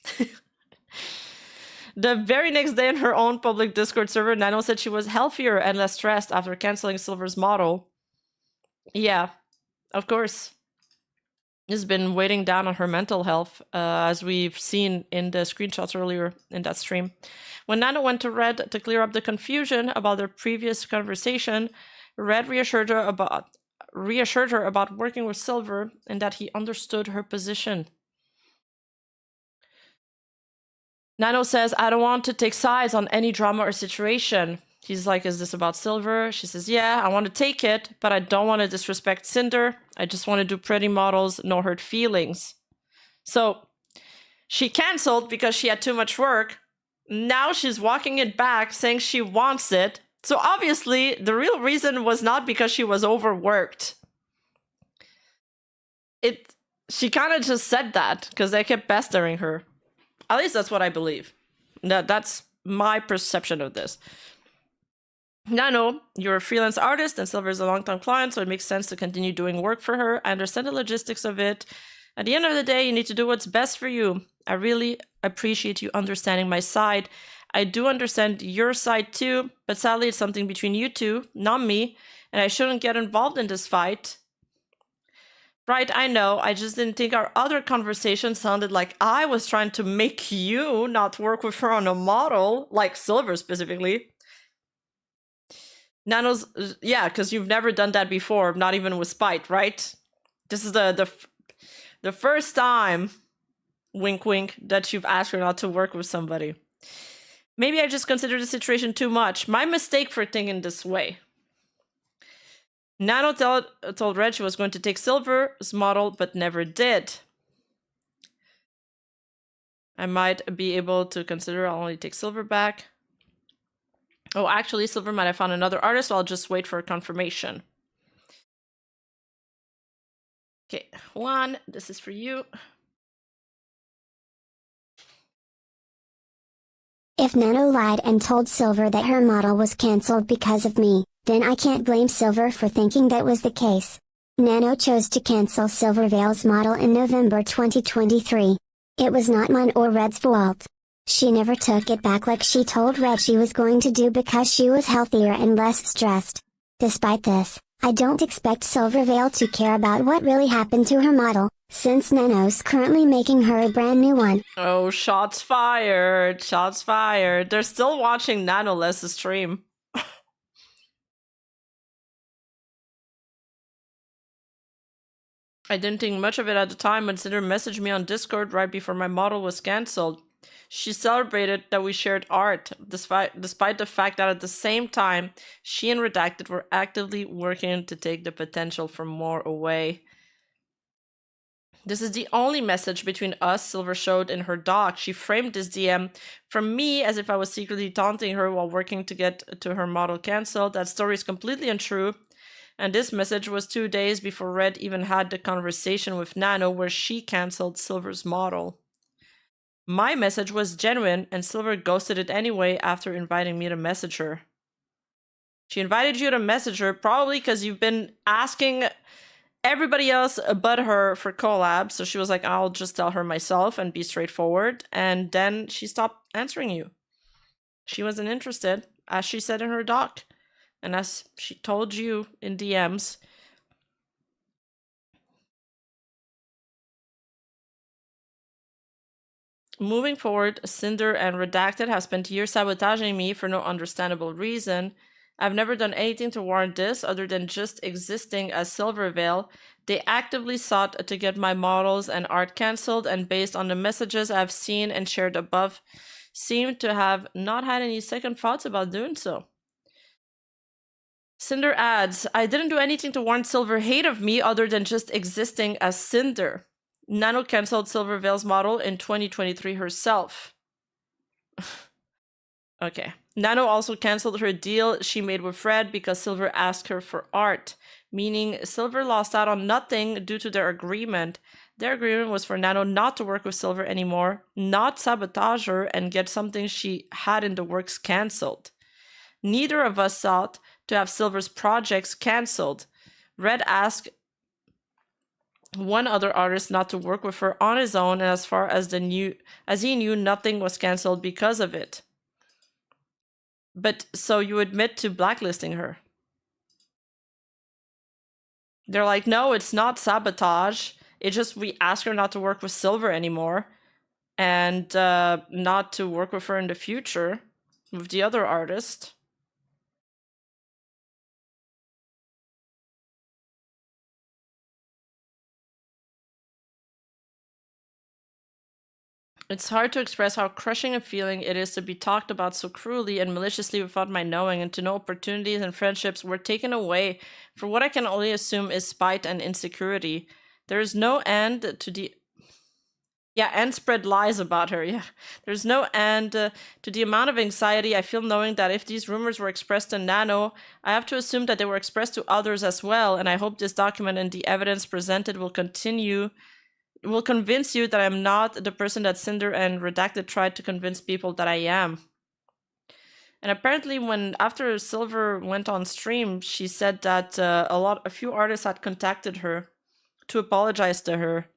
The very next day in her own public Discord server, Nano said she was healthier and less stressed after canceling Silver's model. Yeah, of course. Has been weighing down on her mental health, as we've seen in the screenshots earlier in that stream. When Nano went to Red to clear up the confusion about their previous conversation, Red reassured her about working with Silver and that he understood her position. Nano says, I don't want to take sides on any drama or situation. He's like, is this about Silver? She says, yeah, I want to take it, but I don't want to disrespect Sinder. I just want to do pretty models, no hurt feelings. So she canceled because she had too much work. Now she's walking it back, saying she wants it. So obviously, the real reason was not because she was overworked. She kind of just said that because they kept pestering her. At least that's what I believe. That's my perception of this. Nano, you're a freelance artist and Silver is a long-time client, so it makes sense to continue doing work for her. I understand the logistics of it. At the end of the day, you need to do what's best for you. I really appreciate you understanding my side. I do understand your side too, but sadly it's something between you two, not me, and I shouldn't get involved in this fight. Right, I know. I just didn't think our other conversation sounded like I was trying to make you not work with her on a model, like Silver specifically. Nano's, yeah, because you've never done that before, not even with Spite, right? This is the first time, wink wink, that you've asked her not to work with somebody. Maybe I just considered the situation too much. My mistake for thinking this way. Nano told Red she was going to take Silver's model, but never did. I might be able to consider I'll only take Silver back. Oh, actually, Silver might have found another artist, so I'll just wait for confirmation. Okay, Juan, this is for you. If Nano lied and told Silver that her model was cancelled because of me, then I can't blame Silver for thinking that was the case. Nano chose to cancel Silvervale's model in November 2023. It was not mine or Red's fault. She never took it back like she told Red she was going to do because she was healthier and less stressed. Despite this, I don't expect Silvervale to care about what really happened to her model, since Nano's currently making her a brand new one. Oh, shots fired. Shots fired. They're still watching Nanoless stream. I didn't think much of it at the time when Cinder messaged me on Discord right before my model was cancelled. She celebrated that we shared art, despite the fact that at the same time, she and Redacted were actively working to take the potential for more away. This is the only message between us Silver showed in her doc. She framed this DM from me as if I was secretly taunting her while working to get to her model cancelled. That story is completely untrue. And this message was 2 days before Red even had the conversation with Nano where she cancelled Silver's model. My message was genuine, and Silver ghosted it anyway after inviting me to message her. She invited you to message her probably because you've been asking everybody else but her for collabs, so she was like, I'll just tell her myself and be straightforward, and then she stopped answering you. She wasn't interested, as she said in her doc, and as she told you in DMs. Moving forward, Cinder and Redacted have spent years sabotaging me for no understandable reason. I've never done anything to warrant this other than just existing as Silvervale. They actively sought to get my models and art cancelled, and based on the messages I've seen and shared above, seem to have not had any second thoughts about doing so. Cinder adds, I didn't do anything to warrant Silver hate of me other than just existing as Cinder. Nano cancelled Silvervale's model in 2023 herself. Okay. Nano also cancelled her deal she made with Red because Silver asked her for art, meaning Silver lost out on nothing due to their agreement. Their agreement was for Nano not to work with Silver anymore, not sabotage her, and get something she had in the works cancelled. Neither of us sought to have Silver's projects cancelled. Red asked one other artist not to work with her on his own, and as far as he knew, nothing was cancelled because of it. But so you admit to blacklisting her? They're like, no, it's not sabotage. It's just we ask her not to work with Silver anymore, and not to work with her in the future with the other artist. It's hard to express how crushing a feeling it is to be talked about so cruelly and maliciously without my knowing, and to know opportunities and friendships were taken away for what I can only assume is spite and insecurity. There is no end to the... Yeah, and spread lies about her, yeah. There's no end to the amount of anxiety I feel knowing that if these rumors were expressed to Nano, I have to assume that they were expressed to others as well, and I hope this document and the evidence presented will convince you that I'm not the person that Cinder and Redacted tried to convince people that I am. And apparently after Silver went on stream, she said that a few artists had contacted her to apologize to her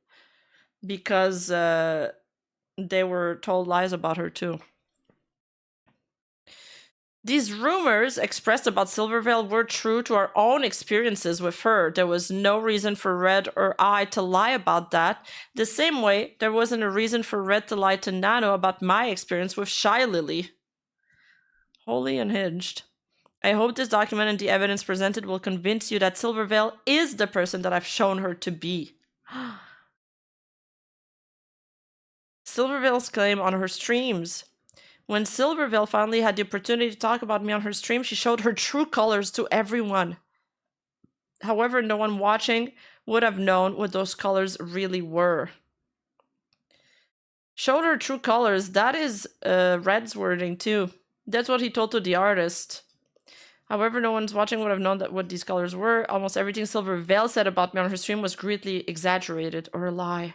because they were told lies about her too. These rumors expressed about Silvervale were true to our own experiences with her. There was no reason for Red or I to lie about that. The same way, there wasn't a reason for Red to lie to Nano about my experience with Shy Lily. Holy unhinged. I hope this document and the evidence presented will convince you that Silvervale is the person that I've shown her to be. Silvervale's claim on her streams. When Silvervale finally had the opportunity to talk about me on her stream, she showed her true colors to everyone. However, no one watching would have known what those colors really were. Showed her true colors, that is Red's wording too. That's what he told to the artist. However, no one's watching would have known what these colors were. Almost everything Silvervale said about me on her stream was greatly exaggerated or a lie.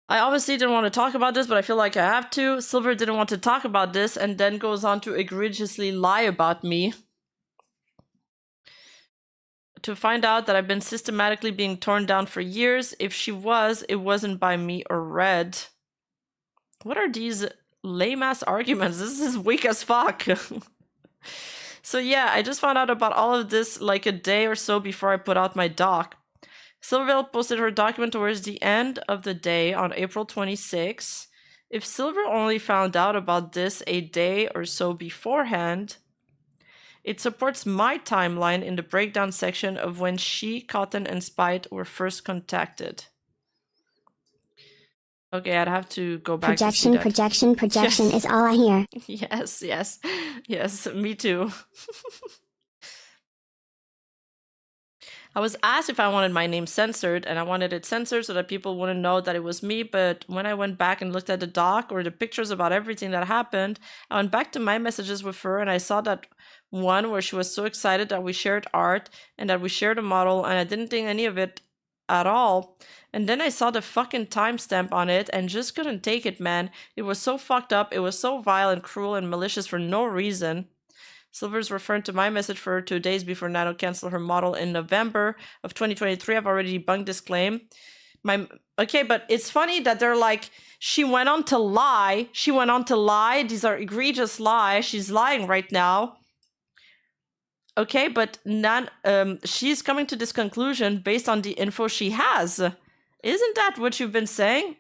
I obviously didn't want to talk about this, but I feel like I have to. Silver didn't want to talk about this and then goes on to egregiously lie about me. To find out that I've been systematically being torn down for years. If she was, it wasn't by me or Red. What are these lame-ass arguments? This is weak as fuck. So yeah, I just found out about all of this like a day or so before I put out my doc. Silvervale posted her document towards the end of the day on April 26. If Silver only found out about this a day or so beforehand, It supports my timeline in the breakdown section of when she, Cotton, and Spite were first contacted. Okay, I'd have to go back to see that. Projection Yes. is all I hear. Yes, me too. I was asked if I wanted my name censored, and I wanted it censored so that people wouldn't know that it was me, but when I went back and looked at the doc or the pictures about everything that happened, I went back to my messages with her, and I saw that one where she was so excited that we shared art and that we shared a model, and I didn't think any of it at all. And then I saw the fucking timestamp on it and just couldn't take it, man. It was so fucked up, it was so vile and cruel and malicious for no reason. Silver's referring to my message for her 2 days before Nano canceled her model in November of 2023. I've already debunked this claim. Okay, but it's funny that they're like, she went on to lie. She went on to lie. These are egregious lies. She's lying right now. Okay, but she's coming to this conclusion based on the info she has. Isn't that what you've been saying?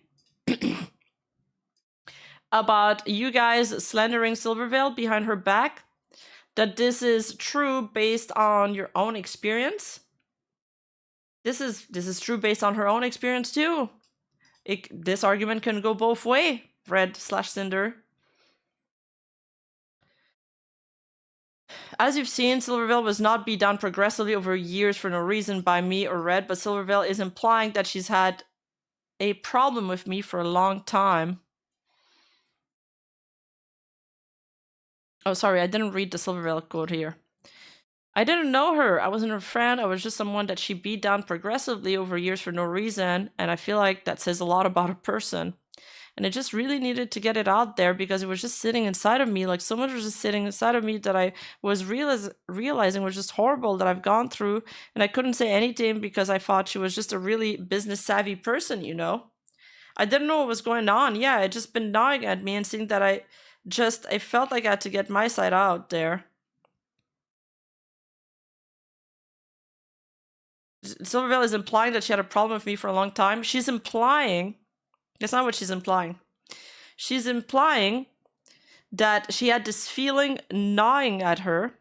About you guys slandering Silvervale behind her back? That this is true based on your own experience? This is true based on her own experience too. This argument can go both ways, Red/Cinder. As you've seen, Silvervale was not beat down progressively over years for no reason by me or Red, but Silvervale is implying that she's had a problem with me for a long time. Oh, sorry, I didn't read the Silvervale quote here. I didn't know her. I wasn't her friend. I was just someone that she beat down progressively over years for no reason, and I feel like that says a lot about a person. And it just really needed to get it out there because it was just sitting inside of me, like so much was just sitting inside of me that I was realizing was just horrible that I've gone through, and I couldn't say anything because I thought she was just a really business-savvy person, you know? I didn't know what was going on. Yeah, it just been gnawing at me and seeing that I felt like I had to get my side out there. Silvervale is implying that she had a problem with me for a long time. She's implying, that's not what she's implying. She's implying that she had this feeling gnawing at her,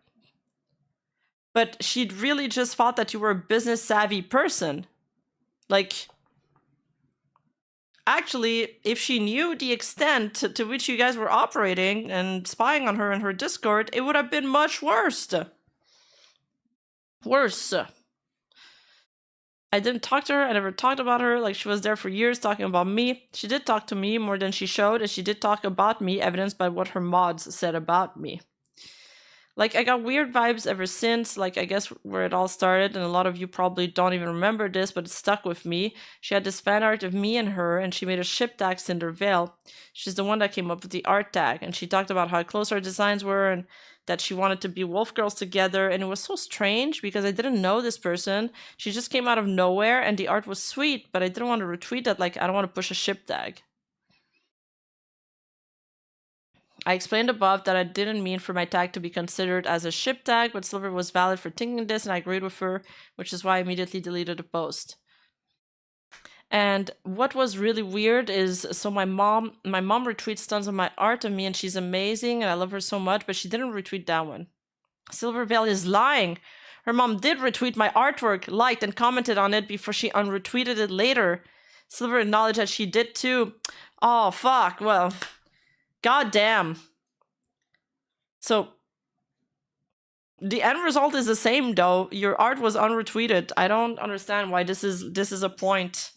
but she'd really just thought that you were a business savvy person. Like, actually, if she knew the extent to which you guys were operating and spying on her in her Discord, it would have been much worse. Worse. I didn't talk to her. I never talked about her. Like, she was there for years talking about me. She did talk to me more than she showed, and she did talk about me, evidenced by what her mods said about me. Like, I got weird vibes ever since, like, I guess where it all started, and a lot of you probably don't even remember this, but it stuck with me. She had this fan art of me and her, and she made a ship tag, Silvervale. She's the one that came up with the art tag, and she talked about how close our designs were, and that she wanted to be wolf girls together, and it was so strange, because I didn't know this person. She just came out of nowhere, and the art was sweet, but I didn't want to retweet that, like, I don't want to push a ship tag. I explained above that I didn't mean for my tag to be considered as a ship tag, but Silver was valid for thinking this, and I agreed with her, which is why I immediately deleted the post. And what was really weird is, so my mom retweets tons of my art of me, and she's amazing, and I love her so much, but she didn't retweet that one. Silvervale is lying. Her mom did retweet my artwork, liked, and commented on it before she unretweeted it later. Silver acknowledged that she did too. Oh, fuck, well... God damn. So, the end result is the same though. Your art was unretweeted. I don't understand why this is a point.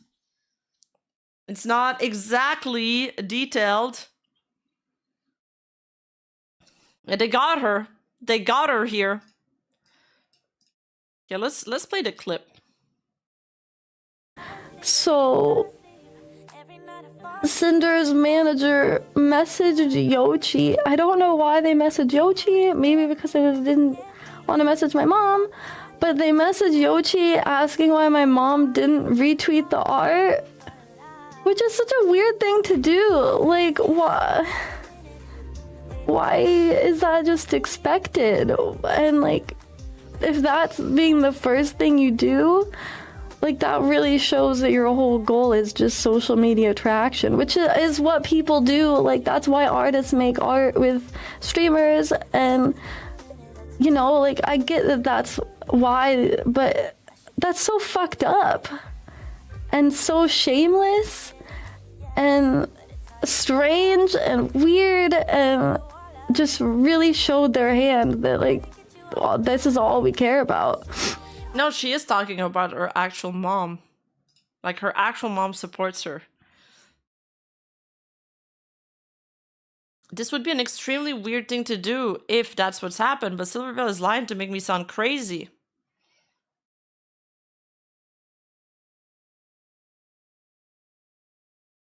It's not exactly detailed. And they got her. They got her here. Yeah, let's play the clip. So Cinder's manager messaged Yoshi. I don't know why they messaged Yoshi. Maybe because they didn't want to message my mom. But they messaged Yoshi asking why my mom didn't retweet the art. Which is such a weird thing to do. Like, what? Why is that just expected? And like, if that's being the first thing you do, like, that really shows that your whole goal is just social media attraction, which is what people do. Like, that's why artists make art with streamers, and you know, like, I get that that's why, but that's so fucked up and so shameless and strange and weird, and just really showed their hand that, like, well, this is all we care about. No, she is talking about her actual mom. Like, her actual mom supports her. This would be an extremely weird thing to do if that's what's happened, but Silvervale is lying to make me sound crazy.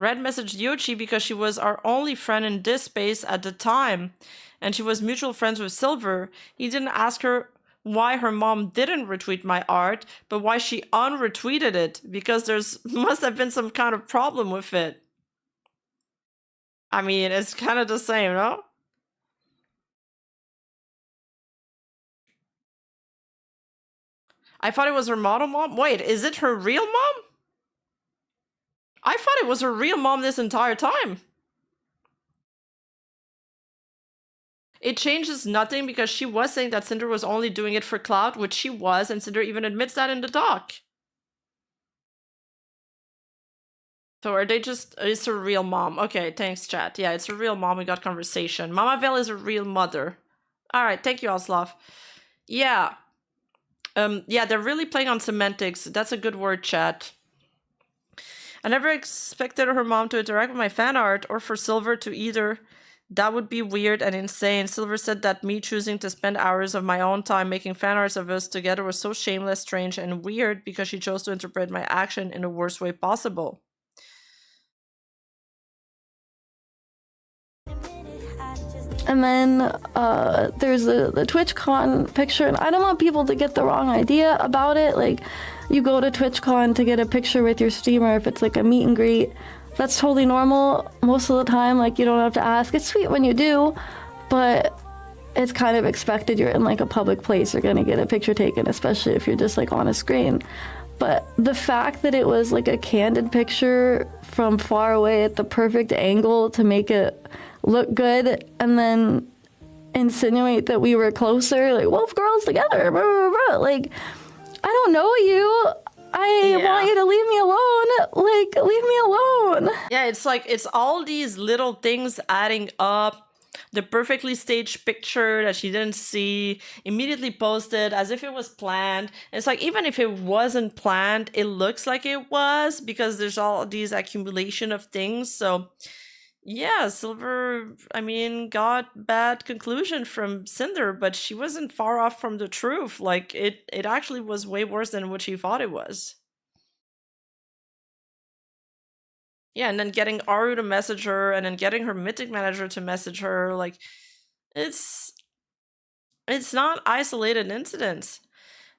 Red messaged Yoshi because she was our only friend in this space at the time, and she was mutual friends with Silver. He didn't ask her why her mom didn't retweet my art, but why she unretweeted it, because there's must have been some kind of problem with it. I mean, it's kind of the same, no? I thought it was her model mom. Wait, is it her real mom? I thought it was her real mom this entire time. It changes nothing because she was saying that Cinder was only doing it for clout, which she was, and Cinder even admits that in the doc. So are they just, it's her real mom. Okay, thanks chat. Yeah, it's her real mom. We got conversation. Mama Vel is her real mother. All right, thank you, Oslav. Yeah. Yeah, they're really playing on semantics. That's a good word, chat. I never expected her mom to interact with my fan art or for Silver to either. That would be weird and insane. Silver said that me choosing to spend hours of my own time making fan arts of us together was so shameless, strange, and weird because she chose to interpret my action in the worst way possible. And then there's the TwitchCon picture, and I don't want people to get the wrong idea about it. Like, you go to TwitchCon to get a picture with your streamer if it's like a meet and greet. That's totally normal most of the time. Like, you don't have to ask. It's sweet when you do, but it's kind of expected. You're in like a public place, you're gonna get a picture taken, especially if you're just like on a screen. But the fact that it was like a candid picture from far away at the perfect angle to make it look good, and then insinuate that we were closer, like wolf girls together, blah, blah, blah. Like, I don't know you. I want you to leave me alone. Like, leave me alone. Yeah, it's like, it's all these little things adding up. The perfectly staged picture that she didn't see, immediately posted as if it was planned. It's like, even if it wasn't planned, it looks like it was because there's all these accumulation of things. So yeah, Silver, I mean, got bad conclusion from Cinder, but she wasn't far off from the truth. Like, it actually was way worse than what she thought it was. Yeah, and then getting Aru to message her, and then getting her Mythic manager to message her, like, it's not isolated incidents.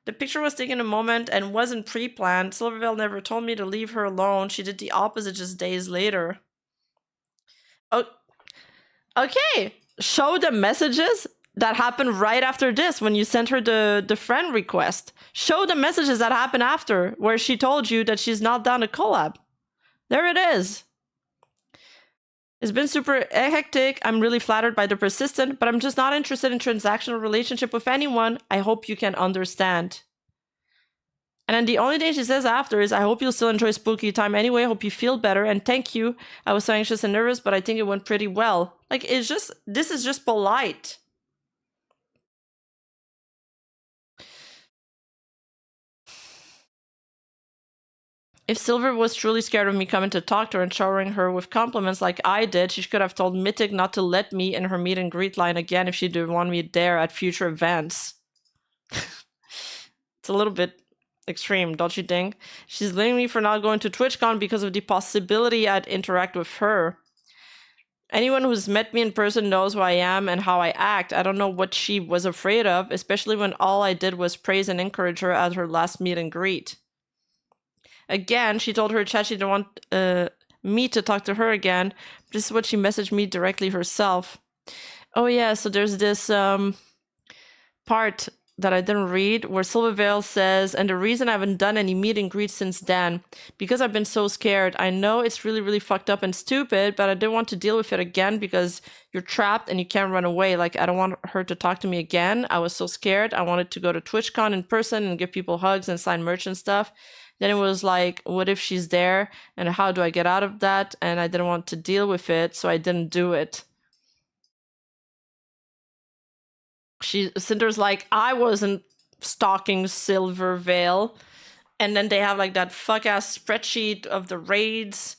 The picture was taken in a moment and wasn't pre-planned. Silvervale never told me to leave her alone. She did the opposite just days later. Oh, okay. Show the messages that happened right after this when you sent her the friend request. Show the messages that happened after where she told you that she's not down to collab. There it is. It's been super hectic. I'm really flattered by the persistent, but I'm just not interested in transactional relationship with anyone. I hope you can understand. And then the only thing she says after is, I hope you'll still enjoy spooky time anyway. I hope you feel better. And thank you. I was so anxious and nervous, but I think it went pretty well. Like, it's just, this is just polite. If Silver was truly scared of me coming to talk to her and showering her with compliments like I did, she could have told Mythic not to let me in her meet and greet line again if she didn't want me there at future events. It's a little bit extreme, don't you think? She's blaming me for not going to TwitchCon because of the possibility I'd interact with her. Anyone who's met me in person knows who I am and how I act. I don't know what she was afraid of, especially when all I did was praise and encourage her at her last meet and greet. Again, she told her chat she didn't want me to talk to her again. This is what she messaged me directly herself. Oh yeah, so there's this part that I didn't read, where Silvervale says, and the reason I haven't done any meet and greets since then, because I've been so scared. I know it's really, really fucked up and stupid, but I didn't want to deal with it again because you're trapped and you can't run away. Like, I don't want her to talk to me again. I was so scared. I wanted to go to TwitchCon in person and give people hugs and sign merch and stuff. Then it was like, what if she's there? And how do I get out of that? And I didn't want to deal with it, so I didn't do it. Cinder's like, I wasn't stalking Silvervale. And then they have like that fuck ass spreadsheet of the raids,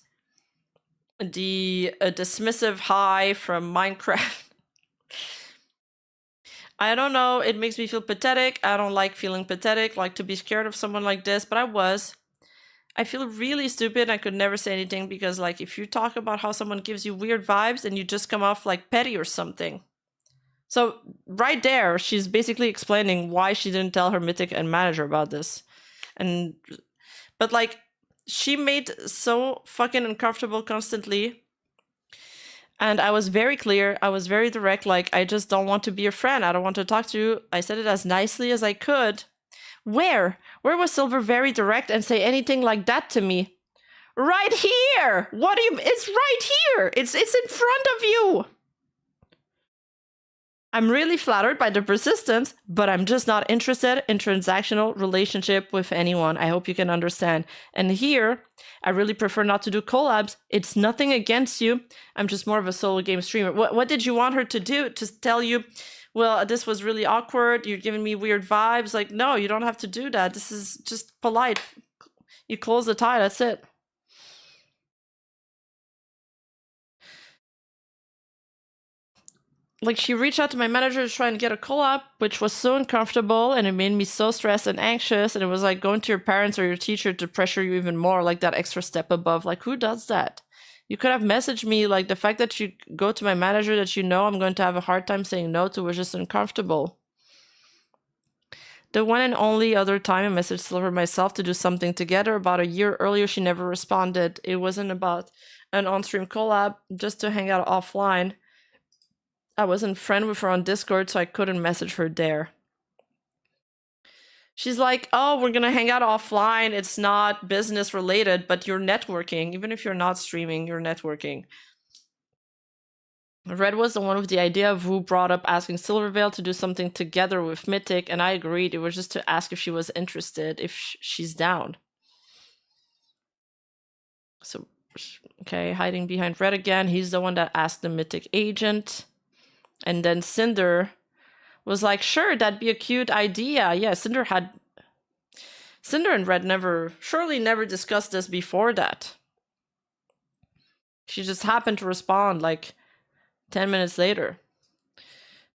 the dismissive high from Minecraft. I don't know, it makes me feel pathetic. I don't like feeling pathetic, like to be scared of someone like this, but I was. I feel really stupid. I could never say anything because, like, if you talk about how someone gives you weird vibes, then you just come off like petty or something. So right there, she's basically explaining why she didn't tell her mythic and manager about this. But like, she made so fucking uncomfortable constantly. And I was very clear. I was very direct. Like, I just don't want to be your friend. I don't want to talk to you. I said it as nicely as I could. Where was Silver very direct and say anything like that to me? Right here. What do you? It's right here. It's in front of you. I'm really flattered by the persistence, but I'm just not interested in transactional relationship with anyone. I hope you can understand. And here, I really prefer not to do collabs. It's nothing against you. I'm just more of a solo game streamer. What did you want her to do? To tell you, well, this was really awkward. You're giving me weird vibes. Like, no, you don't have to do that. This is just polite. You close the tie. That's it. Like, she reached out to my manager to try and get a collab, which was so uncomfortable, and it made me so stressed and anxious, and it was like going to your parents or your teacher to pressure you even more, like that extra step above. Like, who does that? You could have messaged me. Like, the fact that you go to my manager that you know I'm going to have a hard time saying no to was just uncomfortable. The one and only other time I messaged Silver myself to do something together, about a year earlier, she never responded. It wasn't about an on-stream collab, just to hang out offline. I wasn't friend with her on Discord, so I couldn't message her there. She's like, oh, we're gonna hang out offline. It's not business related, but you're networking. Even if you're not streaming, you're networking. Red was the one with the idea of who brought up asking Silvervale to do something together with Mythic, and I agreed. It was just to ask if she was interested, if she's down. So, okay, hiding behind Red again. He's the one that asked the Mythic agent. And then Sinder was like, sure, that'd be a cute idea. Yeah, Sinder and Red surely never discussed this before that. She just happened to respond like 10 minutes later.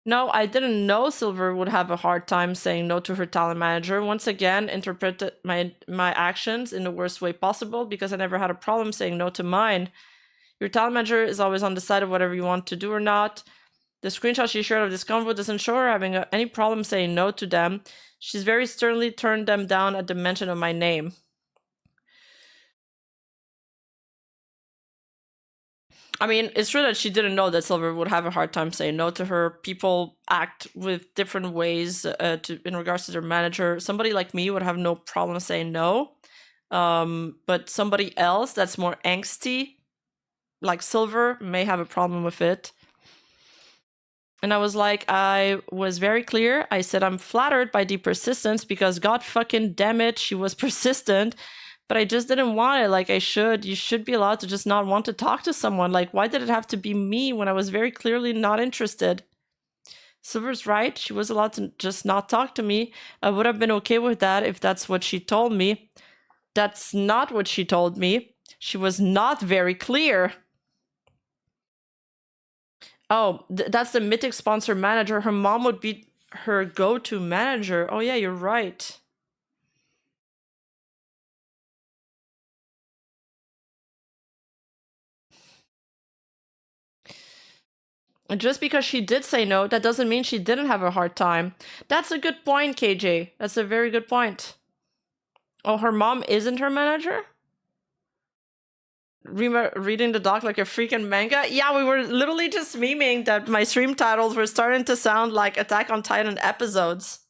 No, I didn't know Silver would have a hard time saying no to her talent manager. Once again, interpreted my actions in the worst way possible because I never had a problem saying no to mine. Your talent manager is always on the side of whatever you want to do or not. The screenshot she shared of this convo doesn't show her having any problem saying no to them. She's very sternly turned them down at the mention of my name. I mean, it's true that she didn't know that Silver would have a hard time saying no to her. People act with different ways in regards to their manager. Somebody like me would have no problem saying no. But somebody else that's more angsty, like Silver, may have a problem with it. And I was like, I was very clear. I said, I'm flattered by the persistence because god fucking damn it, she was persistent. But I just didn't want it. Like, you should be allowed to just not want to talk to someone. Like, why did it have to be me when I was very clearly not interested? Silver's right. She was allowed to just not talk to me. I would have been okay with that if that's what she told me. That's not what she told me. She was not very clear. Oh, that's the Mythic sponsor manager. Her mom would be her go-to manager. Oh yeah, you're right. And just because she did say no, that doesn't mean she didn't have a hard time. That's a good point, KJ. That's a very good point. Oh, her mom isn't her manager? Reading the doc like a freaking manga? Yeah, we were literally just memeing that my stream titles were starting to sound like Attack on Titan episodes.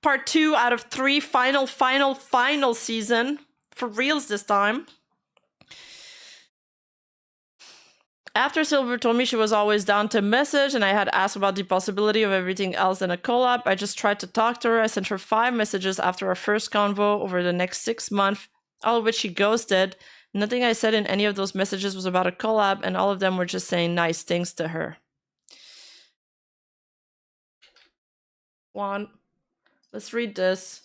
Part 2 out of 3, final season. For reals this time. After Silver told me she was always down to message and I had asked about the possibility of everything else in a collab, I just tried to talk to her. I sent her 5 messages after our first convo over the next 6 months, all of which she ghosted. Nothing I said in any of those messages was about a collab, and all of them were just saying nice things to her. Juan, let's read this.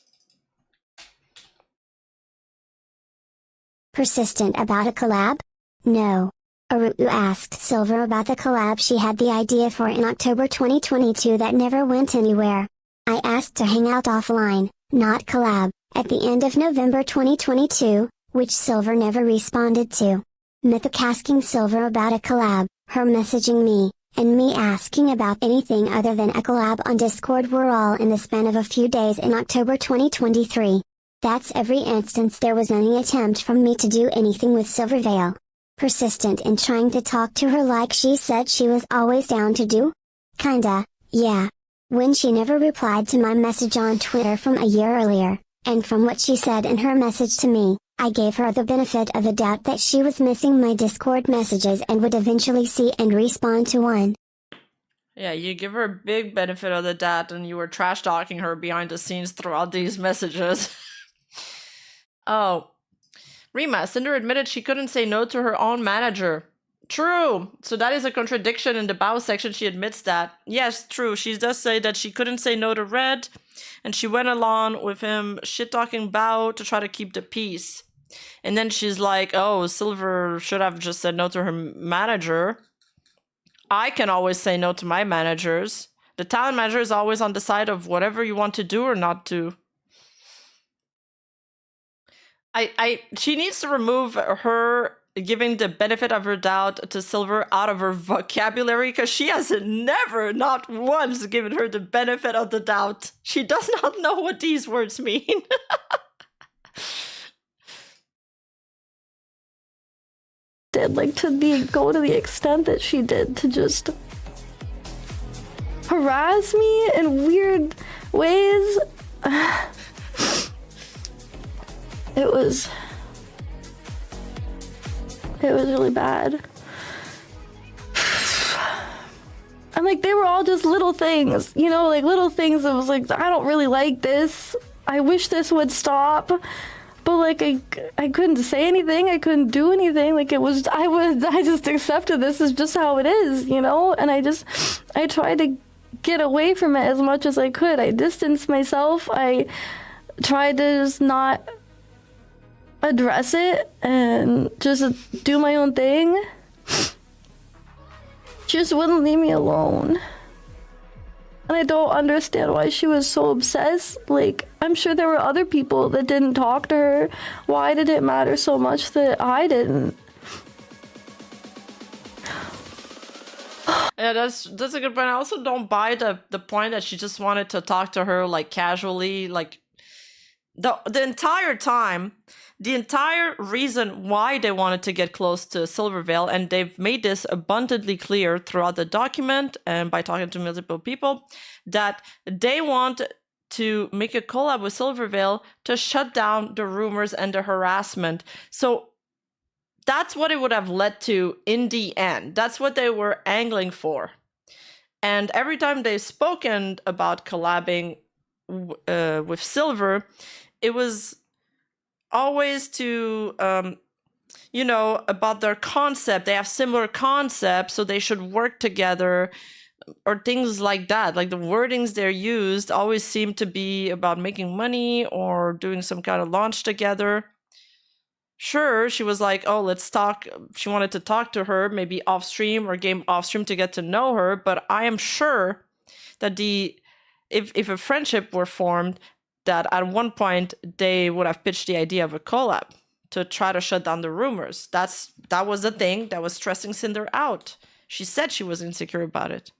Persistent about a collab? No. Arutu asked Silver about the collab she had the idea for in October 2022 that never went anywhere. I asked to hang out offline, not collab, at the end of November 2022, which Silver never responded to. Mythic asking Silver about a collab, her messaging me, and me asking about anything other than a collab on Discord were all in the span of a few days in October 2023. That's every instance there was any attempt from me to do anything with Silvervale. Persistent in trying to talk to her like she said she was always down to do? Kinda, yeah. When she never replied to my message on Twitter from a year earlier, and from what she said in her message to me, I gave her the benefit of the doubt that she was missing my Discord messages and would eventually see and respond to one. Yeah, you give her a big benefit of the doubt and you were trash talking her behind the scenes throughout these messages. Oh. Rima, Sinder admitted she couldn't say no to her own manager. True. So that is a contradiction in the bow section. She admits that. Yes, true. She does say that she couldn't say no to Red, and she went along with him shit-talking Bao to try to keep the peace. And then she's like, oh, Silver should have just said no to her manager. I can always say no to my managers. The talent manager is always on the side of whatever you want to do or not do. She needs to remove her giving the benefit of her doubt to Silver out of her vocabulary, because she has never, not once, given her the benefit of the doubt. She does not know what these words mean. Did like go to the extent that she did to just harass me in weird ways. It was really bad. And like they were all just little things, you know, like little things that was like, I don't really like this. I wish this would stop. But like I couldn't say anything, I couldn't do anything. Like I just accepted this is just how it is, you know? And I tried to get away from it as much as I could. I distanced myself. I tried to just not address it and just do my own thing. Just wouldn't leave me alone. And I don't understand why she was so obsessed. Like, I'm sure there were other people that didn't talk to her. Why did it matter so much that I didn't? Yeah, that's a good point. I also don't buy the point that she just wanted to talk to her like casually, like the entire time. The entire reason why they wanted to get close to Silvervale, and they've made this abundantly clear throughout the document and by talking to multiple people, that they want to make a collab with Silvervale to shut down the rumors and the harassment. So that's what it would have led to in the end. That's what they were angling for. And every time they've spoken about collabing with Silver, it was always to, you know, about their concept. They have similar concepts, so they should work together, or things like that. Like the wordings they're used always seem to be about making money or doing some kind of launch together. Sure, she was like, oh, let's talk. She wanted to talk to her, maybe off stream or game off stream to get to know her. But I am sure that if a friendship were formed, that at one point they would have pitched the idea of a collab to try to shut down the rumors. That was the thing that was stressing Sinder out. She said she was insecure about it.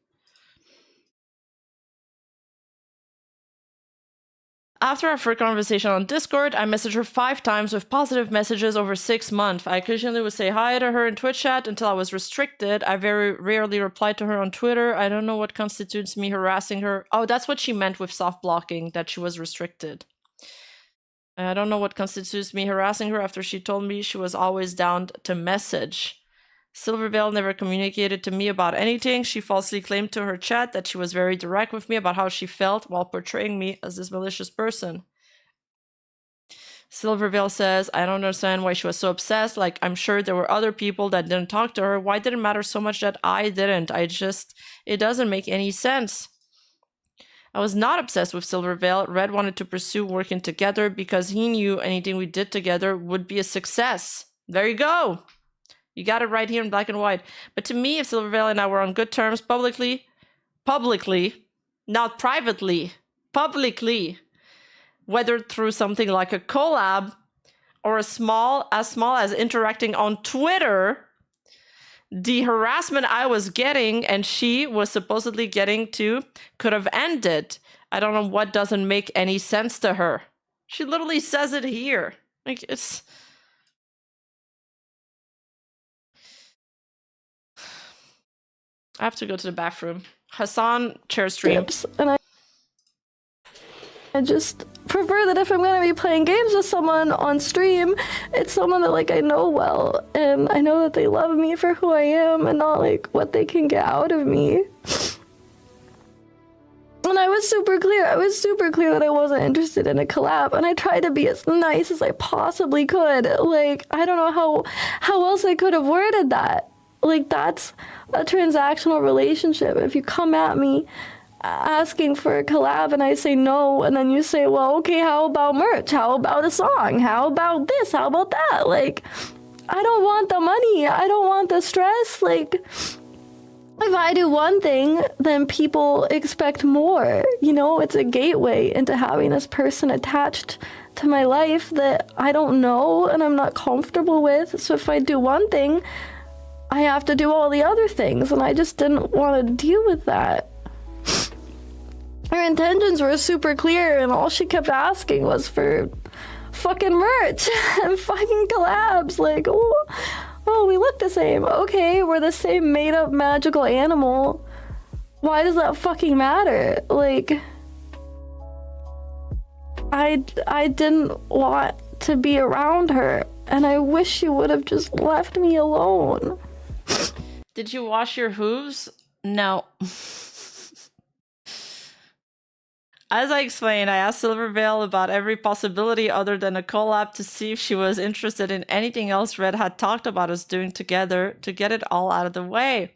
After our first conversation on Discord, I messaged her 5 times with positive messages over 6 months. I occasionally would say hi to her in Twitch chat until I was restricted. I very rarely replied to her on Twitter. I don't know what constitutes me harassing her. Oh, that's what she meant with soft blocking, that she was restricted. I don't know what constitutes me harassing her after she told me she was always down to message. Silvervale never communicated to me about anything. She falsely claimed to her chat that she was very direct with me about how she felt while portraying me as this malicious person. Silvervale says, I don't understand why she was so obsessed. Like, I'm sure there were other people that didn't talk to her. Why did it matter so much that I didn't? It doesn't make any sense. I was not obsessed with Silvervale. Red wanted to pursue working together because he knew anything we did together would be a success. There you go. You got it right here in black and white. But to me, if Silvervale and I were on good terms publicly, not privately, publicly, whether through something like a collab or as small as interacting on Twitter, the harassment I was getting and she was supposedly getting too could have ended. I don't know what doesn't make any sense to her. She literally says it here. Like, it's... I have to go to the bathroom. Hassan, chair stream. And I just prefer that if I'm gonna be playing games with someone on stream, it's someone that like I know well, and I know that they love me for who I am and not like what they can get out of me. And I was super clear that I wasn't interested in a collab, and I tried to be as nice as I possibly could. Like, I don't know how else I could have worded that. Like, that's a transactional relationship. If you come at me asking for a collab and I say no, and then you say, well, okay, how about merch? How about a song? How about this? How about that? Like, I don't want the money. I don't want the stress. Like, if I do one thing, then people expect more. You know, it's a gateway into having this person attached to my life that I don't know and I'm not comfortable with. So if I do one thing, I have to do all the other things, and I just didn't want to deal with that. Her intentions were super clear, and all she kept asking was for fucking merch and fucking collabs. Like, oh, we look the same. Okay, we're the same made-up magical animal. Why does that fucking matter? Like, I didn't want to be around her, and I wish she would have just left me alone. Did you wash your hooves? No. As I explained, I asked Silvervale about every possibility other than a collab to see if she was interested in anything else Red had talked about us doing together to get it all out of the way.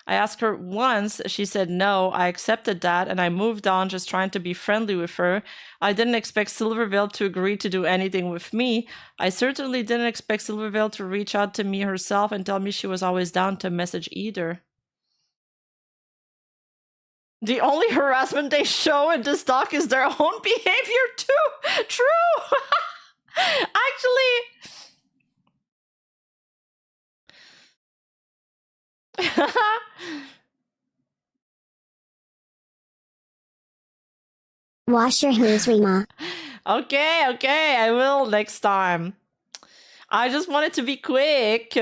I asked her once, she said no, I accepted that, and I moved on just trying to be friendly with her. I didn't expect Silvervale to agree to do anything with me. I certainly didn't expect Silvervale to reach out to me herself and tell me she was always down to message either. The only harassment they show in this doc is their own behavior too. True. Actually. Wash your hooves, Rima. Okay, I will next time. I just wanted to be quick.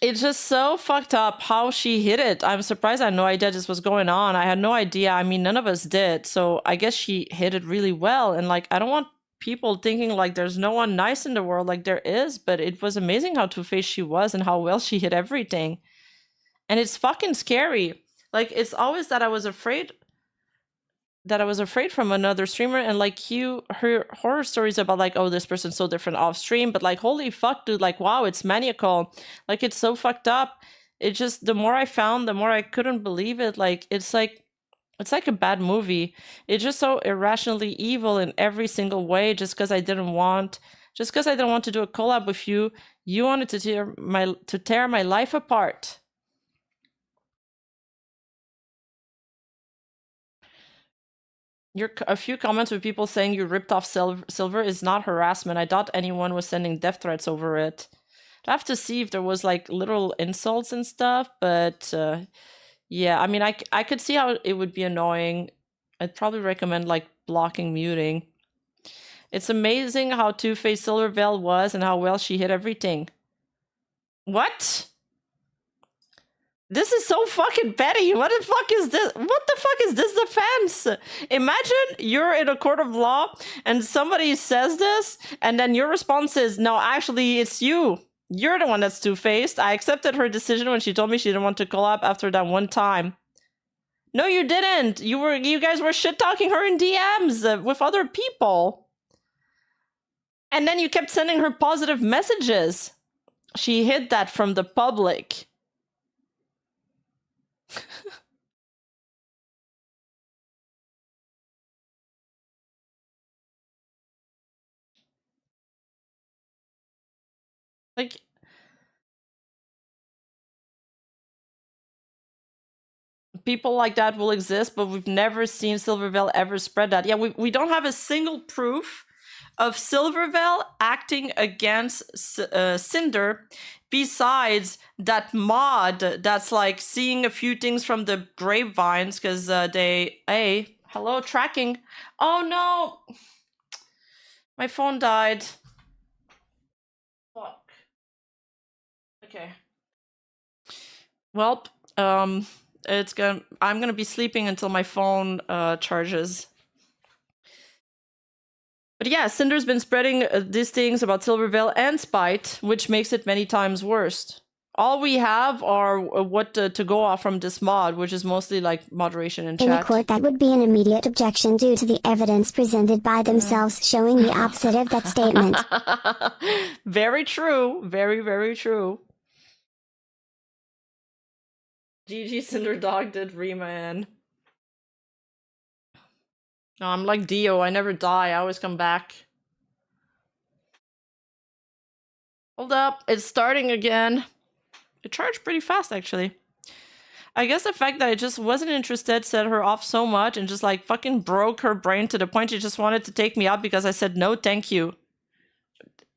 It's just so fucked up how she hid it. I'm surprised I had no idea this was going on. I had no idea. I mean, none of us did. So I guess she hid it really well. And like, I don't want people thinking like there's no one nice in the world. Like there is, but it was amazing how two-faced she was and how well she hid everything. And it's fucking scary. Like, it's always that I was afraid from another streamer, and like her horror stories about like, oh, this person's so different off stream, but like, holy fuck, dude, like, wow, it's maniacal. Like, it's so fucked up. It just, the more I found, the more I couldn't believe it. Like, it's like a bad movie. It's just so irrationally evil in every single way. Just because I didn't want to do a collab with you, you wanted to tear my life apart. A few comments with people saying you ripped off Silver is not harassment. I thought anyone was sending death threats over it. I have to see if there was like literal insults and stuff, but Yeah, I mean, I could see how it would be annoying. I'd probably recommend like blocking, muting. It's amazing how Two-Faced Silvervale was and how well she hit everything. What? This is so fucking petty. What the fuck is this? What the fuck is this defense? Imagine you're in a court of law and somebody says this, and then your response is, no, actually, it's you. You're the one that's two-faced. I accepted her decision when she told me she didn't want to collab after that one time. No, you didn't. You guys were shit-talking her in DMs with other people. And then you kept sending her positive messages. She hid that from the public. Like, people like that will exist, but we've never seen Silvervale ever spread that. Yeah, we don't have a single proof of Silvervale acting against Sinder besides that mod that's like seeing a few things from the grapevines because hey, hello, tracking. Oh no, my phone died. Fuck. Okay. Well, I'm gonna be sleeping until my phone charges. But yeah, Cinder's been spreading these things about Silvervale and Spite, which makes it many times worse. All we have are what to go off from this mod, which is mostly like moderation in chat. In a court, that would be an immediate objection due to the evidence presented by themselves showing the opposite of that statement. Very true. Very, very true. GG Cinder Dog did Riemann. No, I'm like Dio. I never die. I always come back. Hold up. It's starting again. It charged pretty fast, actually. I guess the fact that I just wasn't interested set her off so much and just like fucking broke her brain to the point she just wanted to take me out because I said no, thank you.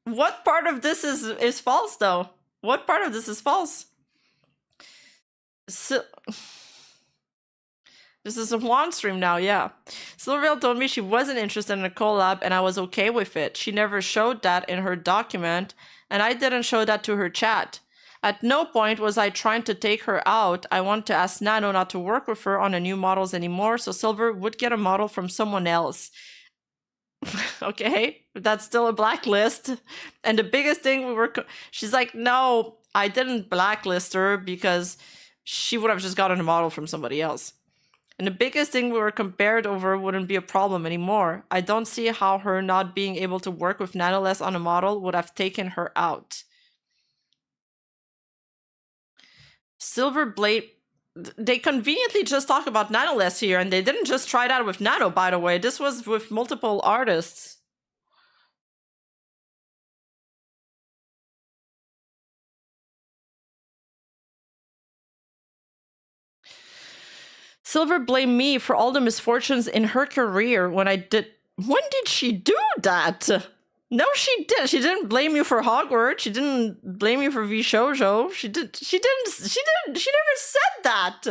What part of this is false, though? What part of this is false? So... This is a Juan stream now, yeah. Silvervale told me she wasn't interested in a collab and I was okay with it. She never showed that in her document and I didn't show that to her chat. At no point was I trying to take her out. I wanted to ask Nano not to work with her on the new models anymore so Silver would get a model from someone else. Okay, that's still a blacklist. And the biggest thing she's like, no, I didn't blacklist her because she would have just gotten a model from somebody else. And the biggest thing we were compared over wouldn't be a problem anymore. I don't see how her not being able to work with Nanoless on a model would have taken her out. Silverblade, they conveniently just talk about Nanoless here, and they didn't just try that with Nano, by the way. This was with multiple artists. Silver blamed me for all the misfortunes in her career when did she do that? No, she did. She didn't blame you for Hogwarts. She didn't blame you for V Shoujo. She never said that.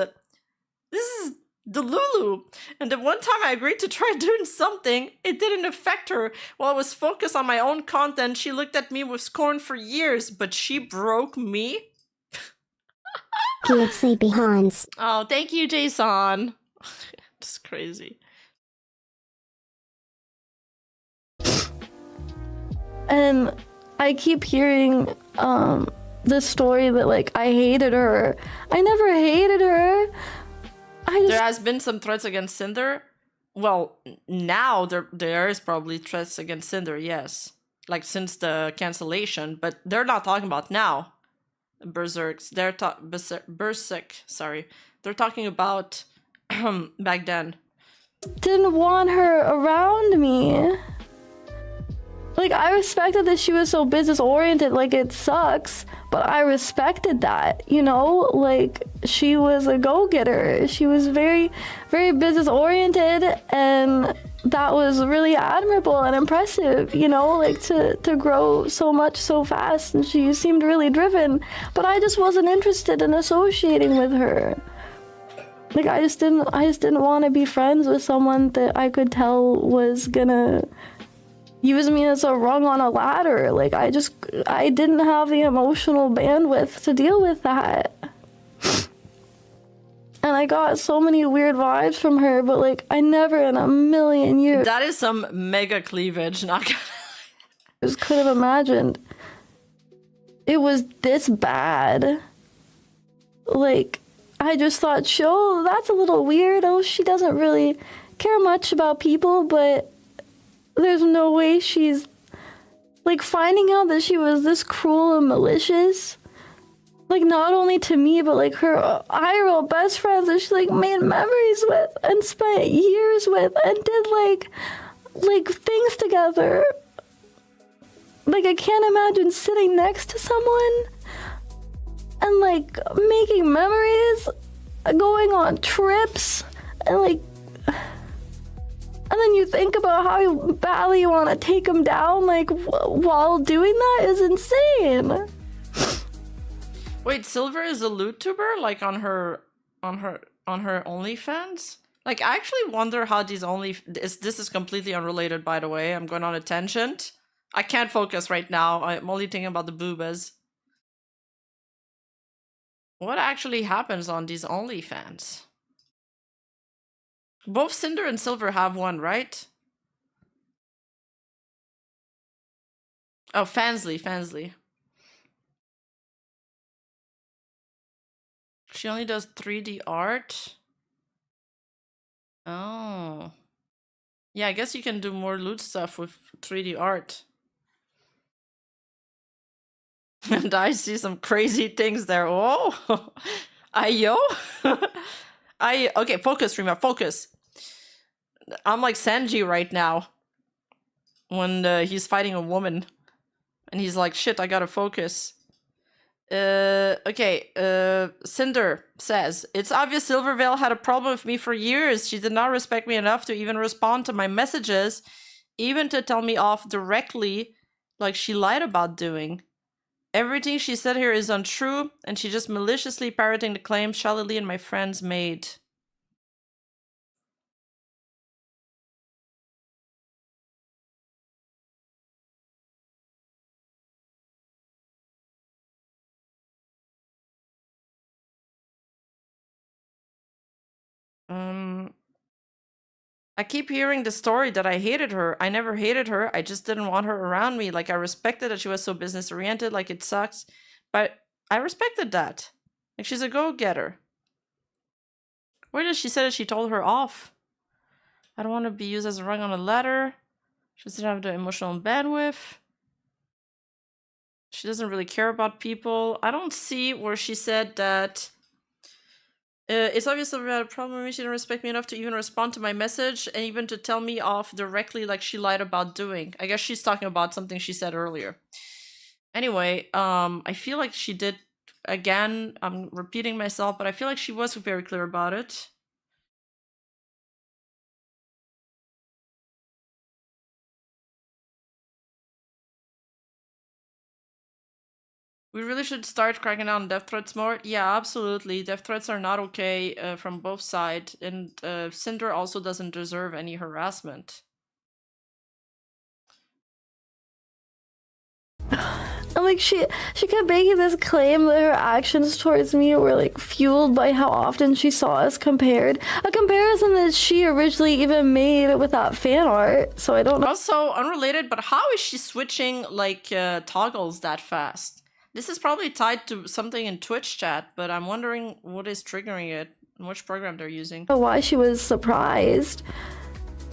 This is Delulu. And the one time I agreed to try doing something, it didn't affect her. While I was focused on my own content, she looked at me with scorn for years, but she broke me. Cute sleepy Hans. Oh, thank you, Jason. It's crazy. And I keep hearing this story that like I hated her. I never hated her. There has been some threats against Cinder. Well, now there is probably threats against Cinder, yes. Like since the cancellation, but they're not talking about now. Berserk, sorry. They're talking about back then. Didn't want her around me. Like, I respected that she was so business oriented. Like, it sucks, but I respected that, you know? Like, she was a go-getter. She was very, very business oriented, and that was really admirable and impressive, you know? Like, to grow so much so fast, and she seemed really driven, but I just wasn't interested in associating with her. Like, I just didn't want to be friends with someone that I could tell was gonna use me as a rung on a ladder. Like, I didn't have the emotional bandwidth to deal with that. And I got so many weird vibes from her, but like, I never in a million years That is some mega cleavage, not gonna just could have imagined it was this bad. Like, I just thought, sure, that's a little weird. Oh, she doesn't really care much about people, but there's no way she's like finding out that she was this cruel and malicious. Like, not only to me, but like her IRL best friends that she like made memories with and spent years with and did like things together. Like, I can't imagine sitting next to someone and like making memories, going on trips, and like, and then you think about how badly you want to take them down, like while doing that is insane. Wait, Silver is a LootTuber, like on her OnlyFans? Like, I actually wonder how these this is completely unrelated, by the way. I'm going on a tangent. I can't focus right now. I'm only thinking about the boobas. What actually happens on these OnlyFans? Both Sinder and Silver have one, right? Oh, Fansly. She only does 3D art. Oh. Yeah, I guess you can do more loot stuff with 3D art. And I see some crazy things there. Oh, ayo. Okay, focus, Rima, focus. I'm like Sanji right now when he's fighting a woman, and he's like, "Shit, I gotta focus." Okay. Cinder says, "It's obvious Silvervale had a problem with me for years. She did not respect me enough to even respond to my messages, even to tell me off directly, like she lied about doing. Everything she said here is untrue, and she just maliciously parroting the claims Charlie and my friends made." I keep hearing the story that I hated her. I never hated her. I just didn't want her around me. Like, I respected that she was so business oriented. Like, it sucks, but I respected that. Like, she's a go-getter. Where did she say that she told her off? I don't want to be used as a rung on a ladder. She doesn't have the emotional bandwidth. She doesn't really care about people. I don't see where she said that. It's obvious that we had a problem with me. She didn't respect me enough to even respond to my message and even to tell me off directly like she lied about doing. I guess she's talking about something she said earlier. Anyway, I feel like she did, again, I'm repeating myself, but I feel like she was very clear about it. We really should start cracking down on death threats more. Yeah, absolutely. Death threats are not okay from both sides, and Cinder also doesn't deserve any harassment. And like, she kept making this claim that her actions towards me were like fueled by how often she saw us compared. A comparison that she originally even made with that fan art. So I don't know. Also, unrelated, but how is she switching like toggles that fast? This is probably tied to something in Twitch chat, but I'm wondering what is triggering it and which program they're using. Why she was surprised.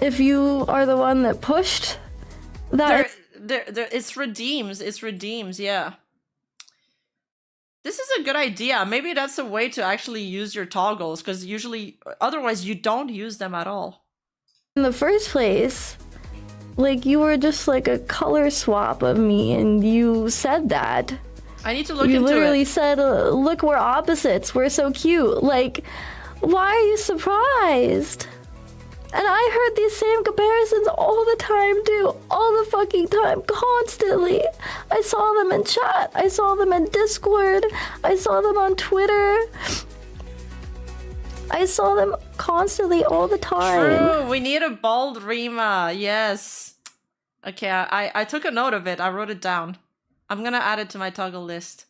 If you are the one that pushed that. It's redeems, yeah. This is a good idea. Maybe that's a way to actually use your toggles, because usually, otherwise you don't use them at all. In the first place, like, you were just like a color swap of me, and you said that. I need to look into it. You literally said, look, we're opposites. We're so cute. Like, why are you surprised? And I heard these same comparisons all the time, too. All the fucking time. Constantly. I saw them in chat. I saw them in Discord. I saw them on Twitter. I saw them constantly all the time. True, we need a bald Rima. Yes. Okay, I took a note of it. I wrote it down. I'm gonna add it to my toggle list.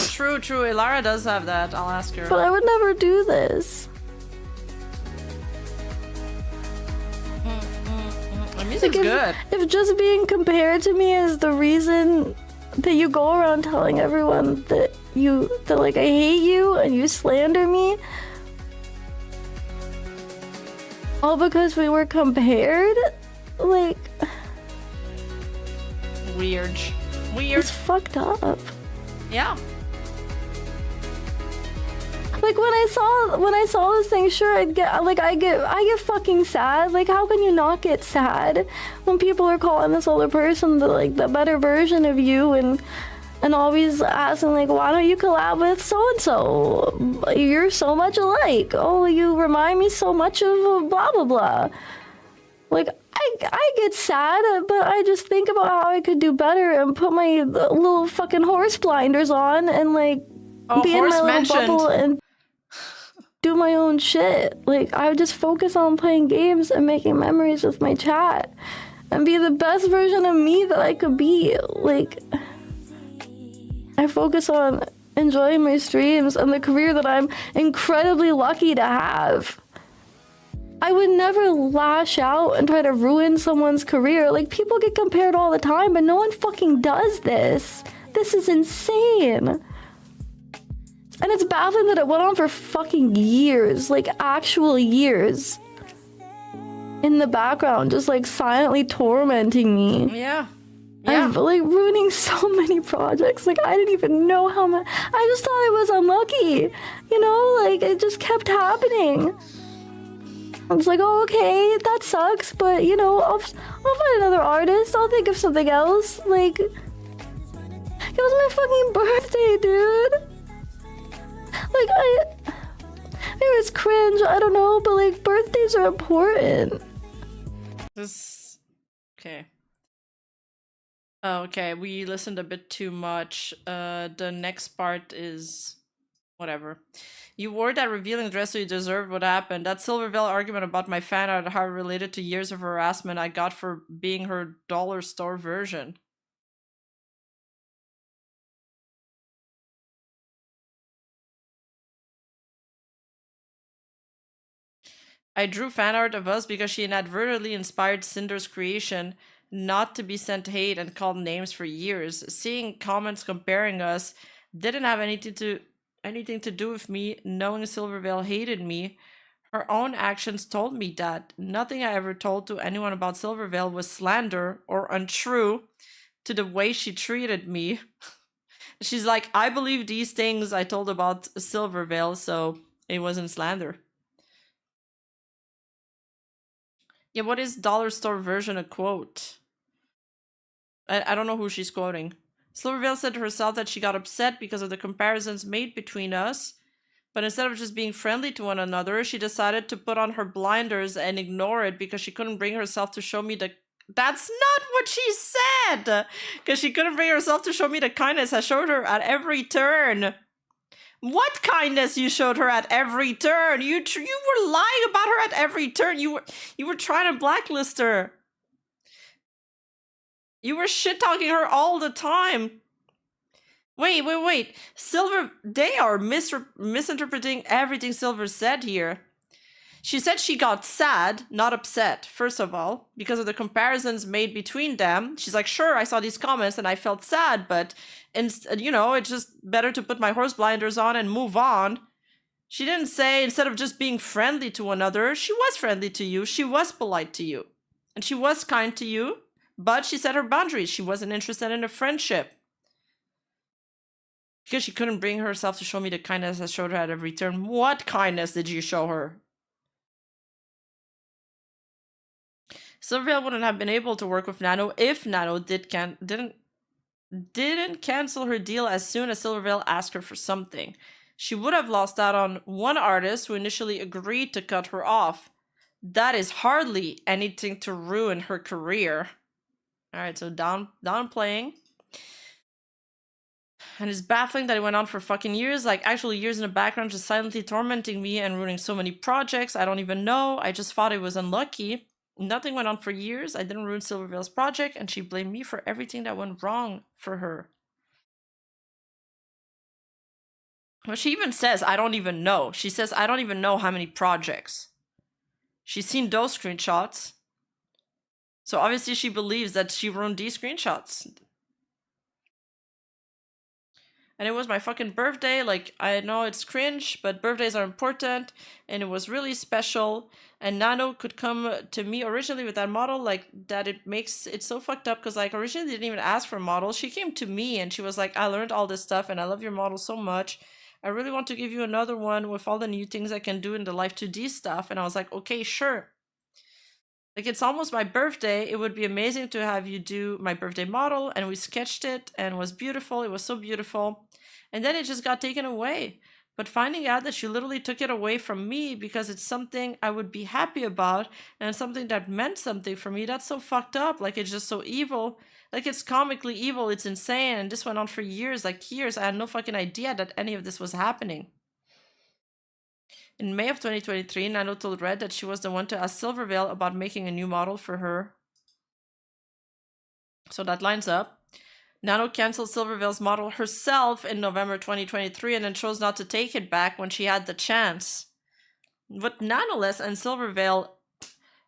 True, true. Ilara does have that. I'll ask her. But I would never do this. The music's Like, good. If just being compared to me is the reason that you go around telling everyone that like I hate you and you slander me, all because we were compared, like, Weird. Weird. it's fucked up. Yeah. Like when I saw this thing, sure, I get fucking sad. Like, how can you not get sad when people are calling this other person the better version of you and always asking like, why don't you collab with so and so? You're so much alike. Oh, you remind me so much of blah blah blah. Like, I get sad, but I just think about how I could do better and put my little fucking horse blinders on and like be in my little bubble and do my own shit. Like, I would just focus on playing games and making memories with my chat and be the best version of me that I could be. Like, I focus on enjoying my streams and the career that I'm incredibly lucky to have. I would never lash out and try to ruin someone's career. Like, people get compared all the time, but no one fucking does this. This is insane. And it's baffling that it went on for fucking years, like actual years. In the background, just like silently tormenting me. Yeah. And like ruining so many projects. Like, I didn't even know how much. I just thought I was unlucky. You know, like it just kept happening. I was like, oh, okay, that sucks, but you know, I'll find another artist. I'll think of something else. Like, it was my fucking birthday, dude. Like, maybe it's cringe, I don't know, but like, birthdays are important. Okay. Oh, okay, we listened a bit too much. The next part is whatever. You wore that revealing dress so you deserved what happened. That Silvervale argument about my fan art, how it related to years of harassment I got for being her dollar store version. I drew fan art of us because she inadvertently inspired Cinder's creation not to be sent hate and called names for years. Seeing comments comparing us didn't have anything to do with me knowing Silvervale hated me. Her own actions told me that. Nothing I ever told to anyone about Silvervale was slander or untrue to the way she treated me. She's like, I believe these things I told about Silvervale, so it wasn't slander. Yeah, what is dollar store version a quote? I don't know who she's quoting. Silvervale said herself that she got upset because of the comparisons made between us, but instead of just being friendly to one another, she decided to put on her blinders and ignore it because she couldn't bring herself to show me the... That's not what she said! Because she couldn't bring herself to show me the kindness I showed her at every turn. What kindness you showed her at every turn? You were lying about her at every turn. You were trying to blacklist her. You were shit-talking her all the time. Wait. Silver, they are misinterpreting everything Silver said here. She said she got sad, not upset, first of all, because of the comparisons made between them. She's like, sure, I saw these comments and I felt sad, but, you know, it's just better to put my horse blinders on and move on. She didn't say, instead of just being friendly to one another, she was friendly to you, she was polite to you, and she was kind to you, but she set her boundaries. She wasn't interested in a friendship. Because she couldn't bring herself to show me the kindness I showed her at every turn. What kindness did you show her? Silvervale wouldn't have been able to work with Nano if Nano didn't cancel her deal as soon as Silvervale asked her for something. She would have lost out on one artist who initially agreed to cut her off. That is hardly anything to ruin her career. Alright, so downplaying. And it's baffling that it went on for fucking years, like actually years in the background, just silently tormenting me and ruining so many projects. I don't even know. I just thought it was unlucky. Nothing went on for years. I didn't ruin Silvervale's project, and she blamed me for everything that went wrong for her. Well, she even says, I don't even know. She says, I don't even know how many projects. She's seen those screenshots. So obviously she believes that she ruined these screenshots. And it was my fucking birthday. Like, I know it's cringe, but birthdays are important. And it was really special. And Nano could come to me originally with that model, like, that it makes it so fucked up. Because, like, originally didn't even ask for a model. She came to me and she was like, I learned all this stuff and I love your model so much. I really want to give you another one with all the new things I can do in the Life 2D stuff. And I was like, okay, sure. Like, it's almost my birthday. It would be amazing to have you do my birthday model. And we sketched it and it was beautiful. It was so beautiful. And then it just got taken away. But finding out that she literally took it away from me because it's something I would be happy about and something that meant something for me, that's so fucked up. Like, it's just so evil. Like, it's comically evil. It's insane. And this went on for years, like years. I had no fucking idea that any of this was happening. In May of 2023, Nano told Red that she was the one to ask Silvervale about making a new model for her. So that lines up. Nano canceled Silvervale's model herself in November 2023 and then chose not to take it back when she had the chance. What Nanoless and Silvervale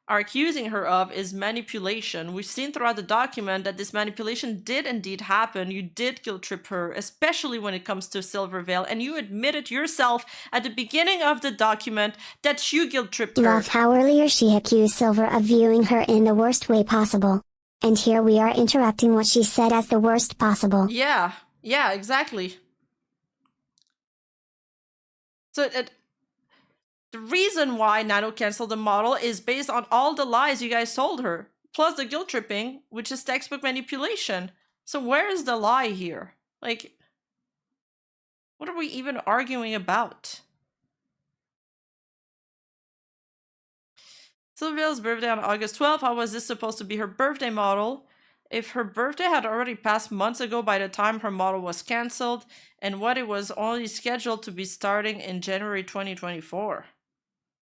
are accusing her of is manipulation. We've seen throughout the document that this manipulation did indeed happen. You did guilt trip her, especially when it comes to Silvervale, and you admitted yourself at the beginning of the document that you guilt tripped her. Love how earlier she accused Silver of viewing her in the worst way possible. And here we are interrupting what she said as the worst possible. Yeah, exactly. So the reason why Nano canceled the model is based on all the lies you guys told her, plus the guilt tripping, which is textbook manipulation. So where is the lie here? Like, what are we even arguing about? Silvervale's birthday on August 12th. How was this supposed to be her birthday model? If her birthday had already passed months ago by the time her model was cancelled, and what it was only scheduled to be starting in January 2024.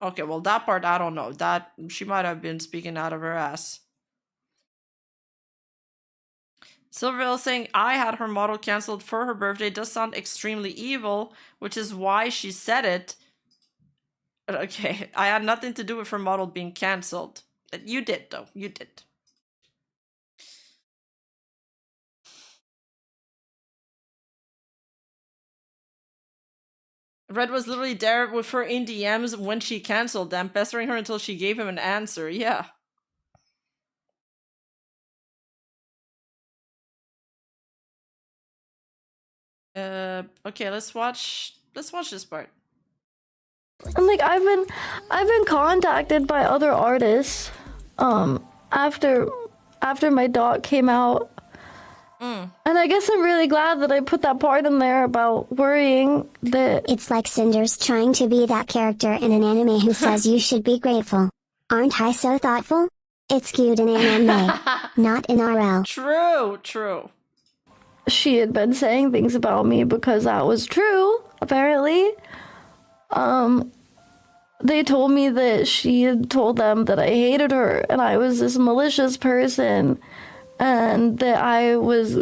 Okay, well, that part, I don't know. That she might have been speaking out of her ass. Silvervale saying I had her model cancelled for her birthday does sound extremely evil, which is why she said it. Okay, I had nothing to do with her model being cancelled. You did, though. You did. Red was literally there with her in DMs when she cancelled them, pestering her until she gave him an answer. Yeah. Okay, let's watch this part. And like I've been contacted by other artists after my doc came out. And I guess I'm really glad that I put that part in there about worrying that... It's like Cinder's trying to be that character in an anime who says you should be grateful. Aren't I so thoughtful? It's cute in anime, not in RL. True. She had been saying things about me because that was true, apparently. They told me that she had told them that I hated her and I was this malicious person. And that I was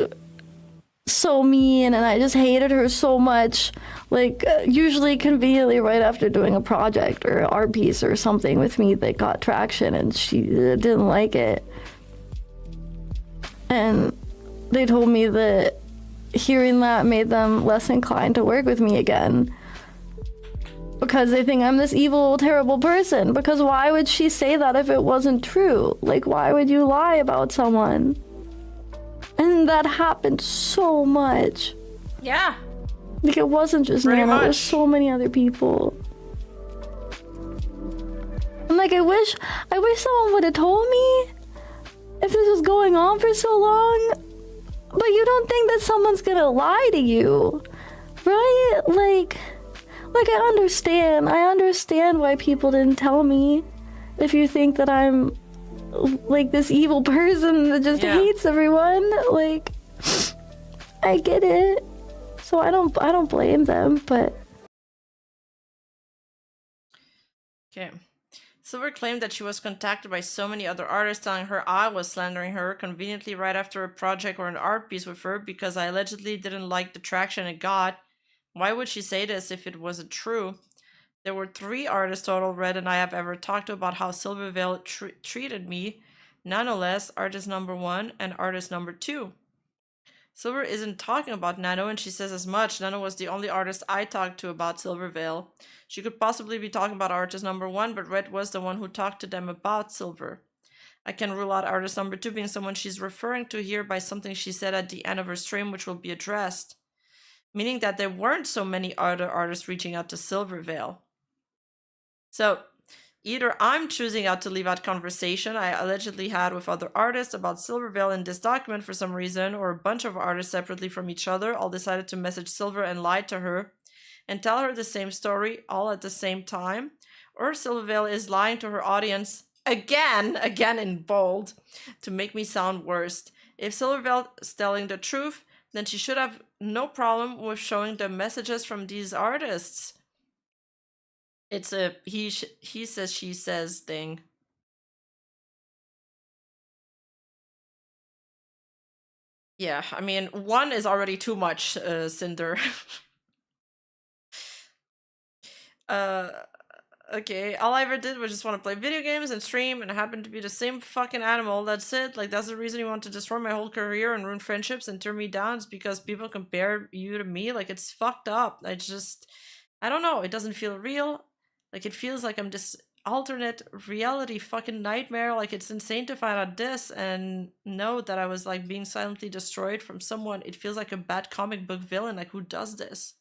so mean and I just hated her so much. Like, usually conveniently right after doing a project or an art piece or something with me that got traction and she didn't like it. And they told me that hearing that made them less inclined to work with me again. Because they think I'm this evil, terrible person. Because why would she say that if it wasn't true? Like, why would you lie about someone? And that happened so much. Yeah. Like, it wasn't just Nana, there's so many other people. And like, I wish someone would have told me if this was going on for so long. But you don't think that someone's gonna lie to you, right? Like I understand why people didn't tell me. If you think that I'm like this evil person that just hates everyone, like, I get it. So I don't blame them, but Okay. Silver claimed that she was contacted by so many other artists telling her I was slandering her conveniently right after a project or an art piece with her because I allegedly didn't like the traction it got. Why would she say this if it wasn't true? There were 3 artists total Red and I have ever talked to about how Silvervale treated me. Nonetheless, artist number 1 and artist number 2. Silver isn't talking about Nano, and she says as much. Nano was the only artist I talked to about Silvervale. She could possibly be talking about artist number 1, but Red was the one who talked to them about Silver. I can rule out artist number 2 being someone she's referring to here by something she said at the end of her stream, which will be addressed. Meaning that there weren't so many other artists reaching out to Silvervale. So, either I'm choosing out to leave out conversation I allegedly had with other artists about Silvervale in this document for some reason, or a bunch of artists separately from each other all decided to message Silver and lie to her and tell her the same story all at the same time, or Silvervale is lying to her audience again in bold, to make me sound worse. If Silvervale is telling the truth, then she should have no problem with showing the messages from these artists. It's a he says, she says thing. Yeah, I mean, 1 is already too much, Cinder. Okay, all I ever did was just want to play video games and stream, and I happened to be the same fucking animal, that's it. Like, that's the reason you want to destroy my whole career and ruin friendships and turn me down, is because people compare you to me? Like, it's fucked up. I don't know, it doesn't feel real. Like, it feels like I'm this alternate reality fucking nightmare. Like, it's insane to find out this and know that I was, like, being silently destroyed from someone. It feels like a bad comic book villain. Like, who does this?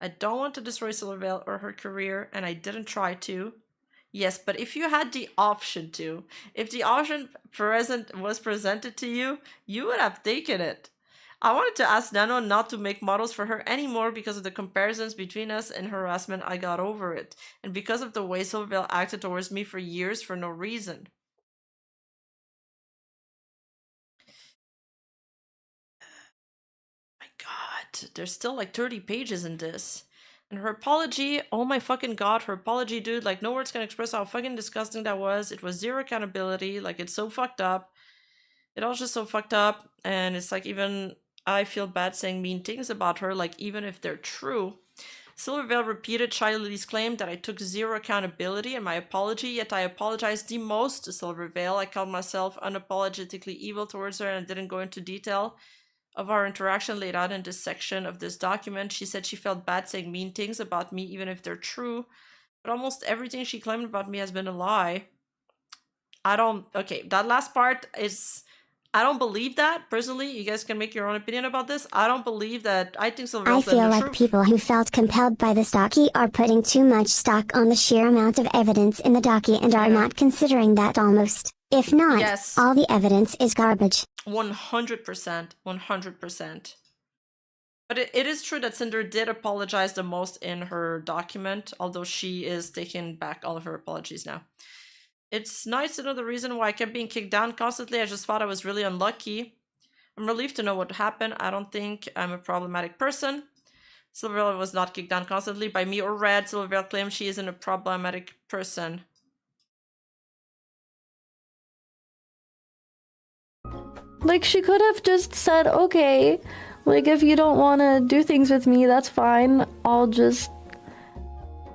I don't want to destroy Silvervale or her career, and I didn't try to. Yes, but if you had the option to, if the option was presented to you, you would have taken it. I wanted to ask Nano not to make models for her anymore because of the comparisons between us and harassment. I got over it. And because of the way Silvervale acted towards me for years for no reason. My god, there's still like 30 pages in this. And her apology, oh my fucking god, her apology, dude, like no words can express how fucking disgusting that was. It was zero accountability, like it's so fucked up. It all just so fucked up, and it's like even I feel bad saying mean things about her, like even if they're true. Silvervale repeated Shiley's claim that I took zero accountability in my apology, yet I apologized the most to Silvervale. I called myself unapologetically evil towards her and didn't go into detail of our interaction laid out in this section of this document. She said she felt bad saying mean things about me, even if they're true, but almost everything she claimed about me has been a lie. Okay, that last part is, I don't believe that, personally. You guys can make your own opinion about this. I don't believe that. I think I Silvervale said feel the like truth. people who felt compelled by this docu are putting too much stock on the sheer amount of evidence in the docu and are not considering that almost. If not, Yes. all the evidence is garbage. 100%. 100%. But it is true that Cinder did apologize the most in her document, although she is taking back all of her apologies now. It's nice to know the reason why I kept being kicked down constantly. I just thought I was really unlucky. I'm relieved to know what happened. I don't think I'm a problematic person. Silvervale was not kicked down constantly by me or Red. Silvervale claims she isn't a problematic person. like she could have just said, okay, like if you don't want to do things with me, that's fine. I'll just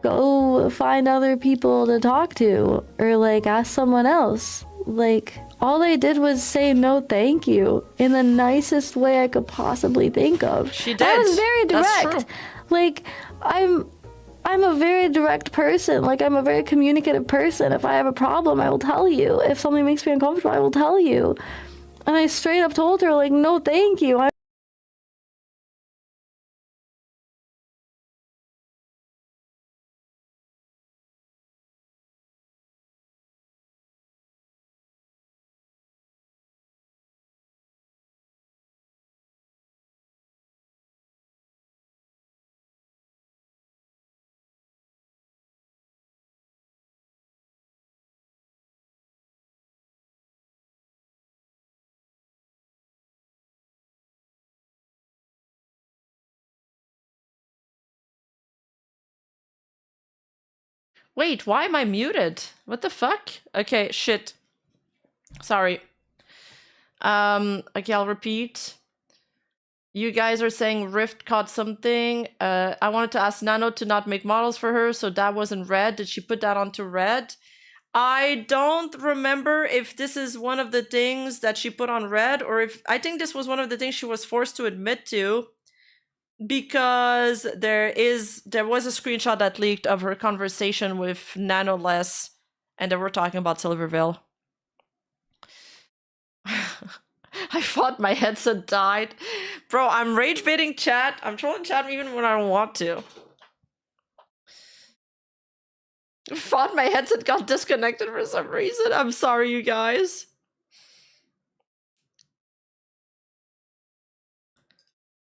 go find other people to talk to, or like ask someone else. Like all they did was say no thank you in the nicest way I could possibly think of. She did. I was very That's direct. true. Like I'm a very direct person. Like I'm a very communicative person. If I have a problem, I will tell you. If something makes me uncomfortable, I will tell you. And I straight up told her, like, no thank you. Wait, why am I muted? What the fuck? Okay, shit. Sorry. Okay, I'll repeat. You guys are saying Rift caught something. I wanted to ask Nano to not make models for her, so that wasn't red. Did she put that onto red? I don't remember if this is one of the things that she put on red, or if I think this was one of the things she was forced to admit to, because there was a screenshot that leaked of her conversation with Nano Les, and they were talking about Silvervale. I thought my headset died. Bro, I'm rage baiting chat. I'm trolling chat even when I don't want to. I thought my headset got disconnected for some reason. I'm sorry, you guys.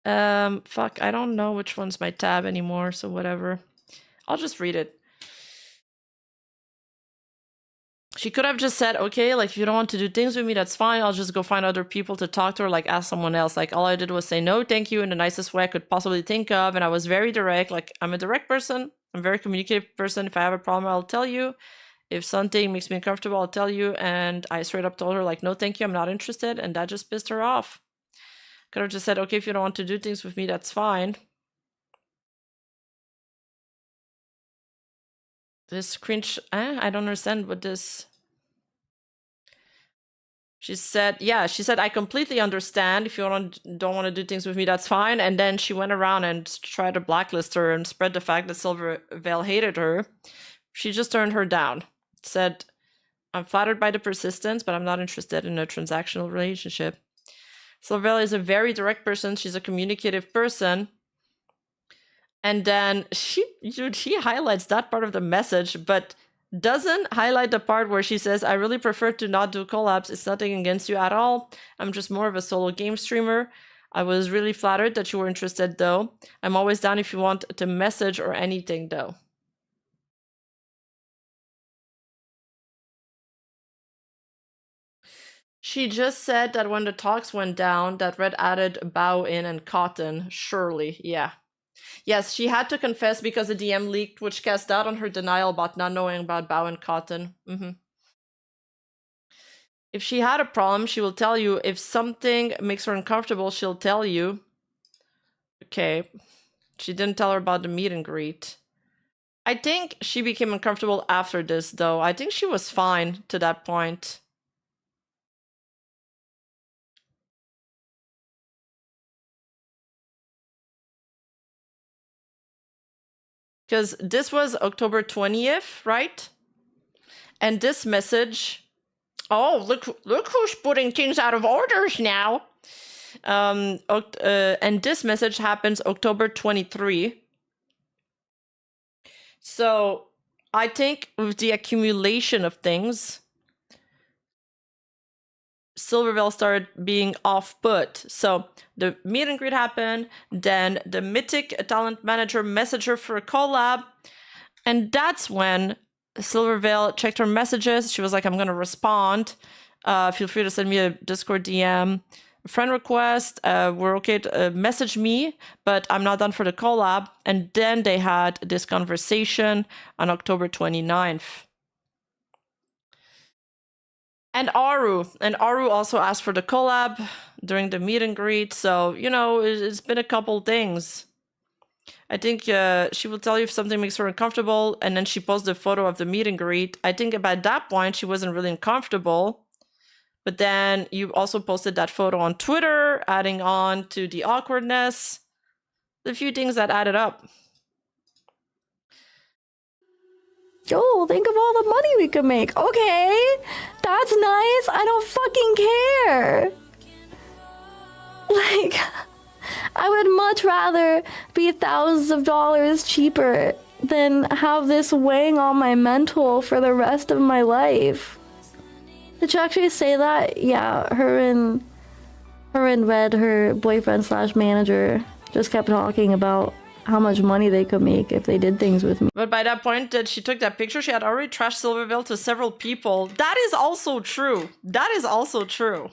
Fuck, I don't know which one's my tab anymore, so whatever. I'll just read it. She could have just said, okay, like, if you don't want to do things with me, that's fine. I'll just go find other people to talk to, or like ask someone else. Like, all I did was say no, thank you in the nicest way I could possibly think of. And I was very direct. Like, I'm a direct person. I'm a very communicative person. If I have a problem, I'll tell you. If something makes me uncomfortable, I'll tell you. And I straight up told her, like, no, thank you, I'm not interested. And that just pissed her off. Could have just said, okay, if you don't want to do things with me, that's fine. This cringe, I don't understand what this... She said, yeah, she said, I completely understand. If you don't want to do things with me, that's fine. And then she went around and tried to blacklist her and spread the fact that Silvervale hated her. She just turned her down. Said, I'm flattered by the persistence, but I'm not interested in a transactional relationship. Silvervale is a very direct person. She's a communicative person. And then she highlights that part of the message, but doesn't highlight the part where she says, I really prefer to not do collabs. It's nothing against you at all. I'm just more of a solo game streamer. I was really flattered that you were interested, though. I'm always down if you want to message or anything, though. She just said that when the talks went down, that Red added Bow in and Cotton. Surely, yeah. Yes, she had to confess because the DM leaked, which cast doubt on her denial about not knowing about Bow and Cotton. If she had a problem, she will tell you. If something makes her uncomfortable, she'll tell you. Okay. She didn't tell her about the meet and greet. I think she became uncomfortable after this, though. I think she was fine to that point. Because this was October 20th, right? And this message... Oh, look who's putting things out of orders now. And this message happens October 23. So I think with the accumulation of things, Silvervale started being off-put. So the meet and greet happened, then the Mythic talent manager messaged her for a collab, and that's when Silvervale checked her messages. She was like, I'm going to respond. Feel free to send me a Discord DM. Friend request, we're okay to message me, but I'm not done for the collab. And then they had this conversation on October 29th. And Aru also asked for the collab during the meet and greet. So, you know, it's been a couple things. I think she will tell you if something makes her uncomfortable, and then she posts the photo of the meet and greet. I think by that point, she wasn't really uncomfortable. But then you also posted that photo on Twitter, adding on to the awkwardness. A few things that added up. Yo, think of all the money we could make. Okay, that's nice. I don't fucking care. Like, I would much rather be thousands of dollars cheaper than have this weighing on my mental for the rest of my life. Did you actually say that? Yeah, her and Red, her boyfriend / manager, just kept talking about how much money they could make if they did things with me. But by that point that she took that picture, she had already trashed Silvervale to several people. That is also true. That is also true.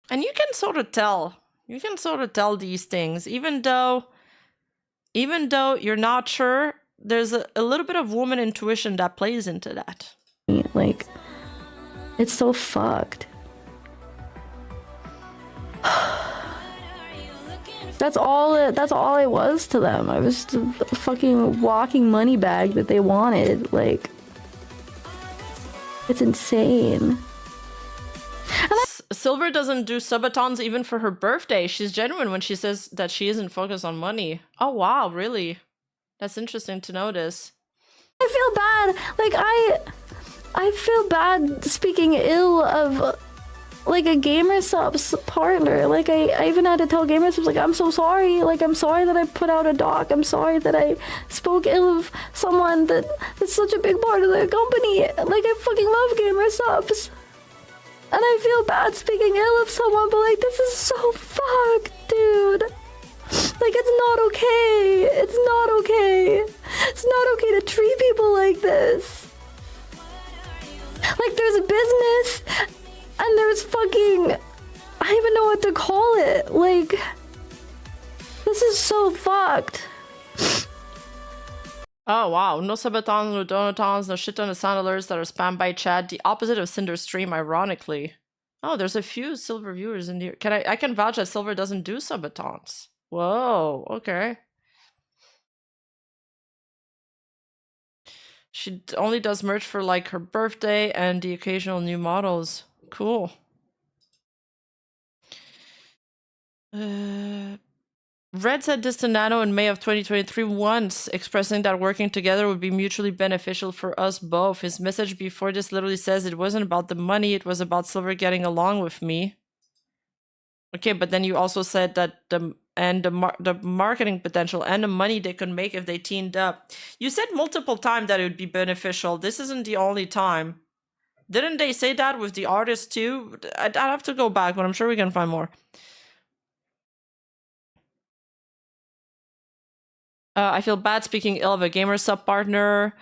And you can sort of tell. You can sort of tell these things, even though you're not sure, there's a little bit of woman intuition that plays into that. Like, it's so fucked. That's all it was to them. I was just a fucking walking money bag that they wanted. Like, it's insane. Silver doesn't do subathons even for her birthday. She's genuine when she says that she isn't focused on money. Oh wow, really? That's interesting to notice. I feel bad. Like, I feel bad speaking ill of like a GamerSup's partner. Like, I even had to tell GamerSup's, like, I'm so sorry. Like, I'm sorry that I put out a doc. I'm sorry that I spoke ill of someone that's such a big part of the company. Like, I fucking love GamerSup's. And I feel bad speaking ill of someone, but like, this is so fucked, dude. Like, it's not okay. It's not okay. It's not okay to treat people like this. Like, there's a business, and there's fucking... I don't even know what to call it. Like, this is so fucked. Oh wow, no subathons, no donatons, no shit ton of sound alerts that are spammed by chat. The opposite of Sinder's stream, ironically. Oh, there's a few Silver viewers in here. I can vouch that Silver doesn't do subathons. Whoa, okay. She only does merch for like her birthday and the occasional new models. Cool. Red said this to Nano in May of 2023 once, expressing that working together would be mutually beneficial for us both. His message before this literally says it wasn't about the money, it was about Silver getting along with me. Okay, but then you also said that the marketing potential and the money they could make if they teamed up. You said multiple times that it would be beneficial. This isn't the only time. Didn't they say that with the artist too? I'd have to go back, but I'm sure we can find more. I feel bad speaking ill of a GamerSup partner.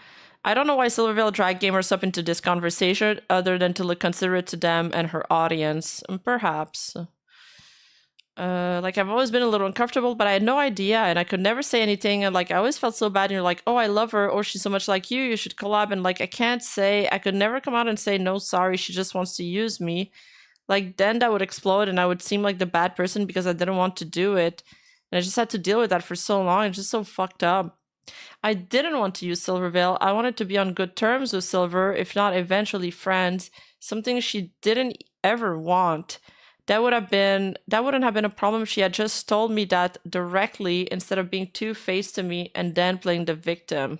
I don't know why Silvervale dragged GamerSup into this conversation other than to look considerate to them and her audience. Perhaps. Like, I've always been a little uncomfortable, but I had no idea, and I could never say anything, and like, I always felt so bad, and you're like, oh, I love her, or she's so much like you should collab, and like, I can't say, I could never come out and say, no, sorry, she just wants to use me. Like, then that would explode, and I would seem like the bad person because I didn't want to do it. And I just had to deal with that for so long. It's just so fucked up. I didn't want to use Silvervale. I wanted to be on good terms with Silver, if not eventually friends. Something she didn't ever want. That wouldn't have been a problem if she had just told me that directly instead of being two-faced to me and then playing the victim.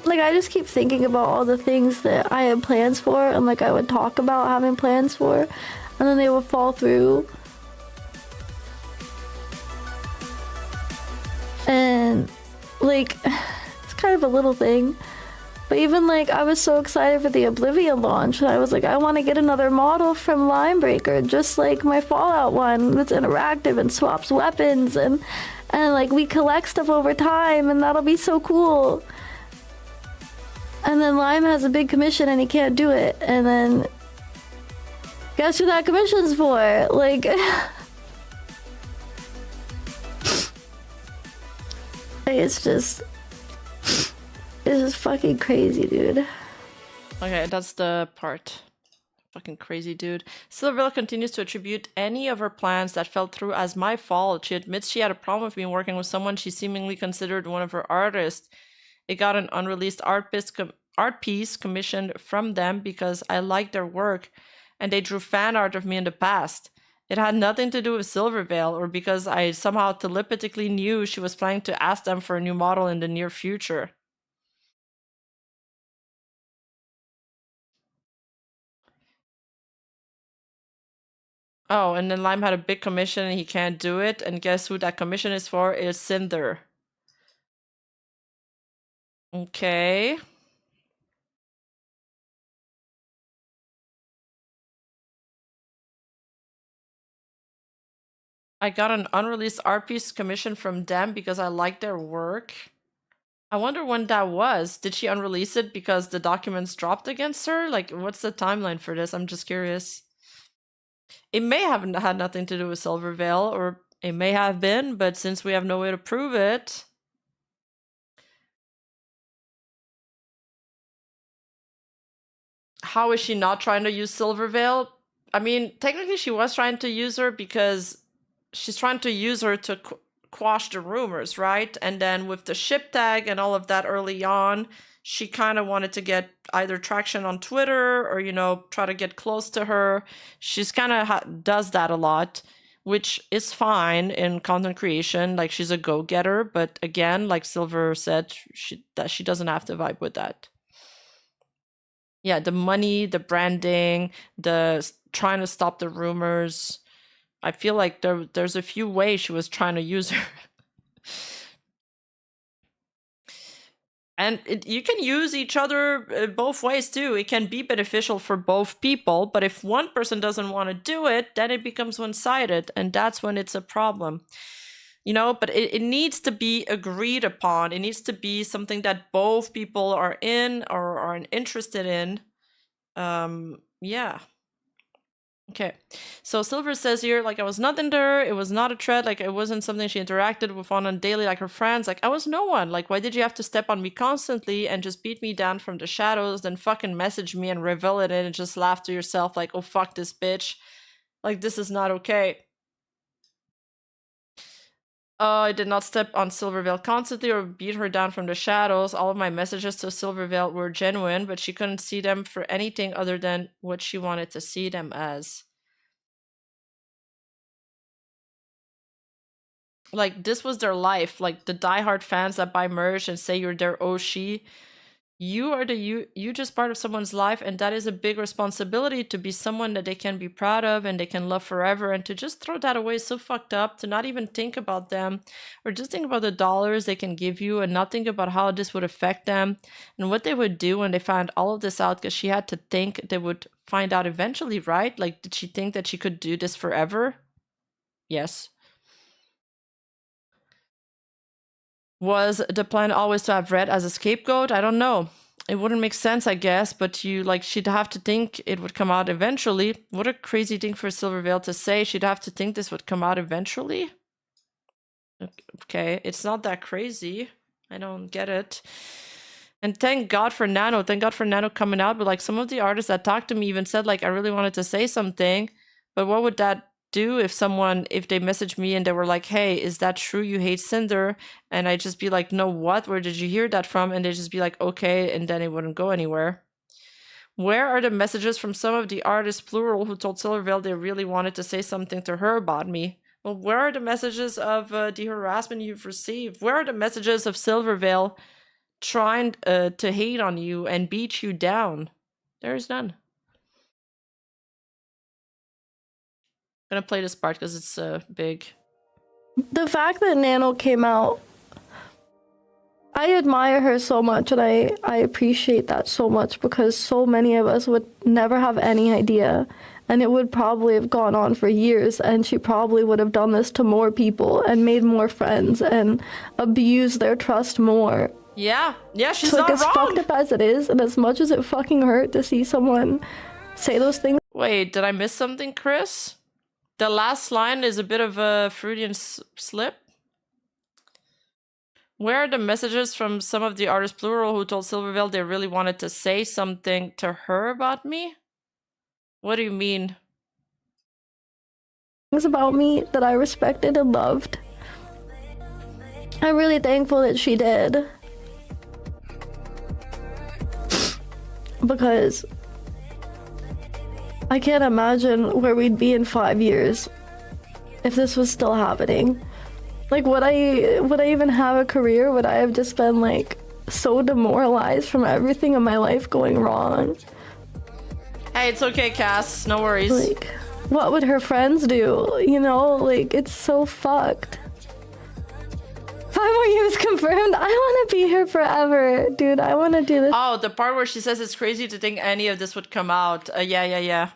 Like, I just keep thinking about all the things that I had plans for, and like, I would talk about having plans for, and then they would fall through. And like, it's kind of a little thing, but even like, I was so excited for the Oblivion launch, and I was like, I want to get another model from Linebreaker, just like my Fallout one that's interactive and swaps weapons, and like, we collect stuff over time, and that'll be so cool. And then Lime has a big commission and he can't do it. And then guess who that commission's for? Like, it's just fucking crazy, dude. Okay, that's the part. Fucking crazy, dude. Silvervale continues to attribute any of her plans that fell through as my fault. She admits she had a problem with me working with someone she seemingly considered one of her artists. It got an unreleased art piece commissioned from them because I liked their work and they drew fan art of me in the past. It had nothing to do with Silvervale or because I somehow telepathically knew she was planning to ask them for a new model in the near future. Oh, and then Lime had a big commission and he can't do it. And guess who that commission is for? Is Sinder. Okay. I got an unreleased art piece commission from them because I liked their work. I wonder when that was. Did she unrelease it because the documents dropped against her? Like, what's the timeline for this? I'm just curious. It may have had nothing to do with Silvervale, or it may have been, but since we have no way to prove it... How is she not trying to use Silvervale? I mean, technically she was trying to use her because she's trying to use her to quash the rumors, right? And then with the ship tag and all of that early on, she kind of wanted to get either traction on Twitter or, you know, try to get close to her. She's kind of does that a lot, which is fine in content creation. Like, she's a go-getter, but again, like Silver said, she doesn't have to vibe with that. Yeah, the money, the branding, the trying to stop the rumors. I feel like there's a few ways she was trying to use her. And you can use each other both ways too. It can be beneficial for both people, but if one person doesn't want to do it, then it becomes one-sided, and that's when it's a problem. You know, but it needs to be agreed upon. It needs to be something that both people are in or are interested in. Yeah. Okay. So Silver says here, like, I was not in there. It was not a threat. Like, it wasn't something she interacted with on daily, like her friends. Like, I was no one. Like, why did you have to step on me constantly and just beat me down from the shadows, then fucking message me and reveal it and just laugh to yourself like, oh, fuck this bitch. Like, this is not okay. I did not step on Silvervale constantly or beat her down from the shadows. All of my messages to Silvervale were genuine, but she couldn't see them for anything other than what she wanted to see them as. Like, this was their life. Like, the diehard fans that buy merch and say you're their Oshi. You are you just part of someone's life, and that is a big responsibility to be someone that they can be proud of and they can love forever, and to just throw that away is so fucked up, to not even think about them or just think about the dollars they can give you and not think about how this would affect them and what they would do when they found all of this out, because she had to think they would find out eventually, right? Like, did she think that she could do this forever? Yes. Was the plan always to have Red as a scapegoat? I don't know. It wouldn't make sense, I guess, but she'd have to think it would come out eventually. What a crazy thing for Silvervale to say. She'd have to think this would come out eventually? Okay, it's not that crazy. I don't get it. And thank God for Nano. Thank God for Nano coming out. But like, some of the artists that talked to me even said, like, I really wanted to say something, but what would that do if they messaged me and they were like, hey, is that true, you hate Sinder? And I'd just be like, no, what? Where did you hear that from? And they'd just be like, okay, and then it wouldn't go anywhere. Where are the messages from some of the artists, plural, who told Silvervale they really wanted to say something to her about me? Well, where are the messages of the harassment you've received? Where are the messages of Silvervale trying to hate on you and beat you down? There is none. I'm gonna play this part because it's big. The fact that Nano came out, I admire her so much, and I appreciate that so much, because so many of us would never have any idea, and it would probably have gone on for years, and she probably would have done this to more people and made more friends and abused their trust more. Yeah, she's so, like, not as wrong. fucked up as it is, and as much as it fucking hurt to see someone say those things. Wait, did I miss something, Chris? The last line is a bit of a Freudian slip. Where are the messages from some of the artists, plural, who told Silvervale they really wanted to say something to her about me? What do you mean? Things about me that I respected and loved. I'm really thankful that she did. Because I can't imagine where we'd be in 5 years if this was still happening. Like, would I even have a career? Would I have just been, like, so demoralized from everything in my life going wrong? Hey, it's okay, Cass. No worries. Like, what would her friends do? You know, like, it's so fucked. 5 more years confirmed. I want to be here forever, dude. I want to do this. Oh, the part where she says it's crazy to think any of this would come out. Yeah.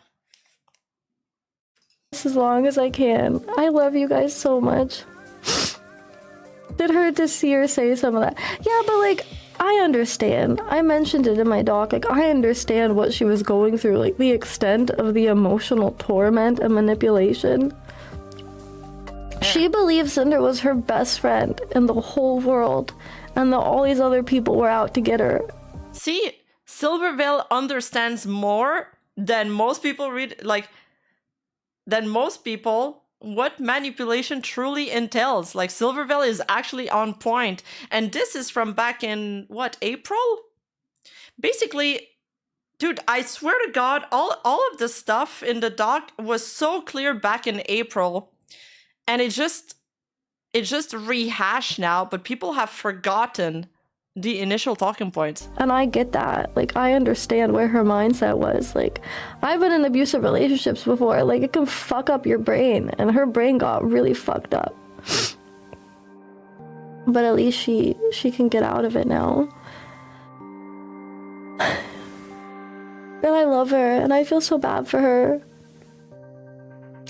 As long as I can. I love you guys so much. Did hurt to see her say some of that. Yeah, but like, I understand. I mentioned it in my doc. Like, I understand what she was going through, like the extent of the emotional torment and manipulation. She believed Cinder was her best friend in the whole world, and that all these other people were out to get her. See, Silvervale understands more than most people what manipulation truly entails. Like, Silvervale is actually on point. And this is from back in, what, April? Basically, dude, I swear to God, all of the stuff in the doc was so clear back in April. And it's just rehashed now, but people have forgotten the initial talking points. And I get that. Like, I understand where her mindset was. Like, I've been in abusive relationships before. Like, it can fuck up your brain, and her brain got really fucked up. But at least she can get out of it now. And I love her, and I feel so bad for her.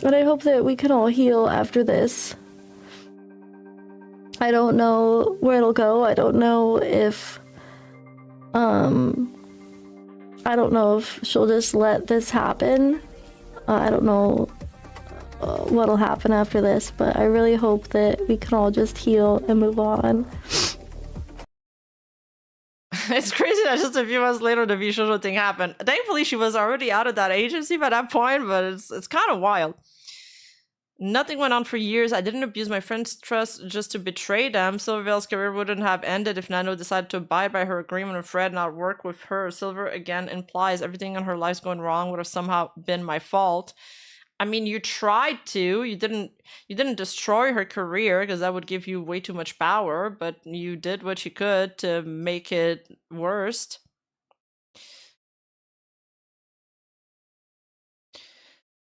And I hope that we can all heal after this. I don't know where it'll go. I don't know if she'll just let this happen. I don't know what'll happen after this, but I really hope that we can all just heal and move on. It's crazy that just a few months later the Vishojo thing happened. Thankfully, she was already out of that agency by that point, but it's kind of wild. Nothing went on for years. I didn't abuse my friend's trust just to betray them. Silvervale's career wouldn't have ended if Nano decided to abide by her agreement with Fred, not work with her. Silver again implies everything in her life's going wrong would have somehow been my fault. I mean, you tried to. You didn't destroy her career because that would give you way too much power, but you did what you could to make it worse.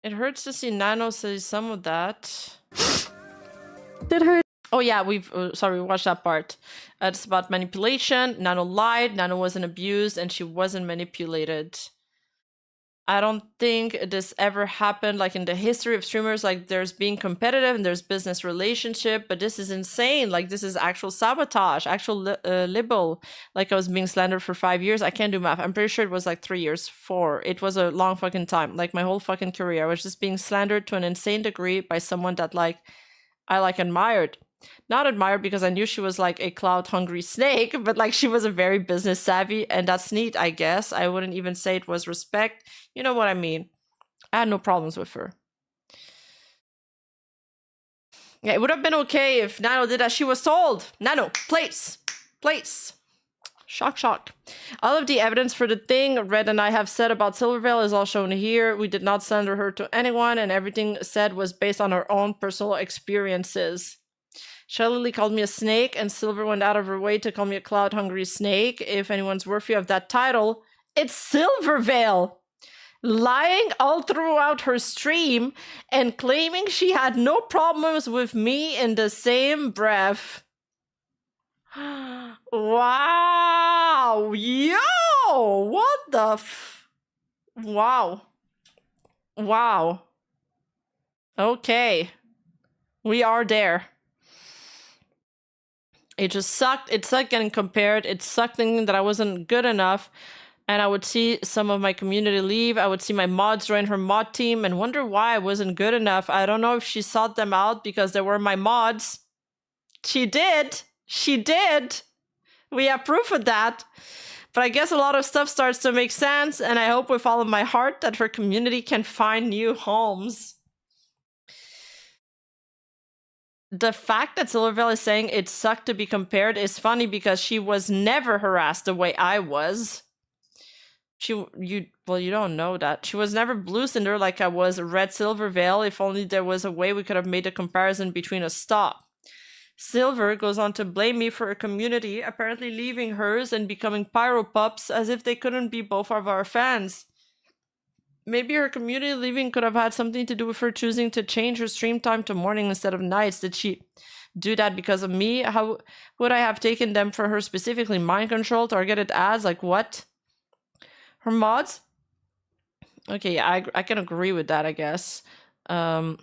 It hurts to see Nano say some of that. Did her? Oh yeah, we watched that part. It's about manipulation. Nano lied. Nano wasn't abused, and she wasn't manipulated. I don't think this ever happened like in the history of streamers. Like, there's being competitive and there's business relationship, but this is insane. Like, this is actual sabotage, actual libel. Like, I was being slandered for 5 years. I can't do math. I'm pretty sure it was like 3 years, 4. It was a long fucking time. Like, my whole fucking career, I was just being slandered to an insane degree by someone that I admired. Not admired because I knew she was like a clout-hungry snake, but like she was a very business savvy, and that's neat, I guess. I wouldn't even say it was respect. You know what I mean? I had no problems with her. Yeah, it would have been okay if Nano did as she was told. Nano, place. Shock. All of the evidence for the thing Red and I have said about Silvervale is all shown here. We did not slander her to anyone, and everything said was based on her own personal experiences. Shelley called me a snake, and Silver went out of her way to call me a cloud-hungry snake. If anyone's worthy of that title, it's Silvervale! Lying all throughout her stream and claiming she had no problems with me in the same breath. Wow! Yo! What the Wow. Okay. We are there. It just sucked. It sucked getting compared. It sucked thinking that I wasn't good enough. And I would see some of my community leave. I would see my mods join her mod team and wonder why I wasn't good enough. I don't know if she sought them out because they were my mods. She did. We have proof of that. But I guess a lot of stuff starts to make sense. And I hope with all of my heart that her community can find new homes. The fact that Silvervale is saying it sucked to be compared is funny because she was never harassed the way I was. You don't know that. She was never blue Cinder like I was red Silvervale. If only there was a way we could have made a comparison between us. Stop. Silver goes on to blame me for her community, apparently leaving hers and becoming pyro pups as if they couldn't be both of our fans. Maybe her community leaving could have had something to do with her choosing to change her stream time to morning instead of nights. Did she do that because of me? How would I have taken them for her specifically? Mind control, targeted ads? Like what? Her mods? Okay, I can agree with that, I guess. Her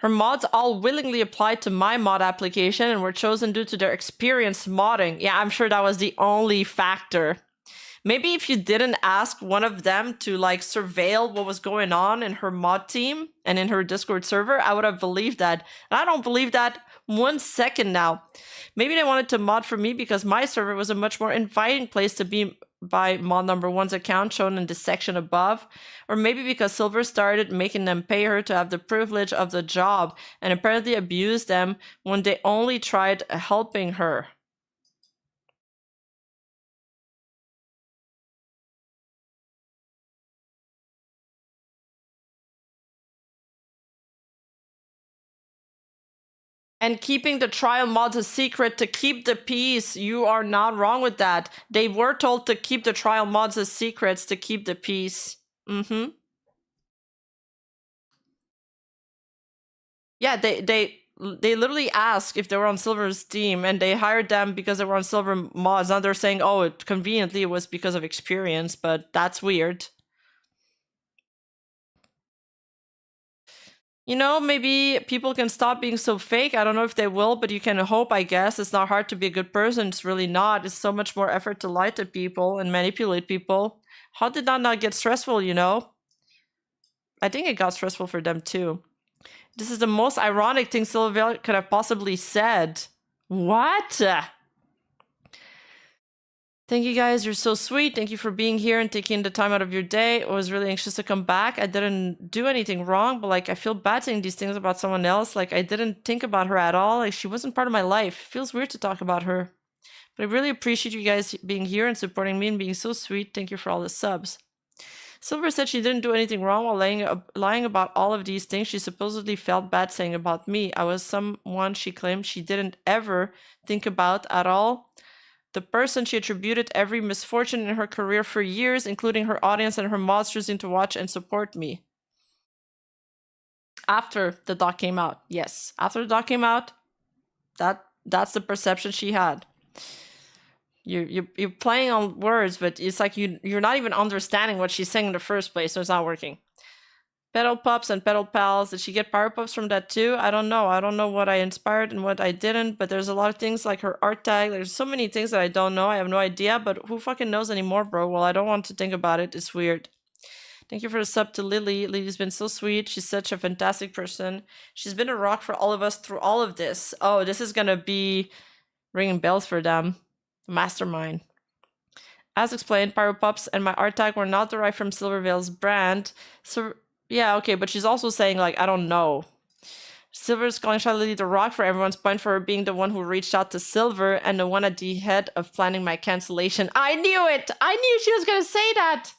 Her mods all willingly applied to my mod application and were chosen due to their experience modding. Yeah, I'm sure that was the only factor. Maybe if you didn't ask one of them to like surveil what was going on in her mod team and in her Discord server, I would have believed that. And I don't believe that 1 second now. Maybe they wanted to mod for me because my server was a much more inviting place to be by mod number 1's account shown in the section above. Or maybe because Silver started making them pay her to have the privilege of the job and apparently abused them when they only tried helping her. And keeping the trial mods a secret to keep the peace. You are not wrong with that. They were told to keep the trial mods as secrets to keep the peace. Yeah, they literally asked if they were on Silver's team, and they hired them because they were on Silver mods. Now they're saying, oh, conveniently it was because of experience, but that's weird. You know, maybe people can stop being so fake. I don't know if they will, but you can hope, I guess. It's not hard to be a good person. It's really not. It's so much more effort to lie to people and manipulate people. How did that not get stressful, you know? I think it got stressful for them too. This is the most ironic thing Silvervale could have possibly said. What? Thank you guys, you're so sweet. Thank you for being here and taking the time out of your day. I was really anxious to come back. I didn't do anything wrong, but like I feel bad saying these things about someone else. Like I didn't think about her at all. Like she wasn't part of my life. It feels weird to talk about her. But I really appreciate you guys being here and supporting me and being so sweet. Thank you for all the subs. Silver said she didn't do anything wrong while lying about all of these things she supposedly felt bad saying about me. I was someone she claimed she didn't ever think about at all. The person she attributed every misfortune in her career for years, including her audience and her mods choosing to watch and support me. After the doc came out, yes. After the doc came out, that's the perception she had. You're playing on words, but it's like you're not even understanding what she's saying in the first place, so it's not working. Pedal Pups and Pedal Pals, did she get Power Pups from that too? I don't know. I don't know what I inspired and what I didn't, but there's a lot of things like her art tag. There's so many things that I don't know. I have no idea, but who fucking knows anymore, bro? Well, I don't want to think about it. It's weird. Thank you for the sub to Lily. Lily's been so sweet. She's such a fantastic person. She's been a rock for all of us through all of this. Oh, this is gonna be ringing bells for them. Mastermind. As explained, Pyro Pups and my art tag were not derived from Silvervale's brand. So yeah, okay, but she's also saying, like, I don't know. Silver's calling Charlotte the rock for everyone's point for her being the one who reached out to Silver and the one at the head of planning my cancellation. I knew it! I knew she was gonna say that!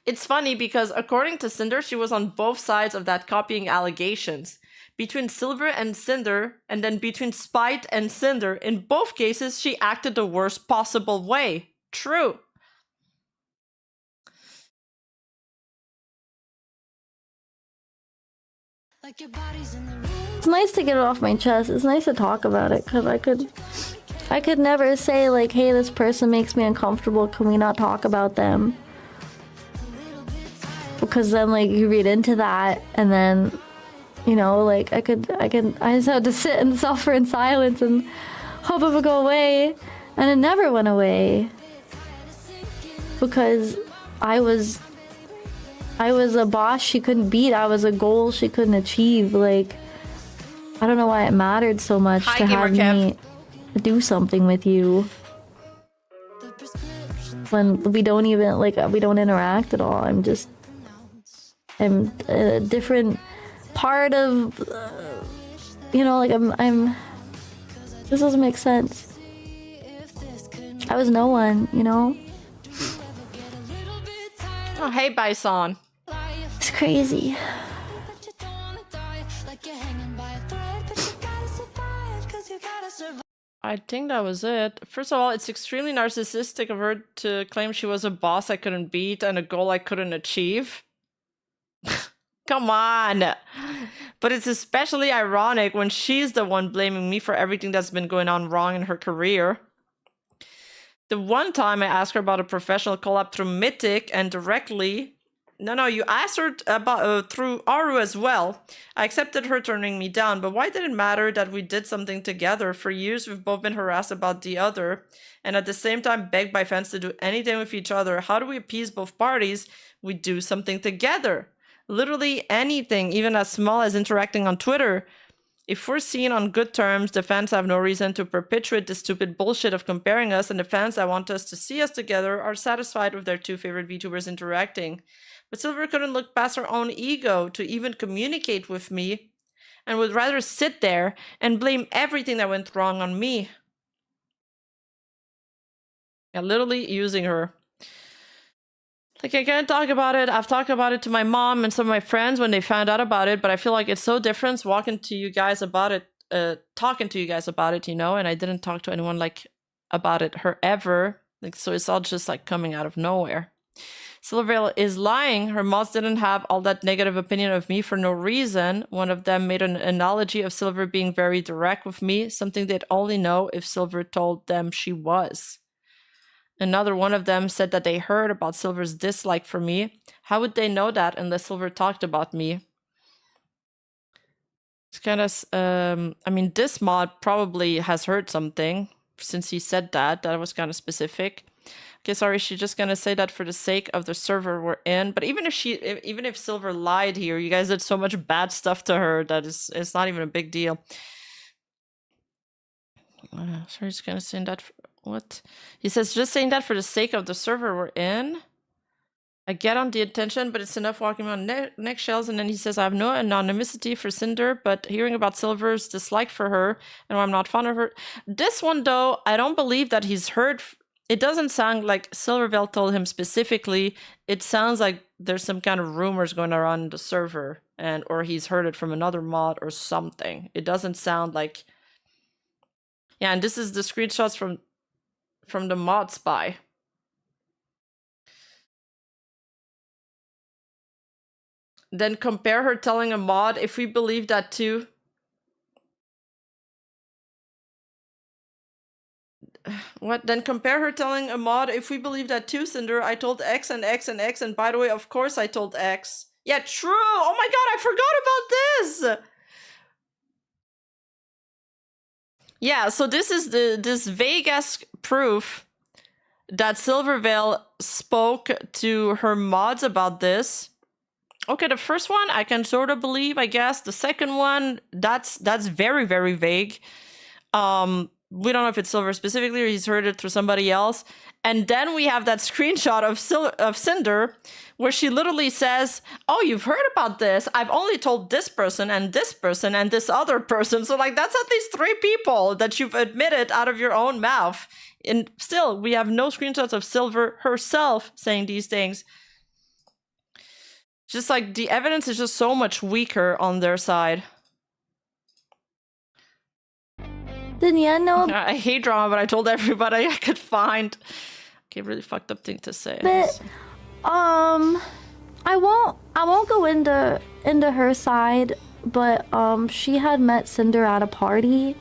It's funny because according to Sinder, she was on both sides of that copying allegations. Between Silver and Sinder, and then between Spite and Sinder, in both cases, she acted the worst possible way. True. It's nice to get it off my chest. It's nice to talk about it because I could never say like, hey, this person makes me uncomfortable. Can we not talk about them? Because then like you read into that and then, you know, like I just had to sit and suffer in silence and hope it would go away, and it never went away because I was a boss she couldn't beat. I was a goal she couldn't achieve. Like, I don't know why it mattered so much to have me do something with you when we don't even, like, we don't interact at all. I'm a different part of, you know, like I'm, this doesn't make sense. I was no one, you know? Oh, hey, Bison. It's crazy. I think that was it. First of all, it's extremely narcissistic of her to claim she was a boss I couldn't beat and a goal I couldn't achieve. Come on. But it's especially ironic when she's the one blaming me for everything that's been going on wrong in her career. The one time I asked her about a professional collab through Mythic and directly No, you asked her about through Aru as well. I accepted her turning me down, but why did it matter that we did something together? For years, we've both been harassed about the other, and at the same time begged by fans to do anything with each other. How do we appease both parties? We do something together. Literally anything, even as small as interacting on Twitter. If we're seen on good terms, the fans have no reason to perpetuate the stupid bullshit of comparing us, and the fans that want us to see us together are satisfied with their two favorite VTubers interacting. But Silver couldn't look past her own ego to even communicate with me, and would rather sit there and blame everything that went wrong on me. Yeah, literally using her. Like, I can't talk about it. I've talked about it to my mom and some of my friends when they found out about it, but I feel like it's so different talking to you guys about it, you know, and I didn't talk to anyone like about it ever. Like, so it's all just like coming out of nowhere. Silvervale is lying. Her mods didn't have all that negative opinion of me for no reason. One of them made an analogy of Silver being very direct with me, something they'd only know if Silver told them she was. Another one of them said that they heard about Silver's dislike for me. How would they know that unless Silver talked about me? It's kind of, I mean, this mod probably has heard something since he said that. That was kind of specific. Okay, sorry, she's just gonna say that for the sake of the server we're in. But even if Silver lied here, you guys did so much bad stuff to her that it's not even a big deal. Sorry, just gonna say that. What? He says, just saying that for the sake of the server we're in. I get on the attention, but it's enough walking on neck shells. And then he says, I have no anonymity for Sinder, but hearing about Silver's dislike for her and why I'm not fond of her. This one, though, I don't believe that he's heard. It doesn't sound like Silvervale told him specifically. It sounds like there's some kind of rumors going around in the server, or he's heard it from another mod or something. It doesn't sound like. Yeah, and this is the screenshots from the mod spy. Then compare her telling a mod, if we believe that too. What? Then compare her telling a mod, if we believe that too, Cinder, I told X and X and X, and by the way, of course I told X. Yeah, true! Oh my god, I forgot about this! Yeah, so this is this vague-ass proof that Silvervale spoke to her mods about this. Okay, the first one I can sort of believe, I guess. The second one, that's very, very vague. We don't know if it's Silver specifically or he's heard it through somebody else. And then we have that screenshot of Cinder where she literally says, oh, you've heard about this. I've only told this person and this person and this other person. So like that's at least 3 people that you've admitted out of your own mouth. And still, we have no screenshots of Silver herself saying these things. Just like the evidence is just so much weaker on their side. Didn't you know? I hate drama, but I told everybody I could find. Okay, really fucked up thing to say. But I won't go into her side, but she had met Cinder at a party,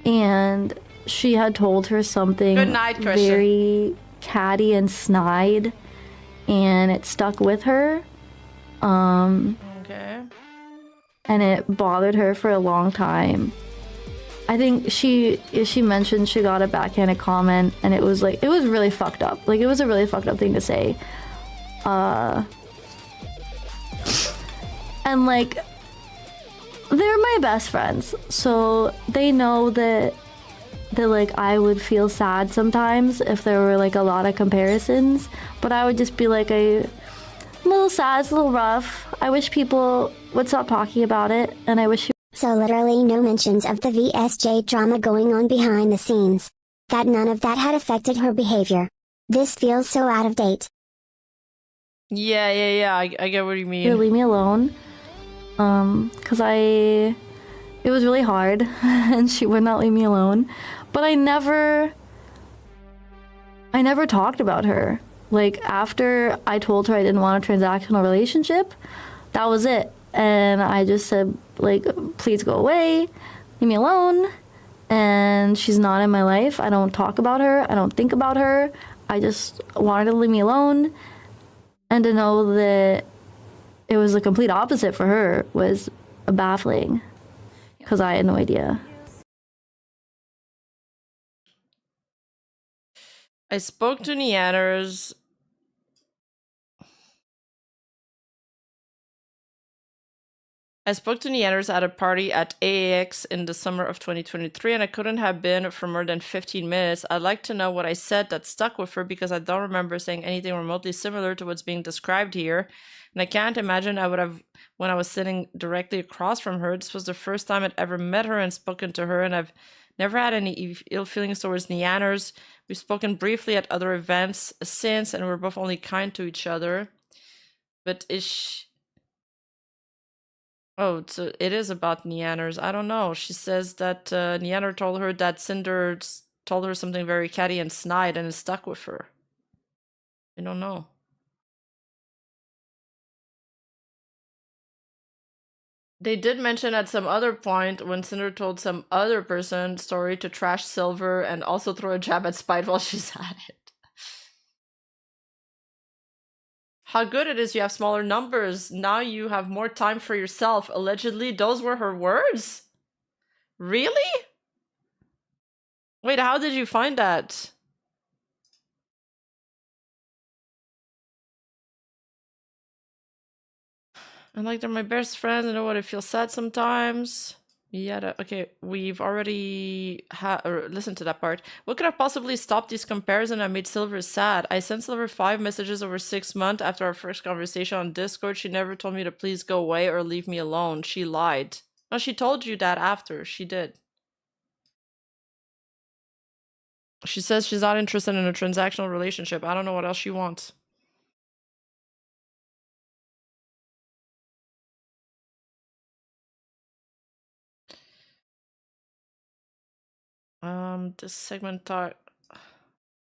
and she had told her something Good night, Christian. very catty and snide, and it stuck with her. Okay. And it bothered her for a long time. I think she mentioned she got a backhanded comment, and it was really fucked up. Like, it was a really fucked up thing to say. And like, they're my best friends, so they know that like I would feel sad sometimes if there were like a lot of comparisons, but I would just be like, I'm a little sad, it's a little rough. I wish people would stop talking about it, and I wish. So literally no mentions of the VSJ drama going on behind the scenes. That none of that had affected her behavior. This feels so out of date. Yeah. I get what you mean. Leave me alone. Cause it was really hard, and she would not leave me alone. But I never talked about her. Like, after I told her I didn't want a transactional relationship, that was it. And I just said, like, please go away, leave me alone. And she's not in my life. I don't talk about her. I don't think about her. I just wanted her to leave me alone. And to know that it was the complete opposite for her was baffling, because I had no idea. I spoke to Neanners. I spoke to Neanners at a party at AAX in the summer of 2023, and I couldn't have been for more than 15 minutes. I'd like to know what I said that stuck with her, because I don't remember saying anything remotely similar to what's being described here. And I can't imagine I would have when I was sitting directly across from her. This was the first time I'd ever met her and spoken to her, and I've never had any ill feelings towards Neanners. We've spoken briefly at other events since, and we're both only kind to each other. But oh, so it is about Neanners. I don't know. She says that Neanner told her that Cinder told her something very catty and snide, and it stuck with her. I don't know. They did mention at some other point when Cinder told some other person story to trash Silver and also throw a jab at Spite while she's at it. How good it is you have smaller numbers. Now you have more time for yourself. Allegedly, those were her words? Really? Wait, how did you find that? And like they're my best friends. I know what I feel sad sometimes. Yeah, okay, we've already listened to that part. What could have possibly stopped these comparisons and made Silver sad? I sent Silver 5 messages over 6 months after our first conversation on Discord. She never told me to please go away or leave me alone. She lied. No, she told you that after. She did. She says she's not interested in a transactional relationship. I don't know what else she wants. This segment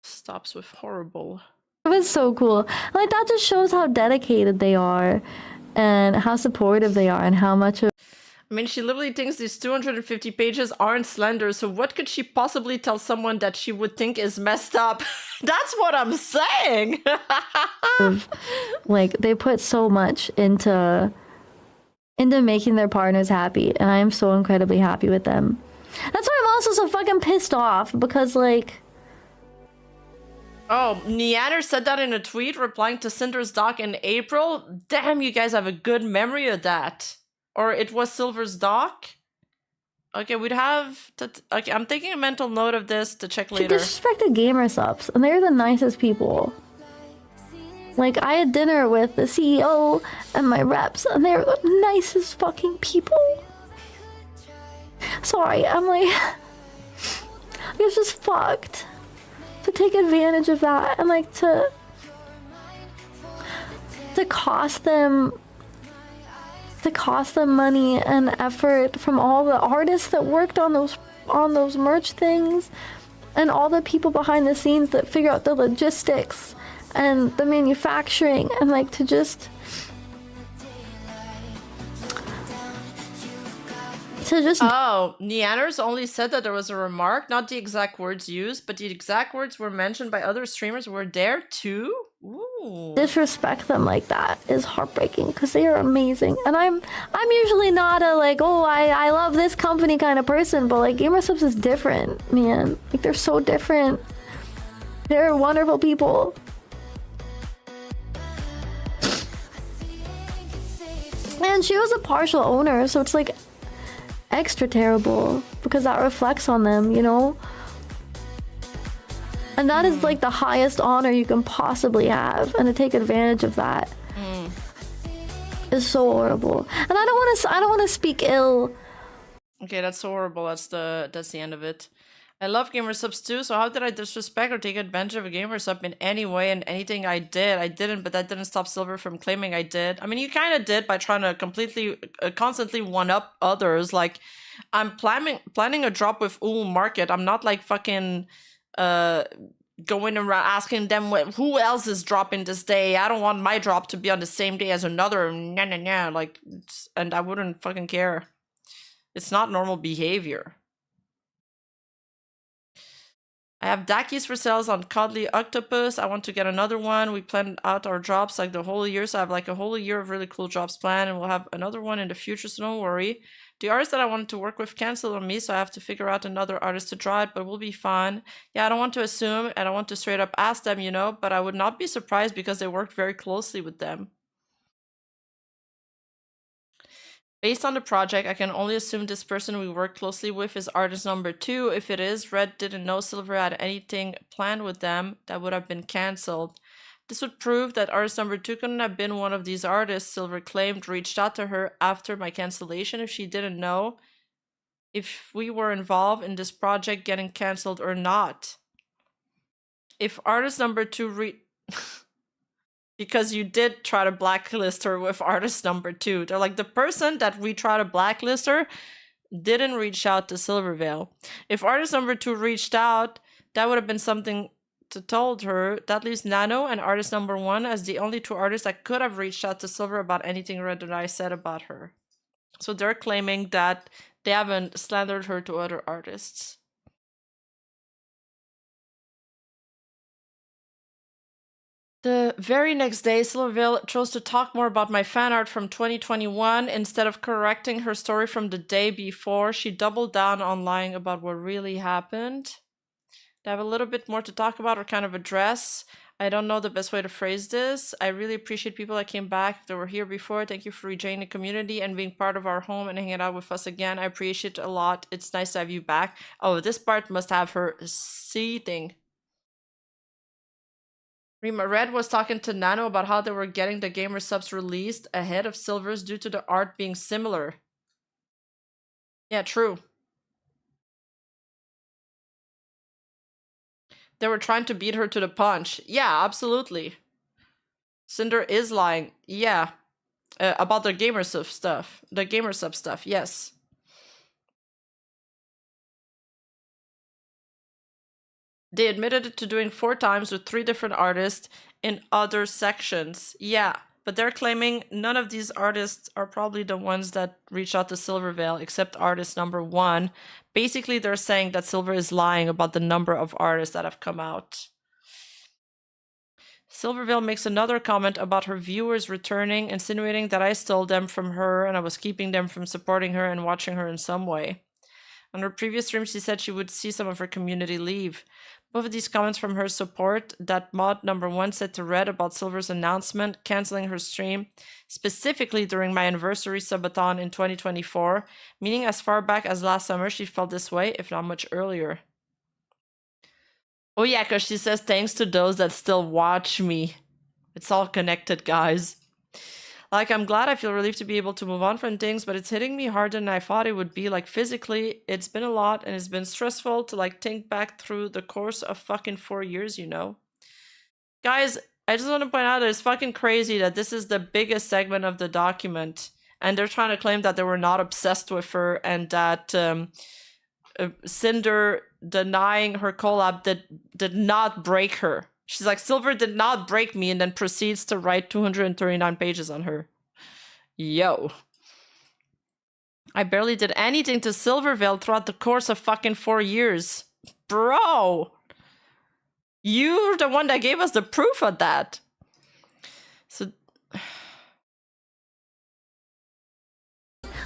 stops with horrible. It was so cool. Like, that just shows how dedicated they are and how supportive they are and how much of... I mean, she literally thinks these 250 pages aren't slender, so what could she possibly tell someone that she would think is messed up? That's what I'm saying! Like, they put so much into making their partners happy, and I am so incredibly happy with them. That's why I'm also so fucking pissed off, because, like... Oh, Neanner said that in a tweet replying to Cinder's doc in April? Damn, you guys have a good memory of that. Or it was Silver's doc? Okay, we'd have to... Okay, I'm taking a mental note of this to check later. She disrespected gamer subs, and they're the nicest people. Like, I had dinner with the CEO and my reps, and they're the nicest fucking people. Sorry, I'm like... It's just fucked. To take advantage of that and like to cost them money and effort from all the artists that worked on those merch things and all the people behind the scenes that figure out the logistics and the manufacturing, and like to just Oh, Neanners only said that there was a remark, not the exact words used, but the exact words were mentioned by other streamers were there too? Ooh. Disrespect them like that is heartbreaking, because they are amazing. And I'm usually not a like, oh, I love this company kind of person, but like Gamersubs is different, man. Like, they're so different. They're wonderful people. And she was a partial owner, so it's like extra terrible because that reflects on them, you know? And that is like the highest honor you can possibly have, and to take advantage of that is so horrible. And I don't want to speak ill. Okay, that's so horrible. That's the end of it. I love gamer subs too, so how did I disrespect or take advantage of a gamer sub in any way and anything I did? I didn't, but that didn't stop Silver from claiming I did. I mean, you kind of did by trying to constantly one-up others. Like, I'm planning a drop with Ool Market. I'm not like fucking going around asking them who else is dropping this day. I don't want my drop to be on the same day as another. Like, and I wouldn't fucking care. It's not normal behavior. I have Dakis for sales on Cuddly Octopus. I want to get another one. We planned out our drops like the whole year, so I have like a whole year of really cool drops planned, and we'll have another one in the future, so don't worry. The artist that I wanted to work with canceled on me, so I have to figure out another artist to draw it, but we'll be fine. Yeah, I don't want to assume, and I want to straight up ask them, you know, but I would not be surprised because they worked very closely with them. Based on the project, I can only assume this person we work closely with is artist number 2. If it is, Red didn't know Silver had anything planned with them that would have been cancelled. This would prove that artist number 2 couldn't have been one of these artists Silver claimed reached out to her after my cancellation if she didn't know if we were involved in this project getting cancelled or not. If artist number 2 because you did try to blacklist her with artist number 2. They're like, the person that we try to blacklist her didn't reach out to Silvervale. If artist number 2 reached out, that would have been something to told her. That leaves Nano and artist number 1 as the only 2 artists that could have reached out to Silver about anything Red and I said about her. So they're claiming that they haven't slandered her to other artists. The very next day, Silvervale chose to talk more about my fan art from 2021. Instead of correcting her story from the day before, she doubled down on lying about what really happened. They have a little bit more to talk about or kind of address. I don't know the best way to phrase this. I really appreciate people that came back, that were here before. Thank you for rejoining the community and being part of our home and hanging out with us again. I appreciate it a lot. It's nice to have you back. Oh, this part must have her seething. Rima Red was talking to Nano about how they were getting the gamer subs released ahead of Silver's due to the art being similar. Yeah, true. They were trying to beat her to the punch. Yeah, absolutely. Sinder is lying. Yeah. About the gamer sub stuff. The gamer sub stuff, yes. They admitted to doing 4 times with 3 different artists in other sections. Yeah, but they're claiming none of these artists are probably the ones that reached out to Silvervale, except artist number 1. Basically, they're saying that Silver is lying about the number of artists that have come out. Silvervale makes another comment about her viewers returning, insinuating that I stole them from her and I was keeping them from supporting her and watching her in some way. On her previous stream, she said she would see some of her community leave. Both of these comments from her support that mod number 1 said to Red about Silver's announcement canceling her stream, specifically during my anniversary subathon in 2024, meaning as far back as last summer she felt this way, if not much earlier. Oh yeah, because she says thanks to those that still watch me. It's all connected, guys. Like, I'm glad I feel relieved to be able to move on from things, but it's hitting me harder than I thought it would be. Like, physically, it's been a lot, and it's been stressful to, like, think back through the course of fucking 4 years, you know? Guys, I just want to point out that it's fucking crazy that this is the biggest segment of the document, and they're trying to claim that they were not obsessed with her, and that Cinder denying her collab did not break her. She's like, Silver did not break me, and then proceeds to write 239 pages on her. Yo. I barely did anything to Silvervale throughout the course of fucking 4 years. Bro! You're the one that gave us the proof of that.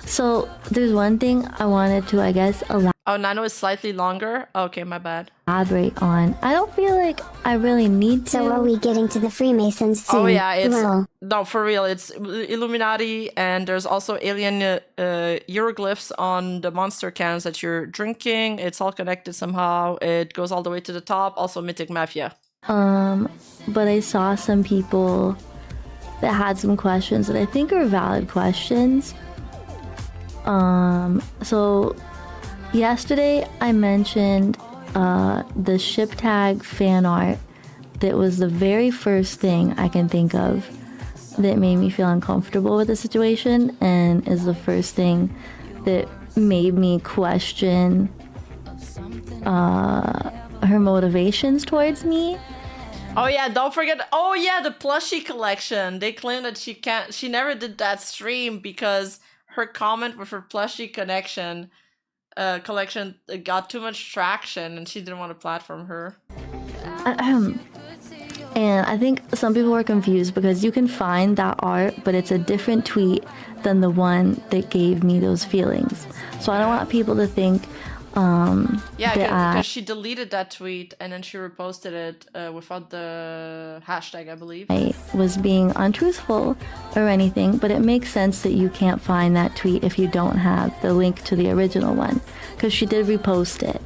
So there's one thing I wanted to, I guess, Oh, Nano is slightly longer? Okay, my bad. elaborate on. I don't feel like I really need to. So are we getting to the Freemasons soon? Oh yeah, it's Lol. no, for real. It's Illuminati, and there's also alien hieroglyphs on the monster cans that you're drinking. It's all connected somehow. It goes all the way to the top. Also, Mythic Mafia. But I saw some people that had some questions that I think are valid questions. So yesterday I mentioned the ship tag fan art that was the very first thing I can think of that made me feel uncomfortable with the situation, and is the first thing that made me question her motivations towards me. Oh yeah, don't forget. Oh yeah, the plushie collection. They claim that she never did that stream because her comment with her plushie connection collection got too much traction and she didn't want to platform her. And I think some people were confused because you can find that art, but it's a different tweet than the one that gave me those feelings. So I don't want people to think Yeah, that because she deleted that tweet and then she reposted it without the hashtag, I believe. I was being untruthful or anything, but it makes sense that you can't find that tweet if you don't have the link to the original one, because she did repost it.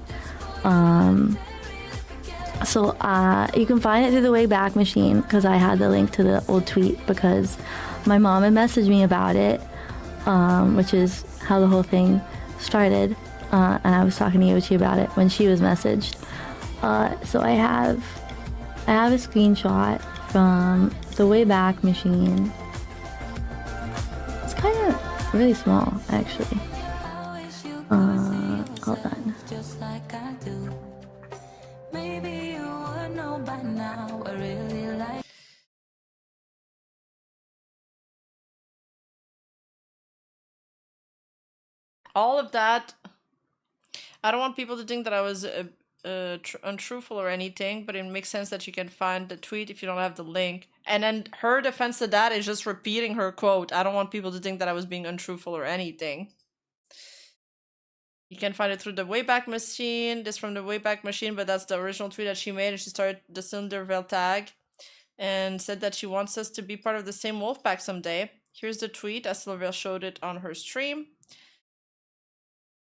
So you can find it through the Wayback Machine, because I had the link to the old tweet because my mom had messaged me about it, which is how the whole thing started. And I was talking to Yoshi about it when she was messaged. So I have a screenshot from the Wayback Machine. It's kind of really small, actually. Hold on. All of that, I don't want people to think that I was untruthful or anything, but it makes sense that you can find the tweet if you don't have the link. And then her defense to that is just repeating her quote. I don't want people to think that I was being untruthful or anything. You can find it through the Wayback Machine. This from the Wayback Machine, but that's the original tweet that she made, and she started the Silvervale tag and said that she wants us to be part of the same wolf pack someday. Here's the tweet as Silvervale showed it on her stream.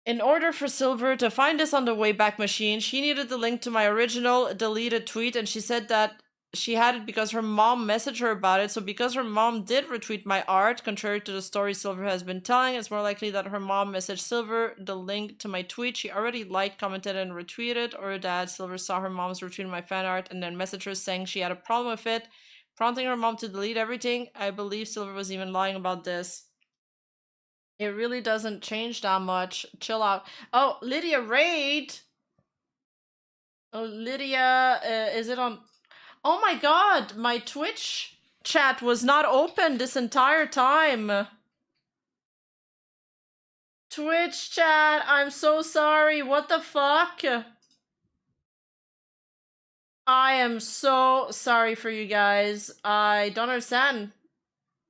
In order for Silver to find us on the Wayback Machine, she needed the link to my original deleted tweet, and she said that she had it because her mom messaged her about it. So because her mom did retweet my art, contrary to the story Silver has been telling, it's more likely that her mom messaged Silver the link to my tweet she already liked, commented, and retweeted, or that Silver saw her mom's retweet my fan art and then messaged her saying she had a problem with it, prompting her mom to delete everything. I believe Silver was even lying about this. It really doesn't change that much. Chill out. Oh, Lydia Raid. Oh, Lydia, is it on? Oh my god, my Twitch chat was not open this entire time. Twitch chat, I'm so sorry. What the fuck? I am so sorry for you guys. I don't understand.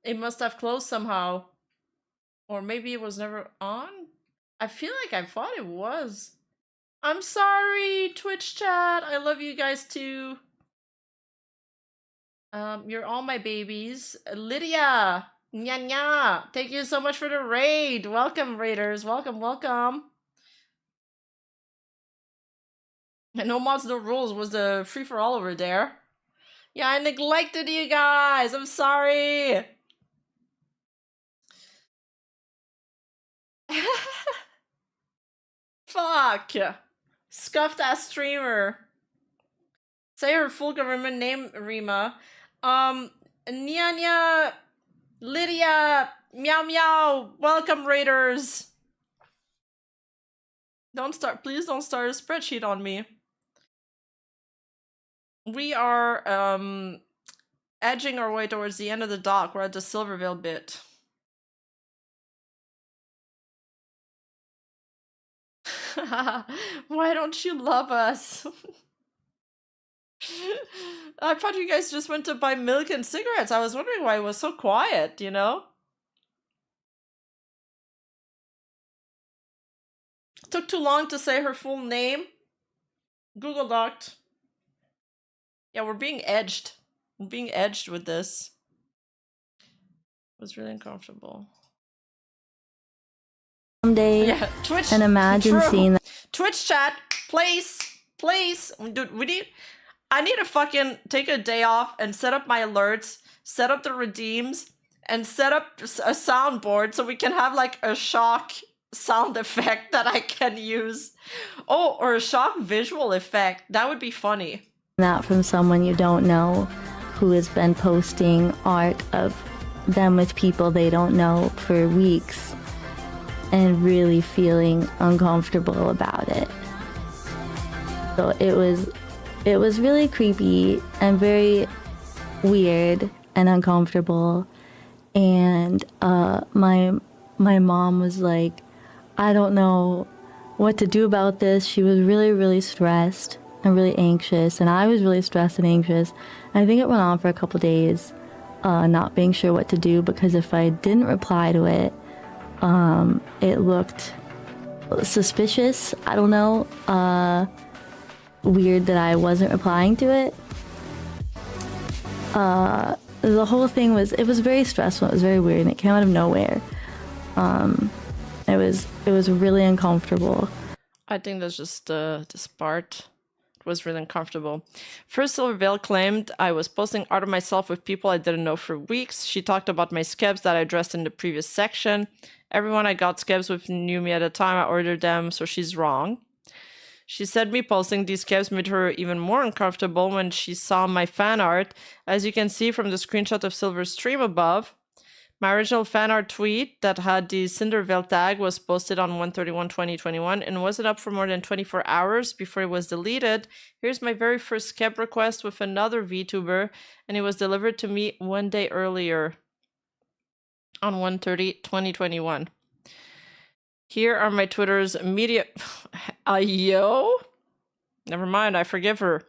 It must have closed somehow. Or maybe it was never on? I feel like I thought it was. I'm sorry, Twitch chat. I love you guys too. You're all my babies. Lydia! Nya nya! Thank you so much for the raid! Welcome, raiders. Welcome, welcome. And no mods, no rules was the free-for-all over there. Yeah, I neglected you guys! I'm sorry! Fuck! Scuffed ass streamer. Say her full government name, Rima. Nya, Lydia, meow meow. Welcome, raiders. Please don't start a spreadsheet on me. We are edging our way towards the end of the dock. We're at the Silvervale bit. Why don't you love us? I thought you guys just went to buy milk and cigarettes. I was wondering why it was so quiet, you know? Took too long to say her full name. Google Docked. Yeah, we're being edged. We're being edged with this. It was really uncomfortable. Someday, Yeah, Twitch. and imagine seeing that. Twitch chat, please, dude. I need to fucking take a day off and set up my alerts, set up the redeems, and set up a soundboard so we can have like a shock sound effect that I can use. Oh, or a shock visual effect. That would be funny. That from someone you don't know who has been posting art of them with people they don't know for weeks and really feeling uncomfortable about it. So it was really creepy and very weird and uncomfortable. And my mom was like, I don't know what to do about this. She was really, really stressed and really anxious, and I was really stressed and anxious. And I think it went on for a couple days, not being sure what to do, because if I didn't reply to it, it looked suspicious. I don't know. Weird that I wasn't replying to it. The whole thing was very stressful. It was very weird, and it came out of nowhere. It was really uncomfortable. I think that's just this part was really uncomfortable. First, Silvervale claimed I was posting art of myself with people I didn't know for weeks. She talked about my skebs that I addressed in the previous section. Everyone I got skebs with knew me at the time I ordered them, so she's wrong. She said me posting these skebs made her even more uncomfortable when she saw my fan art. As you can see from the screenshot of Silver's stream above, my original fan art tweet that had the Cindervale tag was posted on 1/31/2021 and wasn't up for more than 24 hours before it was deleted. Here's my very first skeb request with another VTuber, and it was delivered to me 1 day earlier on 1/30/2021. Here are my Twitter's media... Yo? Never mind, I forgive her.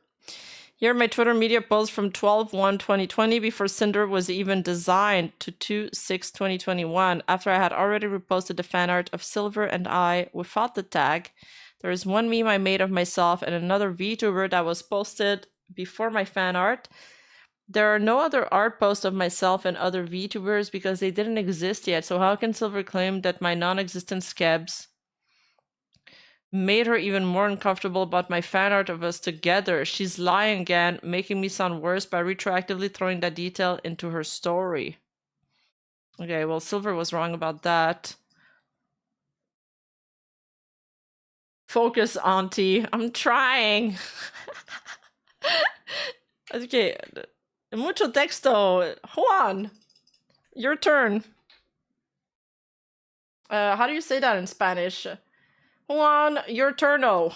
Here are my Twitter media posts from 12/1/2020 before Sinder was even designed to 2/6/2021, after I had already reposted the fan art of Silver and I without the tag. There is one meme I made of myself and another VTuber that was posted before my fan art. There are no other art posts of myself and other VTubers because they didn't exist yet, so how can Silver claim that my non-existent skebs made her even more uncomfortable about my fan art of us together? She's lying again, making me sound worse by retroactively throwing that detail into her story. Okay, well, Silver was wrong about that. Focus, Auntie. I'm trying. Okay. Mucho texto. Juan, your turn. How do you say that in Spanish? Juan, your turno.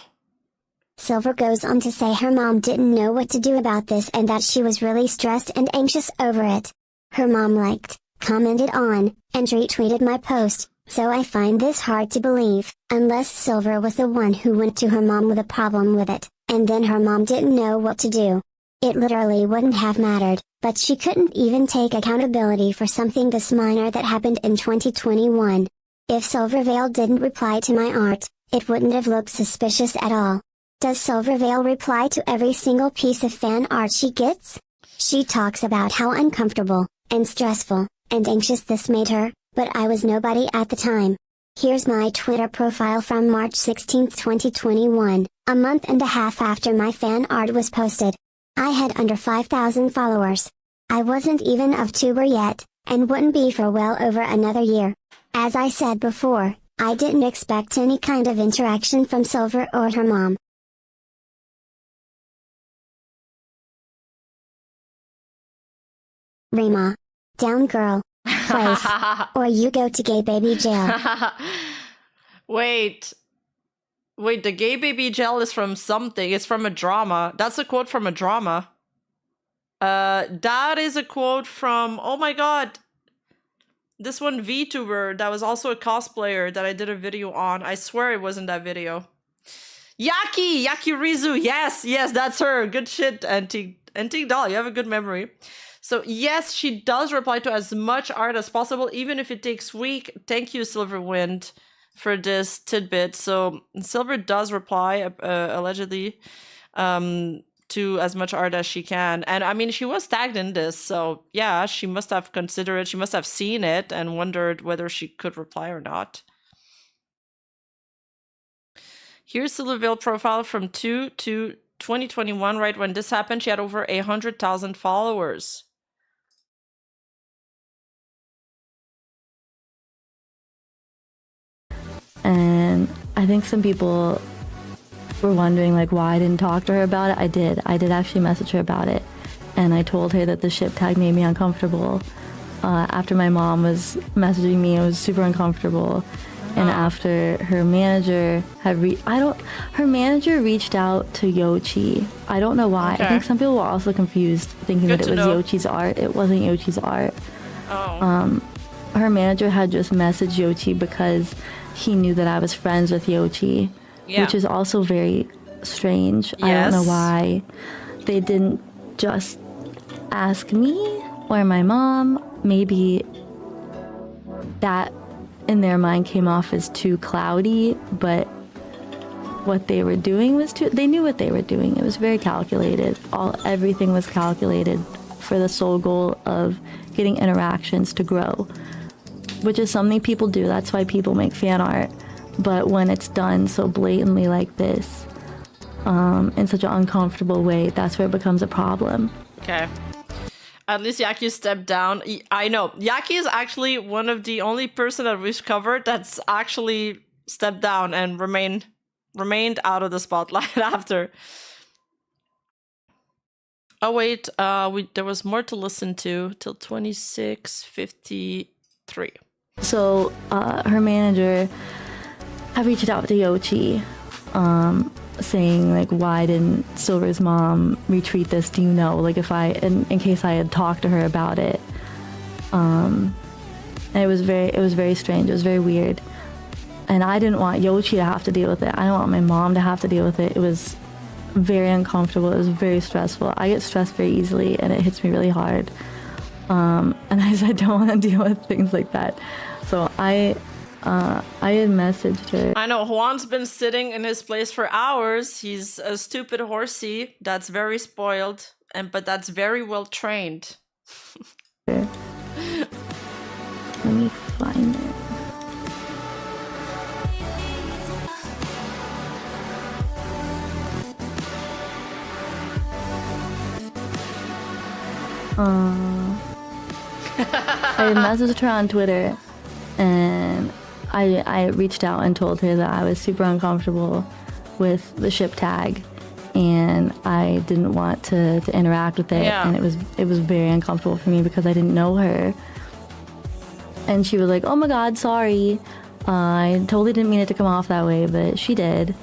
Silver goes on to say her mom didn't know what to do about this and that she was really stressed and anxious over it. Her mom liked, commented on, and retweeted my post, so I find this hard to believe, unless Silver was the one who went to her mom with a problem with it, and then her mom didn't know what to do. It literally wouldn't have mattered, but she couldn't even take accountability for something this minor that happened in 2021. If Silvervale didn't reply to my art, it wouldn't have looked suspicious at all. Does Silvervale reply to every single piece of fan art she gets? She talks about how uncomfortable, and stressful, and anxious this made her, but I was nobody at the time. Here's my Twitter profile from March 16, 2021, a month and a half after my fan art was posted. I had under 5,000 followers. I wasn't even a VTuber yet, and wouldn't be for well over another year. As I said before, I didn't expect any kind of interaction from Silver or her mom. Rima. Down girl. Place. Or you go to gay baby jail. Wait, the gay baby jail is from something. It's from a drama. That's a quote from a drama. That is a quote from, oh my god, this one VTuber that was also a cosplayer that I did a video on. I swear it wasn't that video. Yaki Rizu. Yes, that's her. Good shit, Antique Doll. You have a good memory. So yes, she does reply to as much art as possible, even if it takes weeks. Thank you, Silverwind, for this tidbit. So Silver does reply, allegedly, to as much art as she can. And I mean, she was tagged in this, so yeah, she must have considered it. She must have seen it and wondered whether she could reply or not. Here's Silvervale profile from 2/2/2021. Right when this happened, she had over 100,000 followers. And I think some people were wondering like why I didn't talk to her about it. I did actually message her about it, and I told her that the ship tag made me uncomfortable. After my mom was messaging me, I was super uncomfortable. And after her manager had her manager reached out to Yoshi. I don't know why. Okay. I think some people were also confused, thinking Good that it to was know. Yoshi's art. It wasn't Yoshi's art. Oh. Her manager had just messaged Yoshi because he knew that I was friends with Yoshi. Yeah. which is also very strange. I don't know Yes. why they didn't just ask me or my mom. Maybe that in their mind came off as too cloudy, but what they were doing was they knew what they were doing. It was very calculated. Everything was calculated for the sole goal of getting interactions to grow, which is something people do. That's why people make fan art. But when it's done so blatantly like this, in such an uncomfortable way, that's where it becomes a problem. Okay. At least Yaki stepped down. I know. Yaki is actually one of the only person that we've covered that's actually stepped down and remained out of the spotlight after. Oh wait, there was more to listen to till 26:53. So her manager had reached out to Yoshi, saying like, why didn't Silver's mom retweet this? Do you know? Like, if in case I had talked to her about it. And it was very strange. It was very weird. And I didn't want Yoshi to have to deal with it. I didn't want my mom to have to deal with it. It was very uncomfortable. It was very stressful. I get stressed very easily, and it hits me really hard. And I don't want to deal with things like that. So I had messaged her. I know Juan's been sitting in his place for hours. He's a stupid horsey that's very spoiled, but that's very well trained. Let me find it. I messaged her on Twitter, and I reached out and told her that I was super uncomfortable with the ship tag, and I didn't want to interact with it. Yeah. And it was very uncomfortable for me because I didn't know her. And she was like, "Oh my God, sorry. I totally didn't mean it to come off that way, but she did."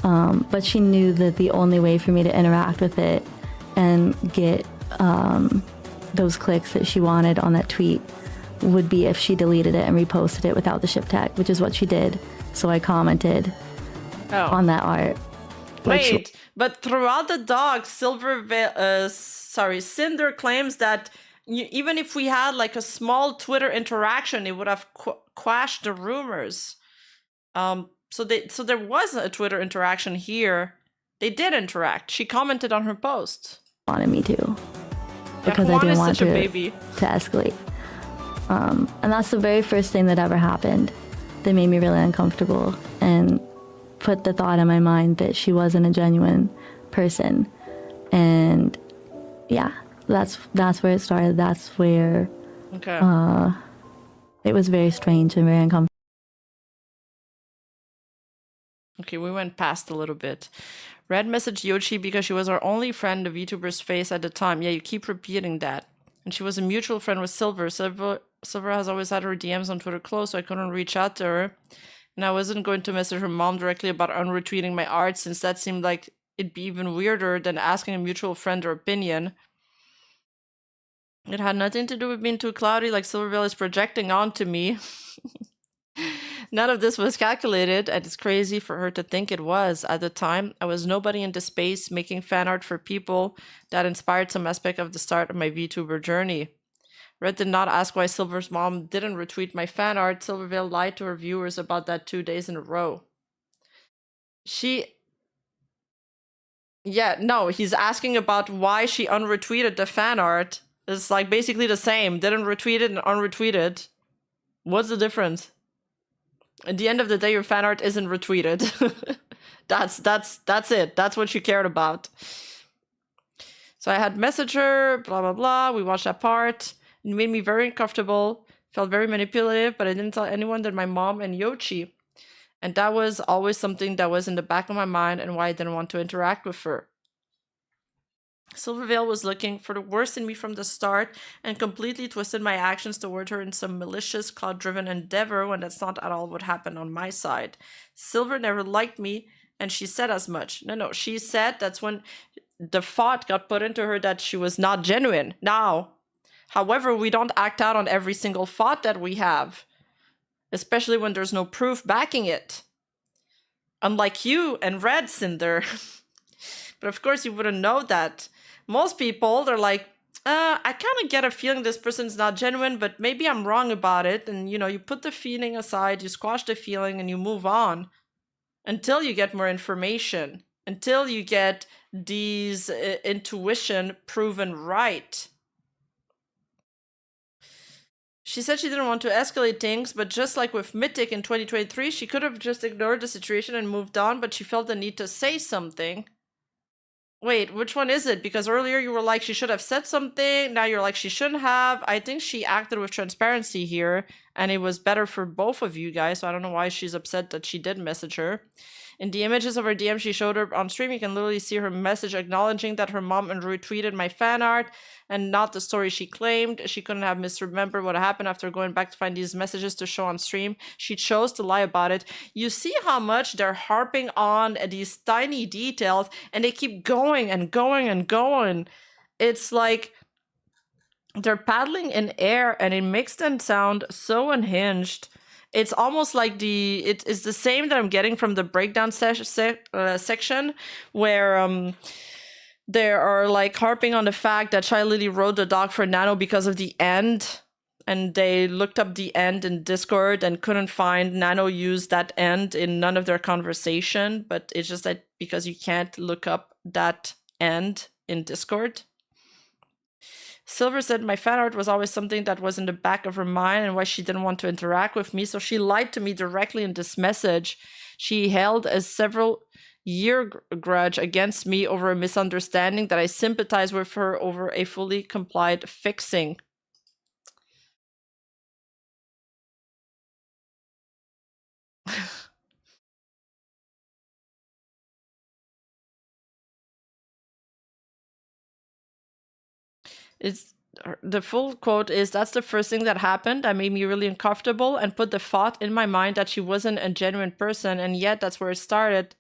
But she knew that the only way for me to interact with it and get those clicks that she wanted on that tweet would be if she deleted it and reposted it without the ship tag, which is what she did. So I commented on that art. Wait, but throughout the dog, Cinder claims that even if we had like a small Twitter interaction, it would have quashed the rumors. So there was a Twitter interaction here. They did interact. She commented on her post. Wanted me to, because I didn't want to escalate. And that's the very first thing that ever happened that made me really uncomfortable and put the thought in my mind that she wasn't a genuine person. And yeah, that's where it started. That's where it was very strange and very uncomfortable. Okay, we went past a little bit. Red messaged Yoshi because she was our only friend the VTuber's face at the time. Yeah, you keep repeating that. And she was a mutual friend with Silver. Silver has always had her DMs on Twitter closed, so I couldn't reach out to her. And I wasn't going to message her mom directly about unretweeting my art, since that seemed like it'd be even weirder than asking a mutual friend her opinion. It had nothing to do with being too cloudy like Silvervale is projecting onto me. None of this was calculated, and it's crazy for her to think it was. At the time, I was nobody in the space making fan art for people that inspired some aspect of the start of my VTuber journey. Red did not ask why Silver's mom didn't retweet my fan art. Silvervale lied to her viewers about that 2 days in a row. He's asking about why she unretweeted the fan art. It's like basically the same. Didn't retweet it and unretweeted. What's the difference? At the end of the day, your fan art isn't retweeted. That's it. That's what she cared about. So I had messaged her, blah, blah, blah. We watched that part. It made me very uncomfortable. Felt very manipulative, but I didn't tell anyone that my mom and Yoshi. And that was always something that was in the back of my mind and why I didn't want to interact with her. Silvervale was looking for the worst in me from the start and completely twisted my actions toward her in some malicious, cloud-driven endeavor when that's not at all what happened on my side. Silver never liked me, and she said as much. No, she said that's when the thought got put into her that she was not genuine. Now, however, we don't act out on every single thought that we have, especially when there's no proof backing it. Unlike you and Red, Cinder. But of course you wouldn't know that. Most people, they're like, I kind of get a feeling this person's not genuine, but maybe I'm wrong about it. And, you know, you put the feeling aside, you squash the feeling, and you move on until you get more information, until you get these intuition proven right. She said she didn't want to escalate things, but just like with Mythic in 2023, she could have just ignored the situation and moved on, but she felt the need to say something. Wait, which one is it? Because earlier you were like she should have said something, now you're like she shouldn't have. I think she acted with transparency here, and it was better for both of you guys, so I don't know why she's upset that she did message her. In the images of her DM she showed her on stream, you can literally see her message acknowledging that her mom retweeted my fan art and not the story she claimed. She couldn't have misremembered what happened after going back to find these messages to show on stream. She chose to lie about it. You see how much they're harping on these tiny details, and they keep going and going and going. It's like they're paddling in air, and it makes them sound so unhinged. It's almost like it's the same that I'm getting from the breakdown section, where they are like harping on the fact that Shy Lily wrote the doc for Nano because of the end, and they looked up the end in Discord and couldn't find Nano used that end in none of their conversation, but it's just that because you can't look up that end in Discord. Silver said my fan art was always something that was in the back of her mind and why she didn't want to interact with me, so she lied to me directly in this message. She held a several-year grudge against me over a misunderstanding that I sympathized with her over a fully complied fixing. The full quote is, "That's the first thing that happened. That made me really uncomfortable and put the thought in my mind that she wasn't a genuine person, and yet that's where it started."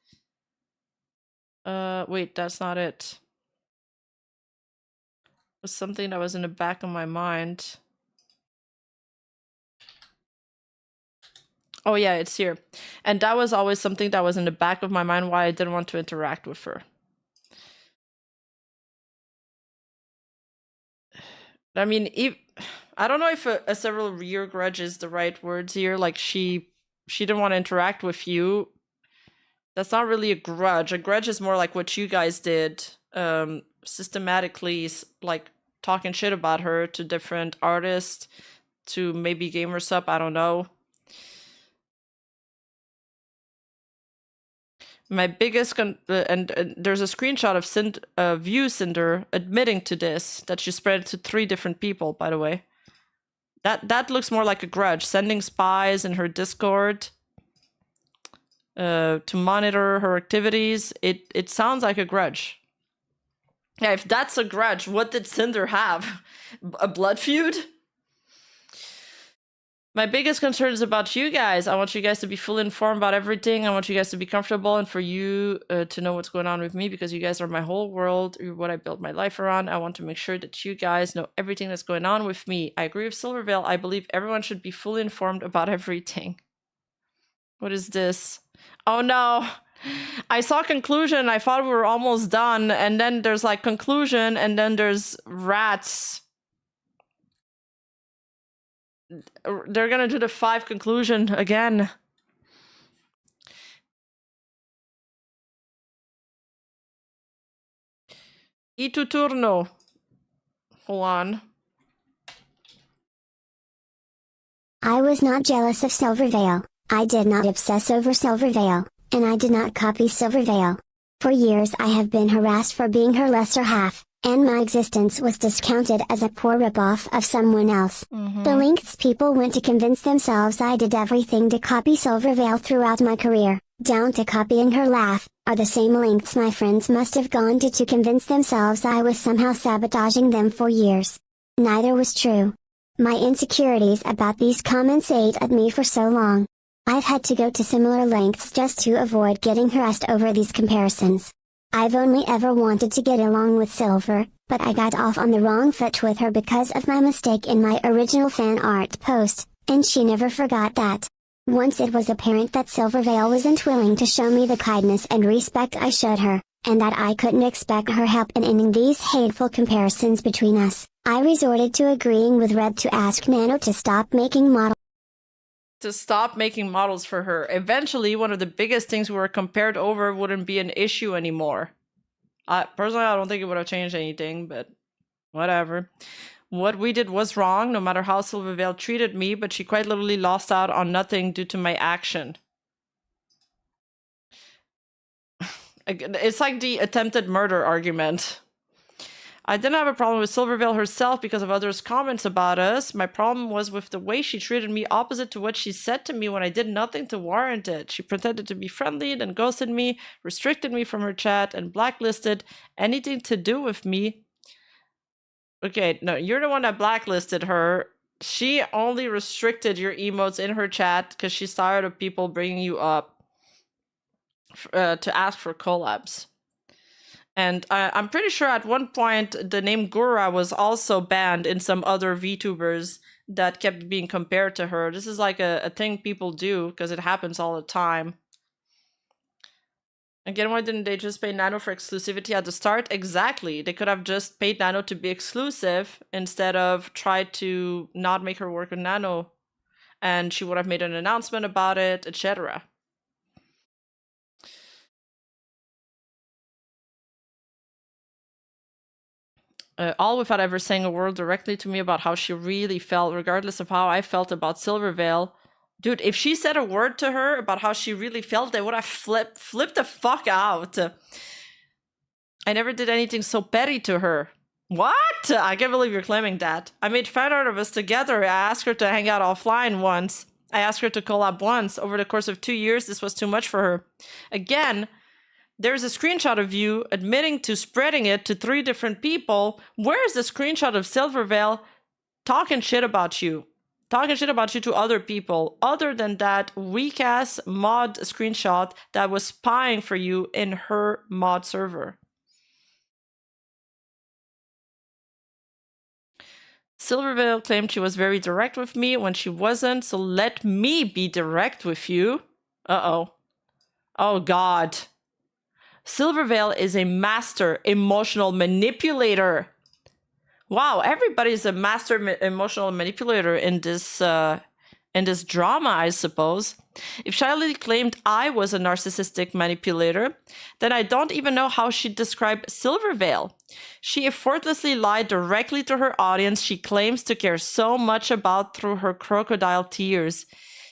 Wait, that's not it. It was something that was in the back of my mind. Oh yeah, it's here. And that was always something that was in the back of my mind why I didn't want to interact with her. I mean, I don't know if a several year grudge is the right words here. Like she didn't want to interact with you. That's not really a grudge. A grudge is more like what you guys did, systematically, like talking shit about her to different artists, to maybe GamerSup, I don't know. My biggest and there's a screenshot of you, Cinder, admitting to this, that she spread it to 3 different people, by the way. That looks more like a grudge. Sending spies in her Discord to monitor her activities. It sounds like a grudge. Yeah, if that's a grudge, what did Cinder have? A blood feud? My biggest concern is about you guys. I want you guys to be fully informed about everything. I want you guys to be comfortable and for you to know what's going on with me, because you guys are my whole world. You're what I built my life around. I want to make sure that you guys know everything that's going on with me. I agree with Silvervale. I believe everyone should be fully informed about everything. What is this? Oh no. I saw conclusion. I thought we were almost done. And then there's like conclusion, and then there's rats. They're gonna do the 5 conclusion again. E tu turno. Hold on. I was not jealous of Silvervale. I did not obsess over Silvervale, and I did not copy Silvervale. For years I have been harassed for being her lesser half, and my existence was discounted as a poor ripoff of someone else. The lengths people went to convince themselves I did everything to copy Silvervale throughout my career, down to copying her laugh, are the same lengths my friends must have gone to convince themselves I was somehow sabotaging them for years. Neither was true. My insecurities about these comments ate at me for so long. I've had to go to similar lengths just to avoid getting harassed over these comparisons. I've only ever wanted to get along with Silver, but I got off on the wrong foot with her because of my mistake in my original fan art post, and she never forgot that. Once it was apparent that Silvervale wasn't willing to show me the kindness and respect I showed her, and that I couldn't expect her help in ending these hateful comparisons between us, I resorted to agreeing with Red to ask Nano to stop making models. To stop making models for her. Eventually, one of the biggest things we were compared over wouldn't be an issue anymore. Personally, I don't think it would have changed anything, but whatever. What we did was wrong, no matter how Silvervale treated me, but she quite literally lost out on nothing due to my action. It's like the attempted murder argument. I didn't have a problem with Silvervale herself because of others' comments about us. My problem was with the way she treated me opposite to what she said to me when I did nothing to warrant it. She pretended to be friendly, then ghosted me, restricted me from her chat, and blacklisted anything to do with me. Okay, no, you're the one that blacklisted her. She only restricted your emotes in her chat because she's tired of people bringing you up to ask for collabs. And I'm pretty sure at one point the name Gura was also banned in some other VTubers that kept being compared to her. This is like a thing people do because it happens all the time. Again, why didn't they just pay Nano for exclusivity at the start? Exactly. They could have just paid Nano to be exclusive instead of try to not make her work with Nano. And she would have made an announcement about it, etc. All without ever saying a word directly to me about how she really felt, regardless of how I felt about Silvervale. Dude, if she said a word to her about how she really felt, they would have flipped the fuck out. I never did anything so petty to her. What? I can't believe you're claiming that. I made fan art of us together. I asked her to hang out offline once. I asked her to collab once. Over the course of 2 years, this was too much for her. Again, there's a screenshot of you admitting to spreading it to 3 different people. Where's the screenshot of Silvervale talking shit about you? Talking shit about you to other people, other than that weak-ass mod screenshot that was spying for you in her mod server. Silvervale claimed she was very direct with me when she wasn't, so let me be direct with you. Uh-oh. Oh, God. Silvervale is a master emotional manipulator. Wow, everybody's a master emotional manipulator in this drama, I suppose. If Shiley claimed I was a narcissistic manipulator, then I don't even know how she'd describe Silvervale. She effortlessly lied directly to her audience she claims to care so much about through her crocodile tears.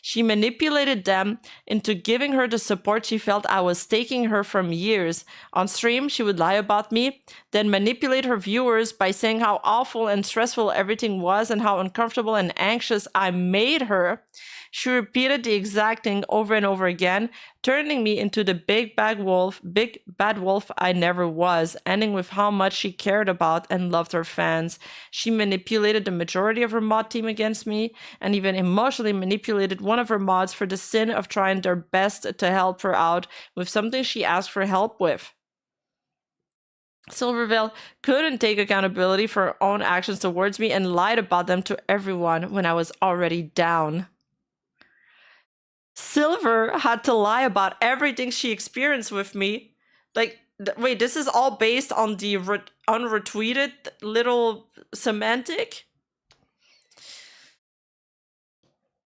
She manipulated them into giving her the support she felt I was taking her from years. On stream, she would lie about me, then manipulate her viewers by saying how awful and stressful everything was and how uncomfortable and anxious I made her. She repeated the exact thing over and over again, turning me into the big bad wolf I never was, ending with how much she cared about and loved her fans. She manipulated the majority of her mod team against me, and even emotionally manipulated one of her mods for the sin of trying their best to help her out with something she asked for help with. Silvervale couldn't take accountability for her own actions towards me and lied about them to everyone when I was already down. Silver had to lie about everything she experienced with me. Like, wait, this is all based on the unretweeted little semantic?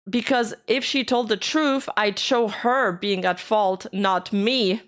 Because if she told the truth, I'd show her being at fault, not me.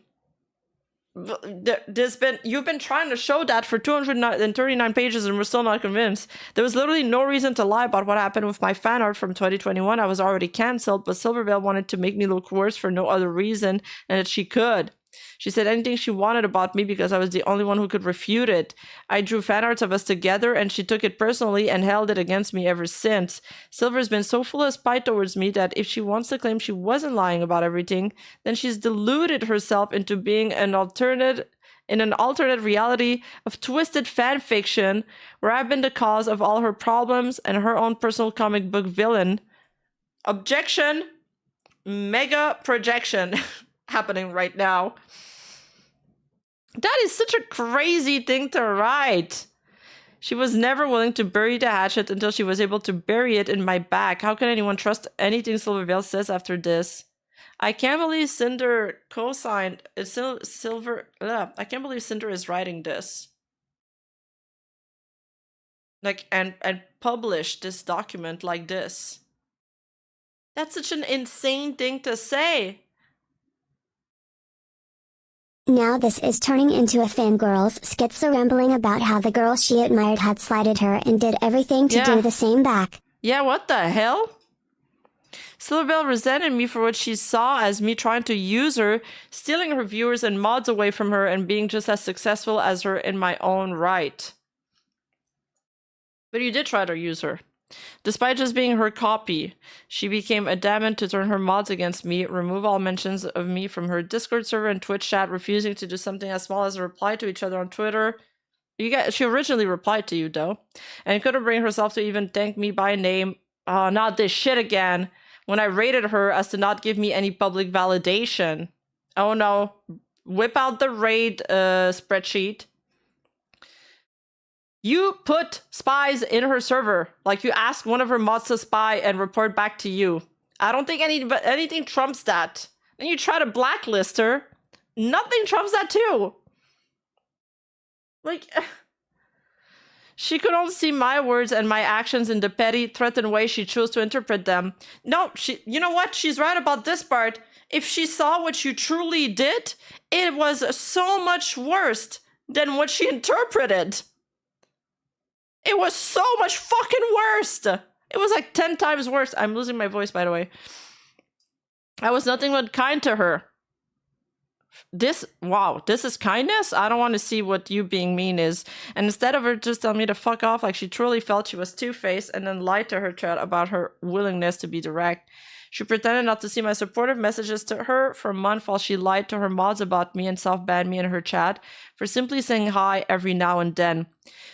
You've been trying to show that for 239 pages and we're still not convinced. There was literally no reason to lie about what happened with my fan art from 2021. I was already cancelled, but Silvervale wanted to make me look worse for no other reason and that she could. She said anything she wanted about me because I was the only one who could refute it. I drew fan arts of us together and she took it personally and held it against me ever since. Silver's been so full of spite towards me that if she wants to claim she wasn't lying about everything, then she's deluded herself into being in an alternate reality of twisted fan fiction where I've been the cause of all her problems and her own personal comic book villain. Objection! Mega projection happening right now. That is such a crazy thing to write. She was never willing to bury the hatchet until she was able to bury it in my back. How can anyone trust anything Silvervale says after this? I can't believe Cinder co-signed. It's I can't believe Cinder is writing this. Like, and published this document like this. That's such an insane thing to say. Now this is turning into a fangirl's schizo rambling about how the girl she admired had slighted her and did everything to do the same back. Yeah, what the hell? Silvervale resented me for what she saw as me trying to use her, stealing her viewers and mods away from her and being just as successful as her in my own right. But you did try to use her. Despite just being her copy, she became adamant to turn her mods against me, remove all mentions of me from her Discord server and Twitch chat, refusing to do something as small as a reply to each other on Twitter. She originally replied to you, though, and couldn't bring herself to even thank me by name. Oh, not this shit again. When I rated her as to not give me any public validation. Oh no. Whip out the raid spreadsheet. You put spies in her server. Like, you asked one of her mods to spy and report back to you. I don't think anything trumps that. And you try to blacklist her. Nothing trumps that too. Like, she could only see my words and my actions in the petty, threatened way she chose to interpret them. No, you know what? She's right about this part. If she saw what you truly did, it was so much worse than what she interpreted. It was so much fucking worse. It was like 10 times worse. I'm losing my voice, by the way. I was nothing but kind to her. Wow, this is kindness? I don't want to see what you being mean is. And instead of her just telling me to fuck off like she truly felt she was two-faced and then lied to her chat about her willingness to be direct. She pretended not to see my supportive messages to her for a month while she lied to her mods about me and self-banned me in her chat for simply saying hi every now and then.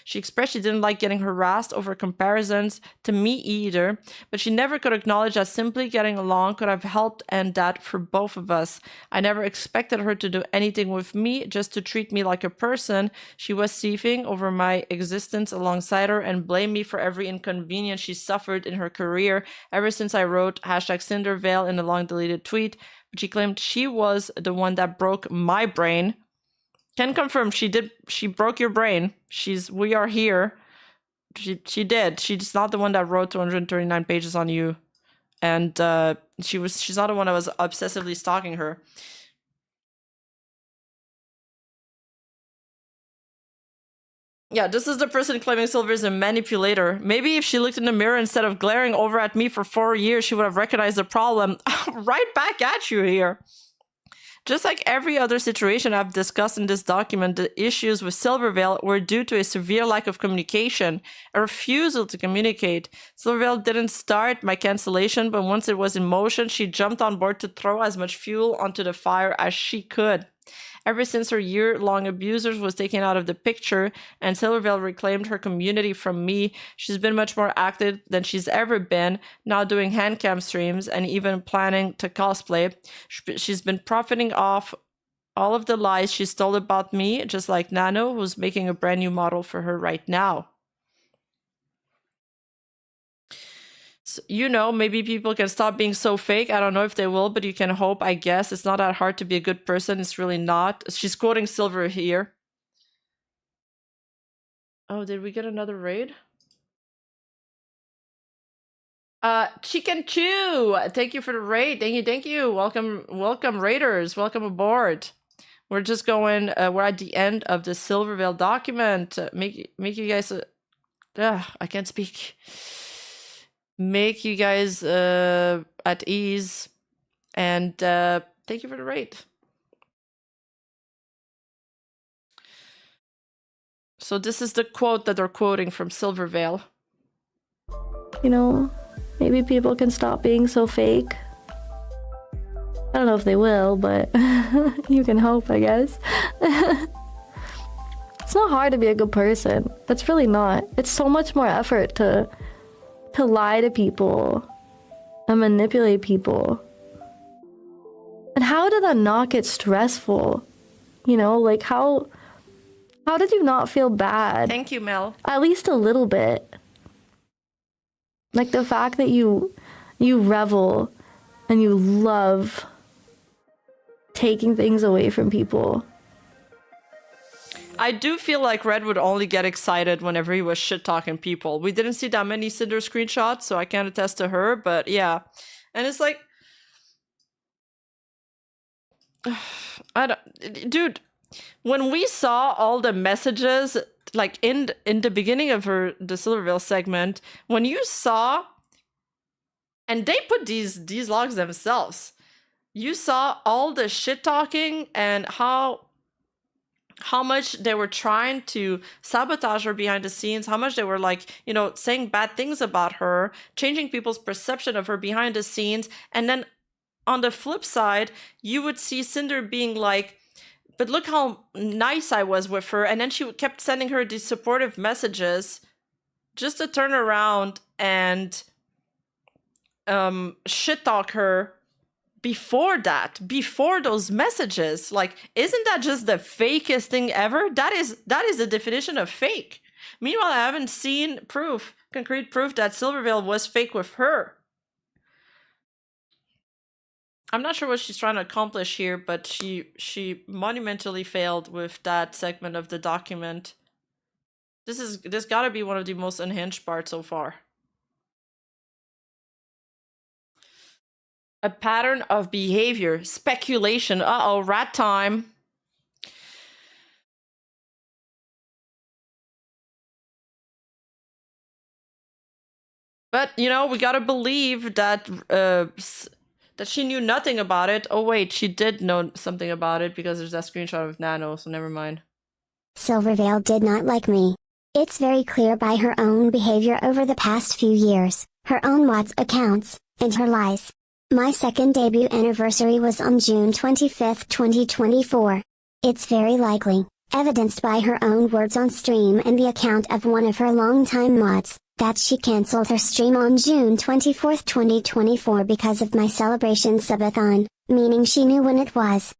She expressed she didn't like getting harassed over comparisons to me either, but she never could acknowledge that simply getting along could have helped end that for both of us. I never expected her to do anything with me, just to treat me like a person. She was seething over my existence alongside her and blamed me for every inconvenience she suffered in her career ever since I wrote #Silvervale in a long deleted tweet. But she claimed she was the one that broke my brain. Can confirm she did. She broke your brain. We are here. She did. She's not the one that wrote 239 pages on you, and she's not the one that was obsessively stalking her. Yeah, this is the person claiming Silver is a manipulator. Maybe if she looked in the mirror instead of glaring over at me for 4 years, she would have recognized the problem. Right back at you here. Just like every other situation I've discussed in this document, the issues with Silvervale were due to a severe lack of communication, a refusal to communicate. Silvervale didn't start my cancellation, but once it was in motion, she jumped on board to throw as much fuel onto the fire as she could. Ever since her year-long abusers was taken out of the picture and Silvervale reclaimed her community from me, she's been much more active than she's ever been, now doing handcam streams and even planning to cosplay. She's been profiting off all of the lies she stole about me, just like Nano, who's making a brand new model for her right now. So, you know, maybe people can stop being so fake. I don't know if they will, but you can hope, I guess. It's not that hard to be a good person. It's really not. She's quoting Silver here. Oh, did we get another raid? Chicken Chew, thank you for the raid. Thank you. Welcome, raiders. Welcome aboard. We're just going, we're at the end of the Silvervale document. Make you guys, I can't speak. Make you guys at ease, and thank you for the raid. So this is the quote that they're quoting from Silvervale. You know, maybe people can stop being so fake. I don't know if they will, but you can hope, I guess. It's not hard to be a good person. It's really not. It's so much more effort to lie to people and manipulate people. And how did that not get stressful? You know, like how How did you not feel bad? Thank you, Mel. At least a little bit. Like the fact that you revel and you love taking things away from people. I do feel like Red would only get excited whenever he was shit-talking people. We didn't see that many Cinder screenshots, so I can't attest to her, but yeah. And it's like... I don't... Dude, when we saw all the messages, like in the beginning of the Silvervale segment, when you saw... And they put these logs themselves. You saw all the shit-talking and how much they were trying to sabotage her behind the scenes, how much they were like, you know, saying bad things about her, changing people's perception of her behind the scenes. And then on the flip side, you would see Cinder being like, but look how nice I was with her. And then she kept sending her these supportive messages just to turn around and shit talk her before those messages. Like, isn't that just the fakest thing ever? That is the definition of fake. Meanwhile, I haven't seen concrete proof that Silvervale was fake with her. I'm not sure what she's trying to accomplish here, but she monumentally failed with that segment of the document. This gotta be one of the most unhinged parts so far. A pattern of behavior, speculation. Uh-oh, rat time. But, you know, we gotta believe that that she knew nothing about it. Oh wait, she did know something about it because there's that screenshot of Nano, so never mind. Silvervale did not like me. It's very clear by her own behavior over the past few years, her own mods accounts, and her lies. My second debut anniversary was on June 25, 2024. It's very likely, evidenced by her own words on stream and the account of one of her longtime mods, that she cancelled her stream on June 24, 2024 because of my celebration subathon, meaning she knew when it was.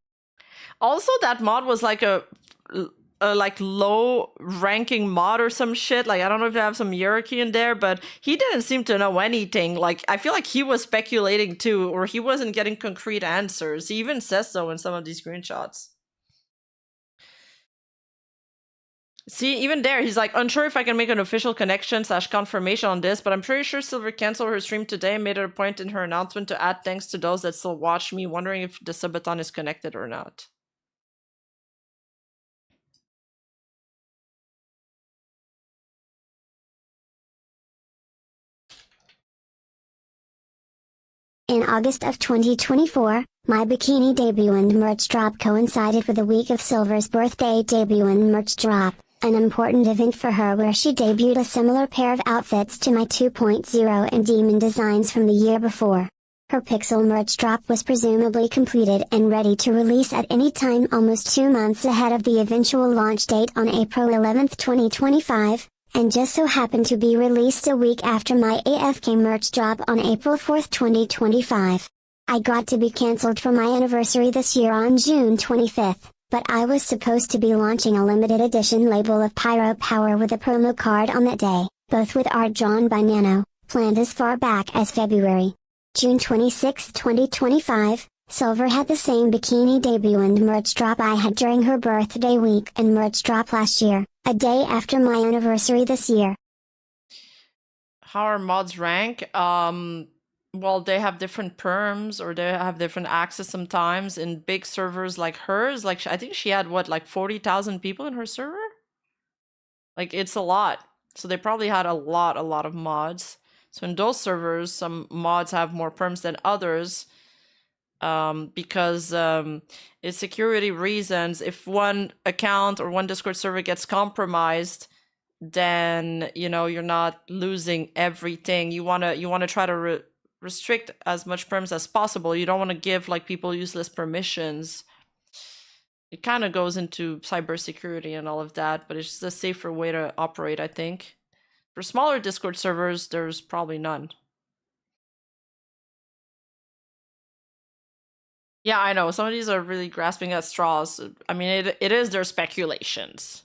Also, that mod was like a like low ranking mod or some shit. Like, I don't know if they have some hierarchy in there, but he didn't seem to know anything. Like, I feel like he was speculating too, or he wasn't getting concrete answers. He even says so in some of these screenshots. See, even there, he's like, unsure if I can make an official connection / confirmation on this, but I'm pretty sure Silver canceled her stream today and made it a point in her announcement to add thanks to those that still watch me, wondering if the subathon is connected or not. In August of 2024, my bikini debut and merch drop coincided with a week of Silver's birthday debut and merch drop, an important event for her where she debuted a similar pair of outfits to my 2.0 and Demon designs from the year before. Her Pixel merch drop was presumably completed and ready to release at any time almost 2 months ahead of the eventual launch date on April 11, 2025. And just so happened to be released a week after my AFK merch drop on April 4, 2025. I got to be cancelled for my anniversary this year on June 25th, but I was supposed to be launching a limited edition label of Pyro Power with a promo card on that day, both with art drawn by Nano, planned as far back as February. June 26, 2025, Silver had the same bikini debut and merch drop I had during her birthday week and merch drop last year, a day after my anniversary this year. How are mods rank? Well, they have different perms or they have different access sometimes in big servers like hers. Like, I think she had, what, like 40,000 people in her server? Like, it's a lot. So they probably had a lot of mods. So in those servers, some mods have more perms than others. Because it's security reasons. If one account or one Discord server gets compromised, then, you know, you're not losing everything. You wanna try to restrict as much perms as possible. You don't want to give like people useless permissions. It kind of goes into cybersecurity and all of that, but it's just a safer way to operate, I think. For smaller Discord servers, there's probably none. Yeah, I know. Some of these are really grasping at straws. I mean, it is their speculations.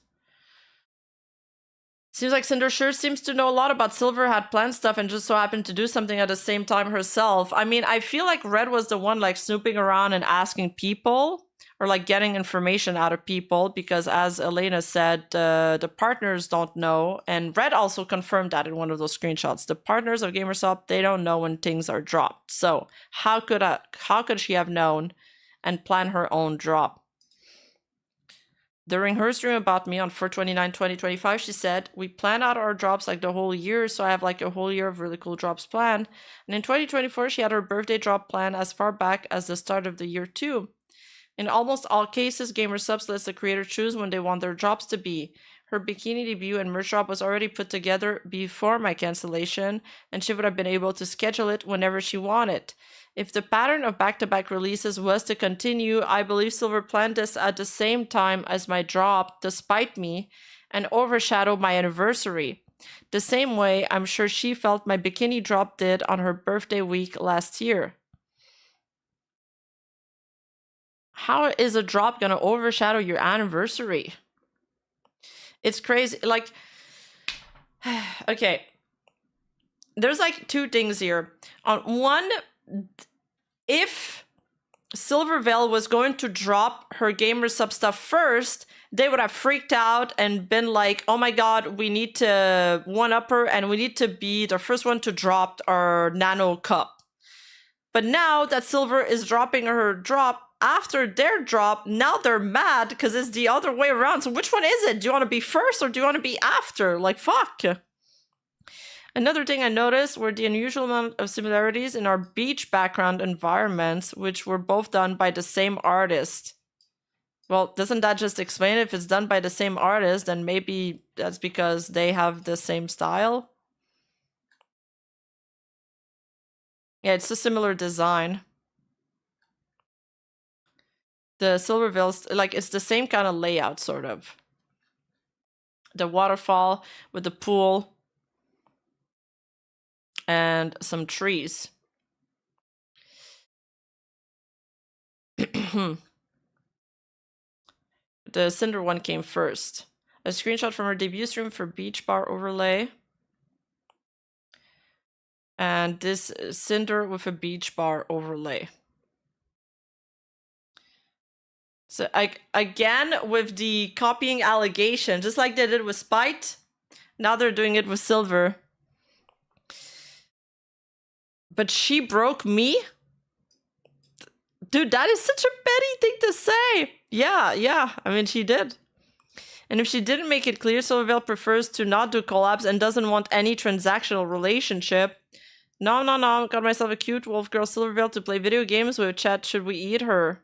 Seems like Cinder sure seems to know a lot about Silver, had planned stuff, and just so happened to do something at the same time herself. I mean, I feel like Red was the one like snooping around and asking people, or like getting information out of people, because as Elena said, the partners don't know, and Red also confirmed that in one of those screenshots. The partners of Gamersop, they don't know when things are dropped. So how could she have known and plan her own drop? During her stream about me on 4/29/2025, she said, we plan out our drops like the whole year, so I have like a whole year of really cool drops planned. And in 2024, she had her birthday drop planned as far back as the start of the year too. In almost all cases, Gamersubs lets the creator choose when they want their drops to be. Her bikini debut and merch drop was already put together before my cancellation, and she would have been able to schedule it whenever she wanted. If the pattern of back-to-back releases was to continue, I believe Silver planned this at the same time as my drop, despite me, and overshadow my anniversary. The same way I'm sure she felt my bikini drop did on her birthday week last year. How is a drop gonna overshadow your anniversary? It's crazy. Like, okay. There's like two things here. On one, if Silvervale was going to drop her Gamersub stuff first, they would have freaked out and been like, oh my god, we need to one-up her and we need to be the first one to drop our nano cup. But now that Silver is dropping her drop after their drop, now they're mad because it's the other way around. So which one is it? Do you want to be first or do you want to be after? Like, fuck. Another thing I noticed were the unusual amount of similarities in our beach background environments, which were both done by the same artist. Well, doesn't that just explain it? If it's done by the same artist, then maybe that's because they have the same style? Yeah, it's a similar design. The Silvervale, like, it's the same kind of layout, sort of. The waterfall with the pool and some trees. The Cinder one came first. A screenshot from her debut stream for beach bar overlay. And this Cinder with a beach bar overlay. So again, with the copying allegation, just like they did with Spite, now they're doing it with Silver. But she broke me? Dude, that is such a petty thing to say. Yeah, I mean, she did. And if she didn't make it clear, Silvervale prefers to not do collabs and doesn't want any transactional relationship. No, got myself a cute wolf girl Silvervale to play video games with. Chat, should we eat her?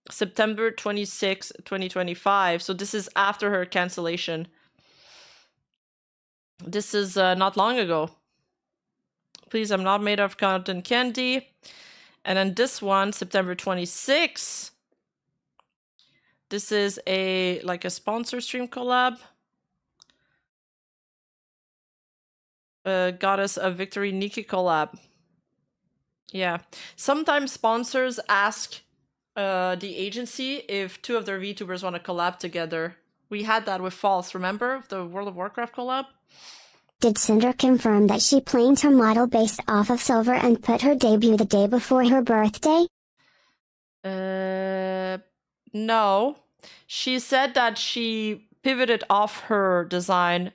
September 26, 2025. So this is after her cancellation. This is not long ago. Please, I'm not made of cotton candy. And then this one, September 26. This is like a sponsor stream collab. Goddess of Victory Nikki collab. Yeah. Sometimes sponsors ask the agency if two of their VTubers want to collab together. We had that with False, remember? The World of Warcraft collab? Did Cinder confirm that she planned her model based off of Silver and put her debut the day before her birthday? No. She said that she pivoted off her design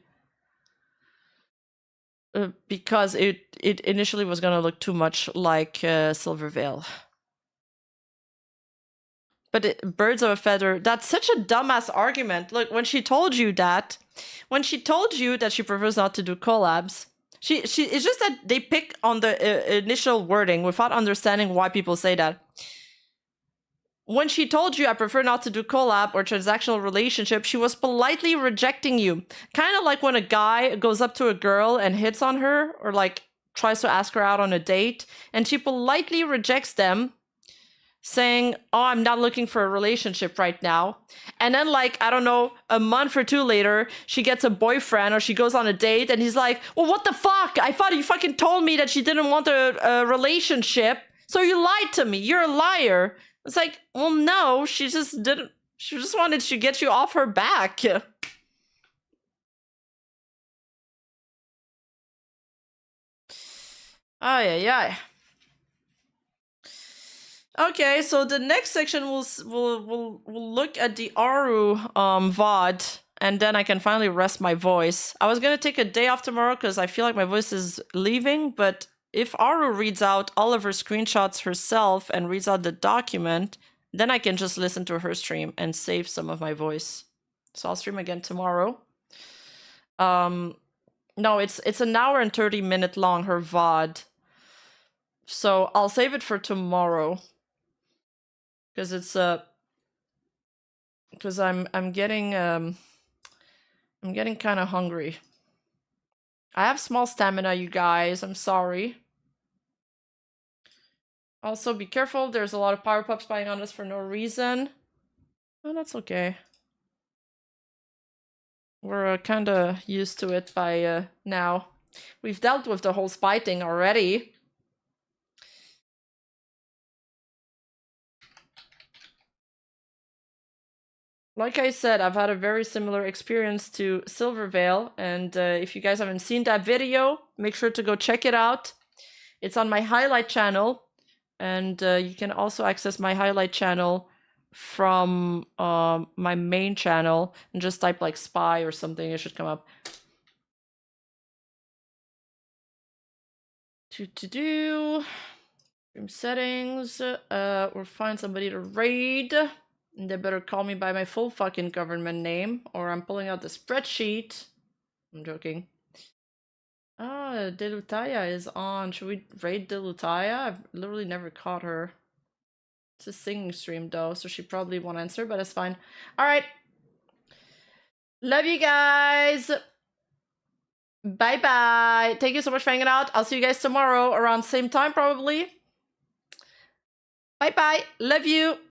because it initially was going to look too much like Silvervale. But birds of a feather, that's such a dumbass argument. Look, when she told you that she prefers not to do collabs, it's just that they pick on the initial wording without understanding why people say that. When she told you I prefer not to do collab or transactional relationship, she was politely rejecting you. Kind of like when a guy goes up to a girl and hits on her or like tries to ask her out on a date and she politely rejects them, saying, oh, I'm not looking for a relationship right now. And then like, I don't know, a month or two later, she gets a boyfriend or she goes on a date and he's like, well, what the fuck? I thought you fucking told me that she didn't want a relationship. So you lied to me. You're a liar. It's like, well, no, she just wanted to get you off her back. Ay, ay, ay. Okay, so the next section will look at the Aru VOD, and then I can finally rest my voice. I was gonna take a day off tomorrow because I feel like my voice is leaving, but if Aru reads out all of her screenshots herself and reads out the document, then I can just listen to her stream and save some of my voice. So I'll stream again tomorrow. No, it's an hour and 30-minute long, her VOD. So I'll save it for tomorrow. Because it's because I'm getting kind of hungry. I have small stamina, you guys. I'm sorry. Also, be careful. There's a lot of power pups spying on us for no reason. Oh, that's okay. We're kind of used to it by now. We've dealt with the whole spy thing already. Like I said, I've had a very similar experience to Silvervale, and if you guys haven't seen that video, make sure to go check it out. It's on my highlight channel, and you can also access my highlight channel from my main channel, and just type like spy or something, it should come up. Stream settings, or find somebody to raid. And they better call me by my full fucking government name, or I'm pulling out the spreadsheet. I'm joking. Ah, Delutaya is on. Should we raid Delutaya? I've literally never caught her. It's a singing stream though, so she probably won't answer, but it's fine. Alright. Love you guys. Bye-bye. Thank you so much for hanging out. I'll see you guys tomorrow around same time probably. Bye-bye. Love you.